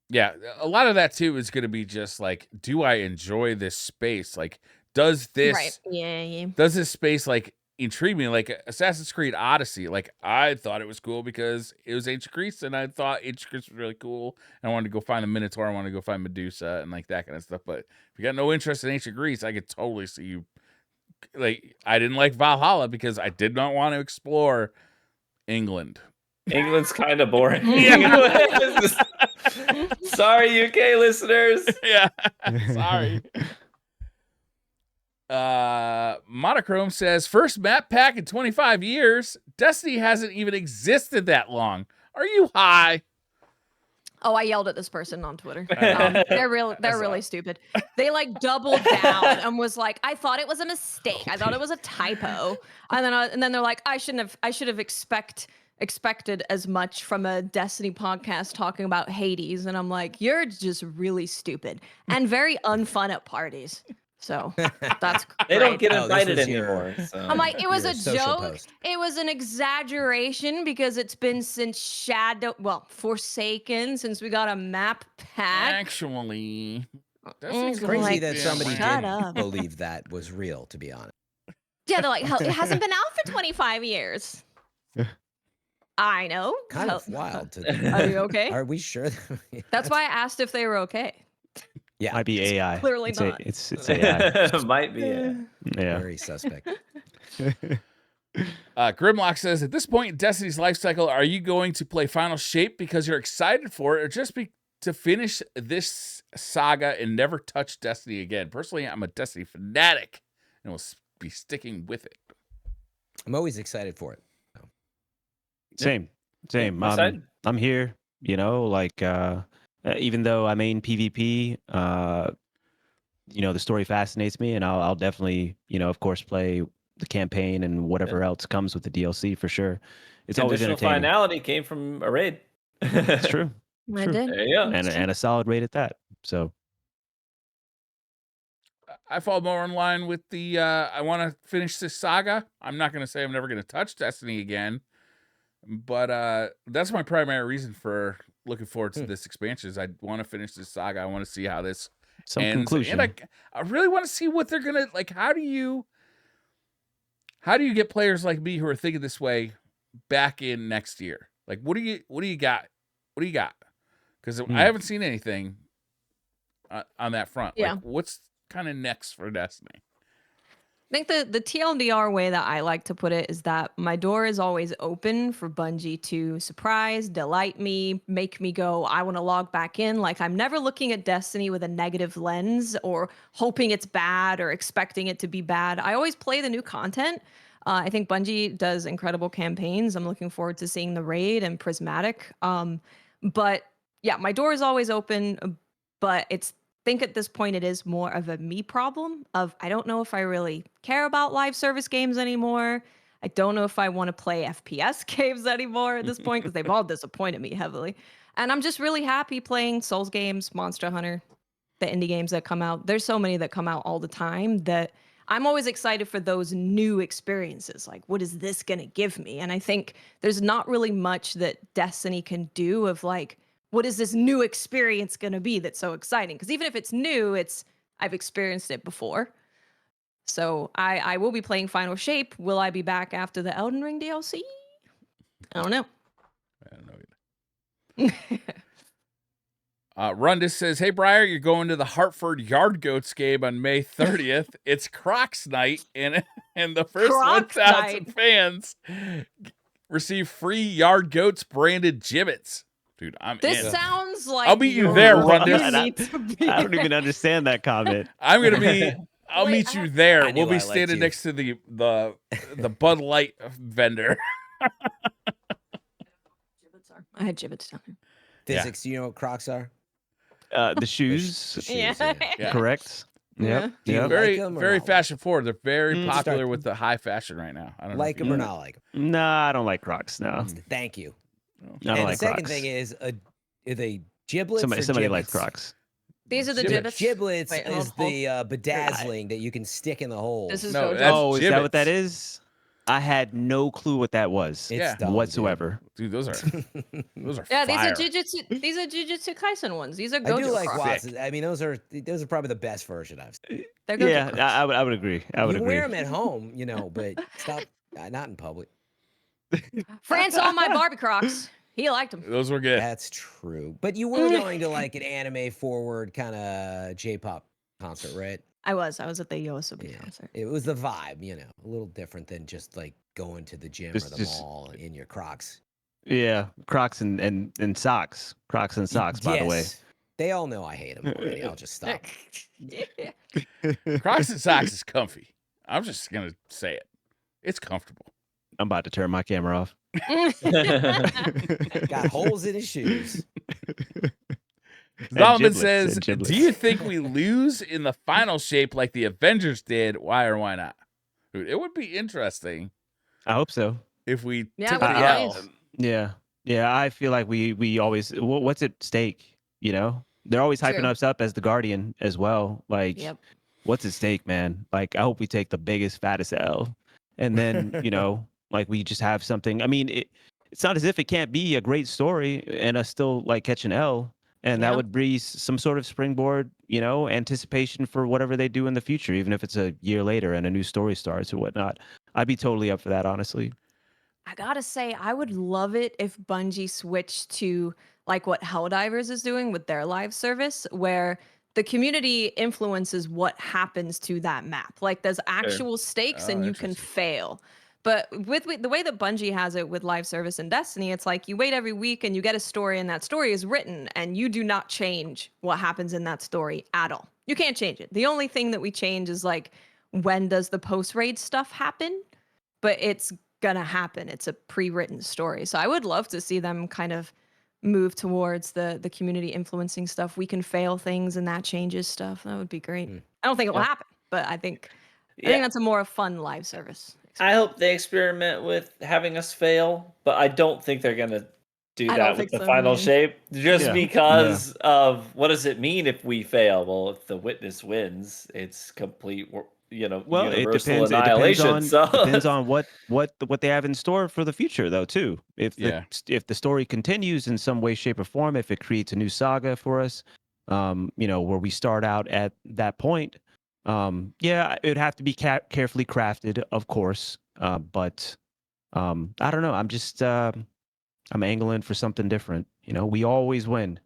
Yeah. A lot of that too is going to be just like, do I enjoy this space? Like, does this space like intrigued me? Like Assassin's Creed Odyssey, like I thought it was cool because it was ancient Greece, and I thought ancient Greece was really cool, and I wanted to go find the Minotaur, I wanted to go find Medusa and like that kind of stuff. But if you got no interest in ancient Greece, I could totally see you. Like I didn't like Valhalla because I did not want to explore England. England's kind of boring. Sorry, UK listeners. Yeah, sorry. Monochrome says, first map pack in 25 years. Destiny hasn't even existed that long. Are you high? Oh, I yelled at this person on Twitter. They're really stupid. They like doubled down and was like, I thought it was a mistake. I thought it was a typo. And then they're like, I should have expected as much from a Destiny podcast talking about Hades. And I'm like, you're just really stupid and very unfun at parties. So that's great. They don't get Oh, this invited was your- anymore. So. I'm like, it was Your a social joke. post. It was an exaggeration because it's been since Forsaken, since we got a map pack. Actually, It's Crazy like, that somebody shut did up. believe that was real, to be honest. Yeah, they're like, it hasn't been out for 25 years. I know. Kind of wild. Are you okay? Are we sure? That's why I asked if they were okay. Yeah, Might be AI. Clearly it's not. It's AI. Might be. Yeah. Yeah. very suspect. Grimlock says, at this point in Destiny's life cycle, are you going to play Final Shape because you're excited for it, or just to finish this saga and never touch Destiny again? Personally, I'm a Destiny fanatic and will be sticking with it. I'm always excited for it. Same. I'm here, like even though I main PvP, the story fascinates me, and I'll definitely, of course, play the campaign and whatever else comes with the DLC for sure. It's always entertaining. Finality came from a raid. It's true. I did. There you go. And a solid raid at that. So I fall more in line with the I want to finish this saga. I'm not going to say I'm never going to touch Destiny again, but that's my primary reason for looking forward to this expansion. Is I want to finish this saga. I want to see how this some ends. conclusion. And I really want to see what they're gonna like. How do you get players like me who are thinking this way back in next year? Like, what do you got? What do you got? Because I haven't seen anything on that front. Yeah. Like, what's kind of next for Destiny? I think the TLDR way that I like to put it is that my door is always open for Bungie to surprise, delight me, make me go, I want to log back in. Like, I'm never looking at Destiny with a negative lens or hoping it's bad or expecting it to be bad. I always play the new content. I think Bungie does incredible campaigns. I'm looking forward to seeing the raid and Prismatic. But yeah, my door is always open, but I think at this point it is more of a me problem of I don't know if I really care about live service games anymore. I don't know if I want to play FPS games anymore at this point because they've all disappointed me heavily. And I'm just really happy playing Souls games, Monster Hunter, the indie games that come out. There's so many that come out all the time that I'm always excited for those new experiences. Like, what is this going to give me? And I think there's not really much that Destiny can do of like, what is this new experience going to be that's so exciting? Because even if it's new, I've experienced it before. So I will be playing Final Shape. Will I be back after the Elden Ring DLC? I don't know. I don't know either. Rundis says, hey, Briar, you're going to the Hartford Yard Goats game on May 30th. It's Crocs night, and the first Crocs 1,000 night. fans receive free Yard Goats branded gibbets. Dude, I'm This in. sounds like I'll meet you there, you Rundis. need to be I don't even understand that comment. I'm gonna be. I'll Wait, meet I you have- there. I knew We'll be I liked standing you. next to the Bud Light vendor. I had gibbets down here. Physics, do you know what Crocs are? The shoes, The shoes, Yeah. Yeah. correct? Yep. Do you Yep. like Very, 'em or very not? fashion forward. They're very Mm. popular Start- with the high fashion right now. I don't know Like if you them or know. not like them? Nah, I don't like Crocs. No, Thank you. I don't And like the second Crocs. thing is, are they giblets Somebody or likes giblets? Crocs. These are the Gibbets. gibbets. Giblets Wait, is hold. the bedazzling that you can stick in the hole. This is No, Gojo. that's Oh, is that what that gibbets. is? I had no clue what that was It's Yeah. dumb, dude. whatsoever. Dude, those are Yeah, fire. these are Jujutsu Kaisen ones. These are I Gojo do like Crocs. Watson. I mean, those are probably the best version I've seen. They're Gojo Yeah, Crocs. I would agree. I would You can agree. wear them at home, but stop. Not in public. France saw my Barbie Crocs. He liked them. Those were good. That's true. But you were going to like an anime forward kind of J-pop concert, right? I was at the Yoasobi concert. It was the vibe, a little different than just like going to the gym or the mall in your Crocs. Yeah, Crocs and socks. Crocs and socks, by the way. Yes. They all know I hate them already. I'll just stop. Crocs and socks is comfy. I'm just gonna say it. It's comfortable. I'm about to turn my camera off. Got holes in his shoes. Zalman says, do you think we lose in the final shape like the Avengers did? Why or why not? Dude, it would be interesting. I hope so. If we Yeah, took the L. Yeah. Yeah, I feel like we always, what's at stake, you know? They're always hyping us up as the Guardian as well. Like, what's at stake, man? Like, I hope we take the biggest, fattest L. And then, you know, like we just have something. I mean, it's not as if it can't be a great story and us still like catch an L. And that would breathe some sort of springboard, you know, anticipation for whatever they do in the future, even if it's a year later and a new story starts or whatnot. I'd be totally up for that, honestly. I gotta say, I would love it if Bungie switched to like what Helldivers is doing with their live service, where the community influences what happens to that map. Like there's actual stakes and you can fail. But with the way that Bungie has it with live service in Destiny, it's like you wait every week and you get a story and that story is written and you do not change what happens in that story at all. You can't change it. The only thing that we change is like, when does the post-raid stuff happen? But it's gonna happen. It's a pre-written story. So I would love to see them kind of move towards the community influencing stuff. We can fail things and that changes stuff. That would be great. I don't think it will happen, but I think that's a more fun live service. I hope they experiment with having us fail, but I don't think they're gonna do that with the final shape. Just because of what does it mean if we fail? Well, if the witness wins, it's complete, you know, universal annihilation. It depends on what they have in store for the future, though, too. If the story continues in some way, shape, or form, if it creates a new saga for us, you know, where we start out at that point. It would have to be carefully crafted, of course. But I don't know. I'm just I'm angling for something different. You know, we always win.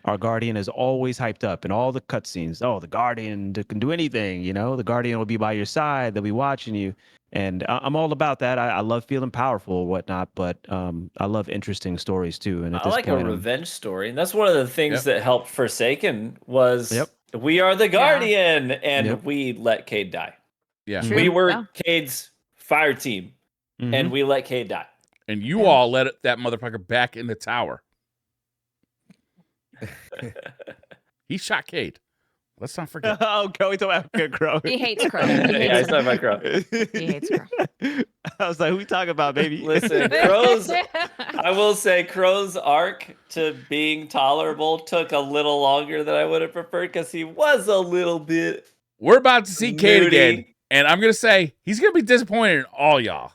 Our Guardian is always hyped up in all the cutscenes. Oh, the Guardian can do anything. You know, the Guardian will be by your side. They'll be watching you. And I'm all about that. I love feeling powerful or whatnot, but I love interesting stories too. And at I this like point, a revenge story. And that's one of the things that helped Forsaken was we are the Guardian and we let Cade die. Yeah. We were Cade's fire team and we let Cade die. And you all let that motherfucker back in the tower. He shot Cade. Let's not forget. Oh, we talk about Crow. He hates Crow. He's talking about Crow. He hates Crow. I was like, who we talking about, baby? Listen, I will say Crow's arc to being tolerable took a little longer than I would have preferred because he was a little bit. We're about to see Cade again. And I'm going to say, he's going to be disappointed in all y'all.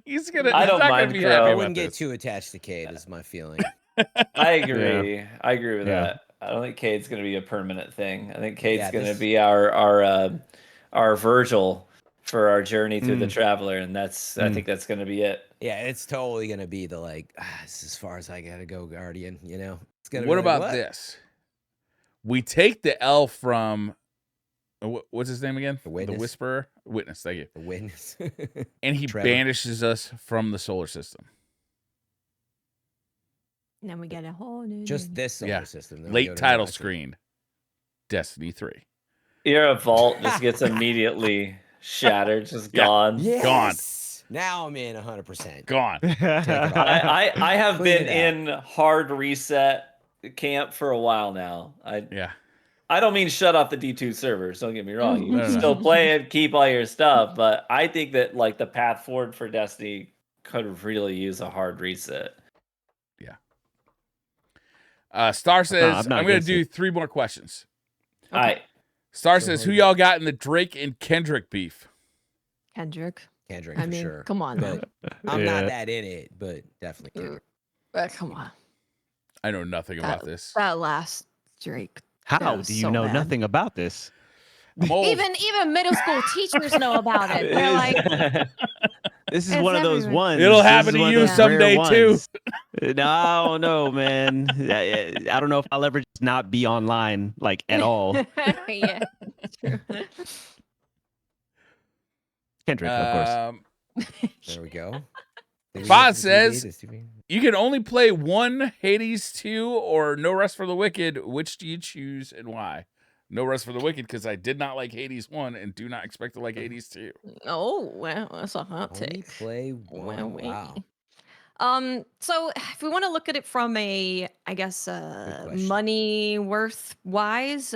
He's going to. I don't mind Crow. I wouldn't get too attached to Cade, is my feeling. I agree. Yeah. I agree with that. I don't think Cade's going to be a permanent thing. I think Cade's going to be our Virgil for our journey through the Traveler, and that's I think that's going to be it. Yeah, it's totally going to be the like, this is as far as I got to go, Guardian. You know. It's gonna what be about like, this? We take the L from what's his name again? The Witness. The Whisperer. Witness. Thank you. The Witness. And he banishes us from the solar system. And then we get a whole new. Just this solar system. Then late title screen. Destiny 3. Your vault just gets immediately shattered, just gone. Yes! Gone. Now I'm in 100%. Gone. I have been in hard reset camp for a while now. I don't mean shut off the D2 servers. Don't get me wrong. You can still play it, keep all your stuff, but I think that like the path forward for Destiny could really use a hard reset. Star says, I'm going to do 3 more questions. Okay. All right. Star says, who y'all got in the Drake and Kendrick beef? Kendrick, I mean, sure. Come on. But I'm not that in it, but definitely Kendrick. Come on. I know nothing about this. That last Drake. How do you know nothing about this? Even middle school teachers know about it. They're like, this is one of those ones. It'll happen to you someday too. No, man. I don't know if I'll ever just not be online like at all. Yeah, true. Kendrick, of course. There we go. Foz says, you can only play one Hades 2 or No Rest for the Wicked. Which do you choose and why? No Rest for the Wicked, because I did not like Hades 1 and do not expect to like Hades 2. Oh, well, that's a hot take. Only play one. Wow. So if we want to look at it from a, I guess, question. money worth wise,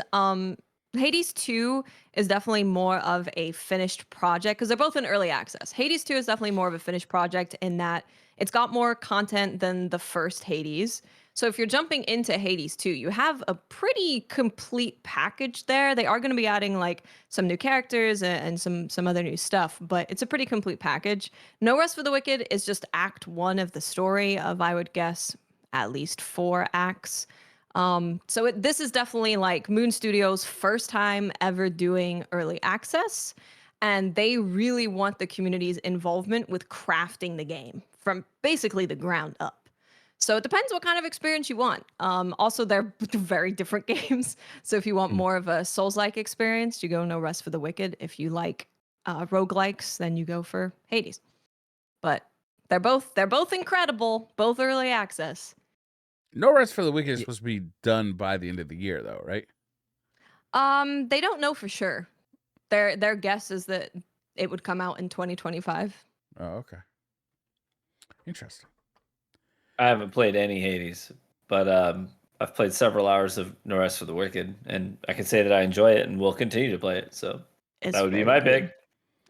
Hades 2 is definitely more of a finished project because they're both in early access. Hades 2 is definitely more of a finished project in that it's got more content than the first Hades. So if you're jumping into Hades 2, you have a pretty complete package there. They are going to be adding like some new characters and some other new stuff, but it's a pretty complete package. No Rest for the Wicked is just act 1 of the story of, I would guess, at least 4 acts. So this is definitely like Moon Studios' first time ever doing early access, and they really want the community's involvement with crafting the game from basically the ground up. So it depends what kind of experience you want. Also, they're very different games. So if you want more of a Souls-like experience, you go No Rest for the Wicked. If you like roguelikes, then you go for Hades. But they're both incredible, both early access. No Rest for the Wicked is supposed to be done by the end of the year, though, right? They don't know for sure. Their guess is that it would come out in 2025. Oh, okay. Interesting. I haven't played any Hades, but I've played several hours of No Rest for the Wicked, and I can say that I enjoy it and will continue to play it. So that would be my pick.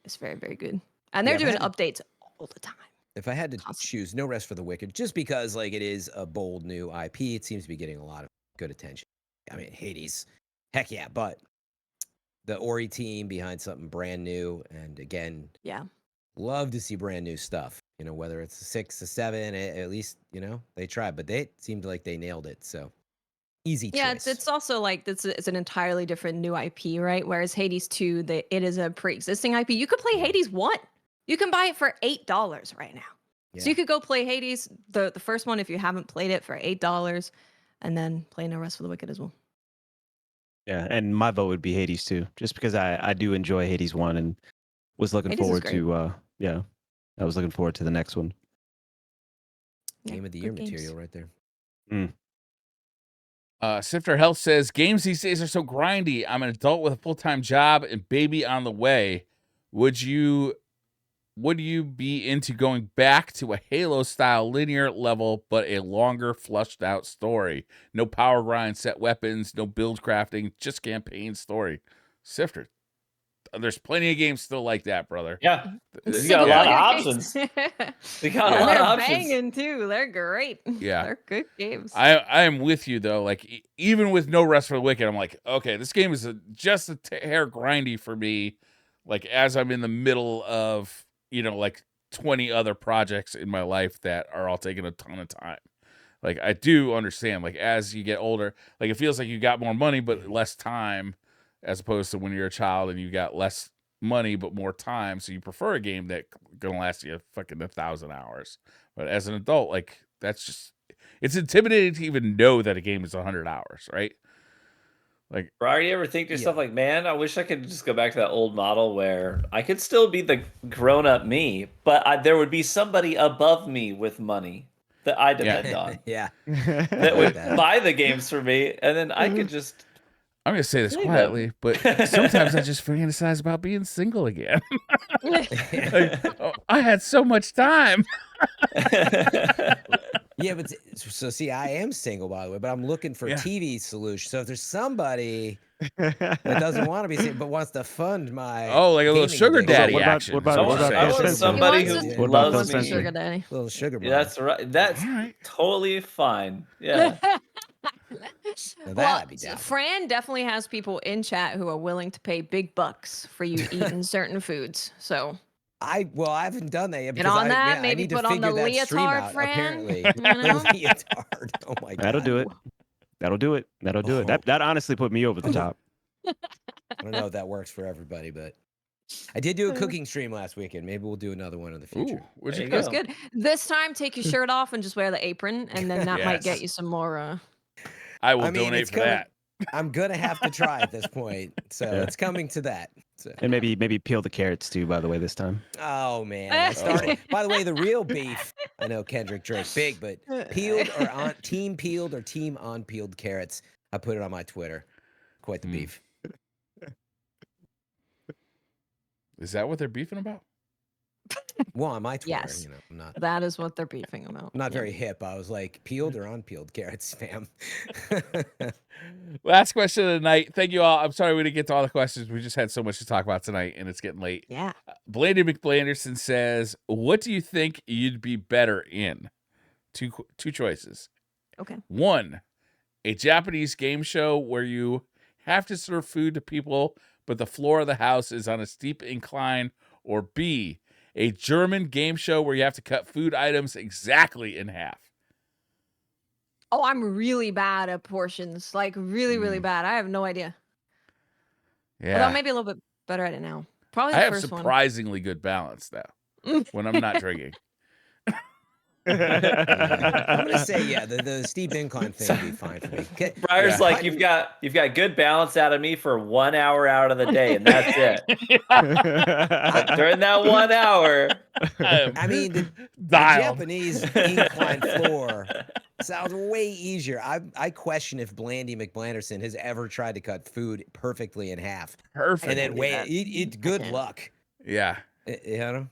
It's very, very good. And they're doing updates all the time. If I had to choose No Rest for the Wicked, just because like it is a bold new IP, it seems to be getting a lot of good attention. I mean, Hades, heck yeah, but the Ori team behind something brand new, and again, love to see brand new stuff. You know, whether it's a 6, a 7, at least they tried, but they seemed like they nailed it. So easy choice. Yeah, it's also like it's an entirely different new IP, right? Whereas Hades 2, it is a pre-existing IP. You could play Hades 1. You can buy it for $8 right now. Yeah. So you could go play Hades, the first one, if you haven't played it, for $8, and then play No Rest for the Wicked as well. Yeah, and my vote would be Hades 2, just because I do enjoy Hades 1 and was looking forward to I was looking forward to the next one. Game of the year material right there. Sifter Health says, games these days are so grindy. I'm an adult with a full-time job and baby on the way. Would you be into going back to a Halo-style linear level, but a longer, flushed-out story? No power grind, set weapons, no build crafting, just campaign story. Sifter, there's plenty of games still like that, brother. Yeah, you got a lot of options. They got a lot of options. They're banging too. They're great. Yeah, they're good games. I am with you though. Like even with No Rest for the Wicked, I'm like, okay, this game is just a hair grindy for me. Like as I'm in the middle of like 20 other projects in my life that are all taking a ton of time. Like I do understand. Like as you get older, like it feels like you got more money but less time. As opposed to when you're a child and you got less money but more time, so you prefer a game that gonna last you fucking 1,000 hours. But as an adult, like it's intimidating to even know that a game is 100 hours, right? Like, Briar, you ever think to yourself like, man, I wish I could just go back to that old model where I could still be the grown-up me, but there would be somebody above me with money that I depend on. That would buy the games for me, and then I could just. I'm going to say this quietly, but sometimes I just fantasize about being single again. I had so much time. Yeah, but so see, I am single, by the way, but I'm looking for TV solutions. So if there's somebody that doesn't want to be single, but wants to fund my like a little sugar daddy action. What about somebody who loves me? Sugar daddy. Little sugar daddy. Yeah, that's right. That's totally fine. Yeah. Fran definitely has people in chat who are willing to pay big bucks for you eating certain foods. So I haven't done that yet. Get on that. Maybe put on the leotard, Fran. Apparently, leotard. Oh my god, that'll do it. That'll do it. That honestly put me over the top. I don't know if that works for everybody, but I did do a cooking stream last weekend. Maybe we'll do another one in the future. It was good. This time, take your shirt off and just wear the apron, and then that might get you some more. I will donate for that. I'm gonna have to try at this point, so it's coming to that. So. And maybe peel the carrots too. By the way, this time. Oh man, I started. By the way, the real beef. I know Kendrick drank big, but peeled or team peeled or team unpeeled carrots. I put it on my Twitter. Quite the beef. Is that what they're beefing about? Well, on my Twitter, Yes. you know, I'm not. That is what they're beefing about. I'm not very hip. I was like, peeled or unpeeled carrots, fam. Last question of the night. Thank you all. I'm sorry we didn't get to all the questions. We just had so much to talk about tonight, and it's getting late. Yeah. Blandy McBlanderson says, "What do you think you'd be better in?" Two choices. Okay. 1, a Japanese game show where you have to serve food to people, but the floor of the house is on a steep incline, or B, a German game show where you have to cut food items exactly in half. Oh, I'm really bad at portions. Like really, really bad. I have no idea. Although Yeah. maybe a little bit better at it now. Probably I the have first one. surprisingly good balance, though, when I'm not drinking. I'm gonna say, yeah, the steep incline thing would be fine for me. Briar's like, you've got good balance out of me for 1 hour out of the day, and that's it. But during that 1 hour, I mean, the Japanese incline floor sounds way easier. I question if Blandy McBlanderson has ever tried to cut food perfectly in half. Perfect. And then wait, good luck. Yeah. You know?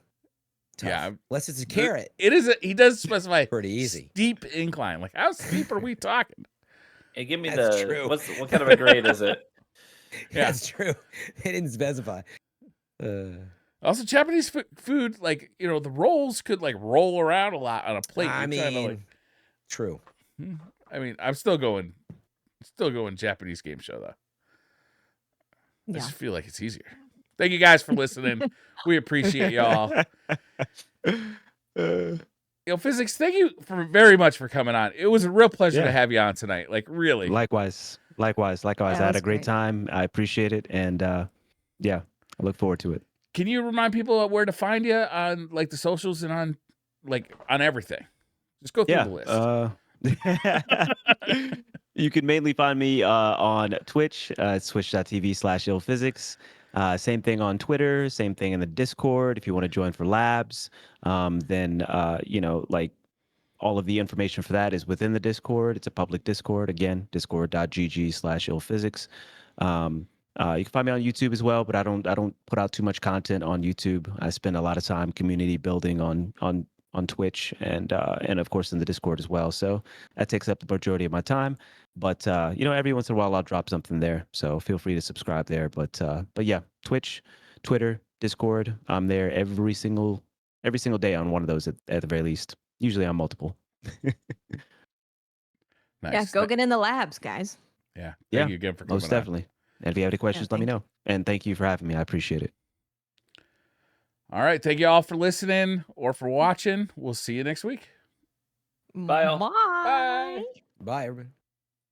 Tough. Yeah. Unless it's a carrot. He does specify pretty easy. Steep incline. Like, how steep are we talking? Hey, give me That's the true. what kind of a grade is it? Yeah. That's true. They didn't specify. Also, Japanese food, like, you know, the rolls could like roll around a lot on a plate. I You're mean, trying to, like, true. I mean, I'm still going Japanese game show though. I Yeah. just feel like it's easier. Thank you guys for listening. We appreciate y'all. Physics, thank you very much for coming on. It was a real pleasure to have you on tonight. Like, really. Likewise. I had a great time. I appreciate it, and yeah, I look forward to it. Can you remind people where to find you on like the socials and on everything? Just go through the list. You can mainly find me on Twitch. It's twitch.tv/illPhysics. Same thing on Twitter. Same thing in the Discord. If you want to join for labs, then like all of the information for that is within the Discord. It's a public Discord. Again, discord.gg/illPhysics. You can find me on YouTube as well, but I don't put out too much content on YouTube. I spend a lot of time community building on Twitch and of course in the Discord as well. So that takes up the majority of my time. But every once in a while I'll drop something there. So feel free to subscribe there. But yeah, Twitch, Twitter, Discord. I'm there every single day on one of those at the very least. Usually on multiple. Nice. Yeah, go get in the labs, guys. Yeah. Thank you again for coming most definitely. And if you have any questions, let me know. And thank you for having me. I appreciate it. All right. Thank you all for listening or for watching. We'll see you next week. Bye all. Bye. Bye, everybody.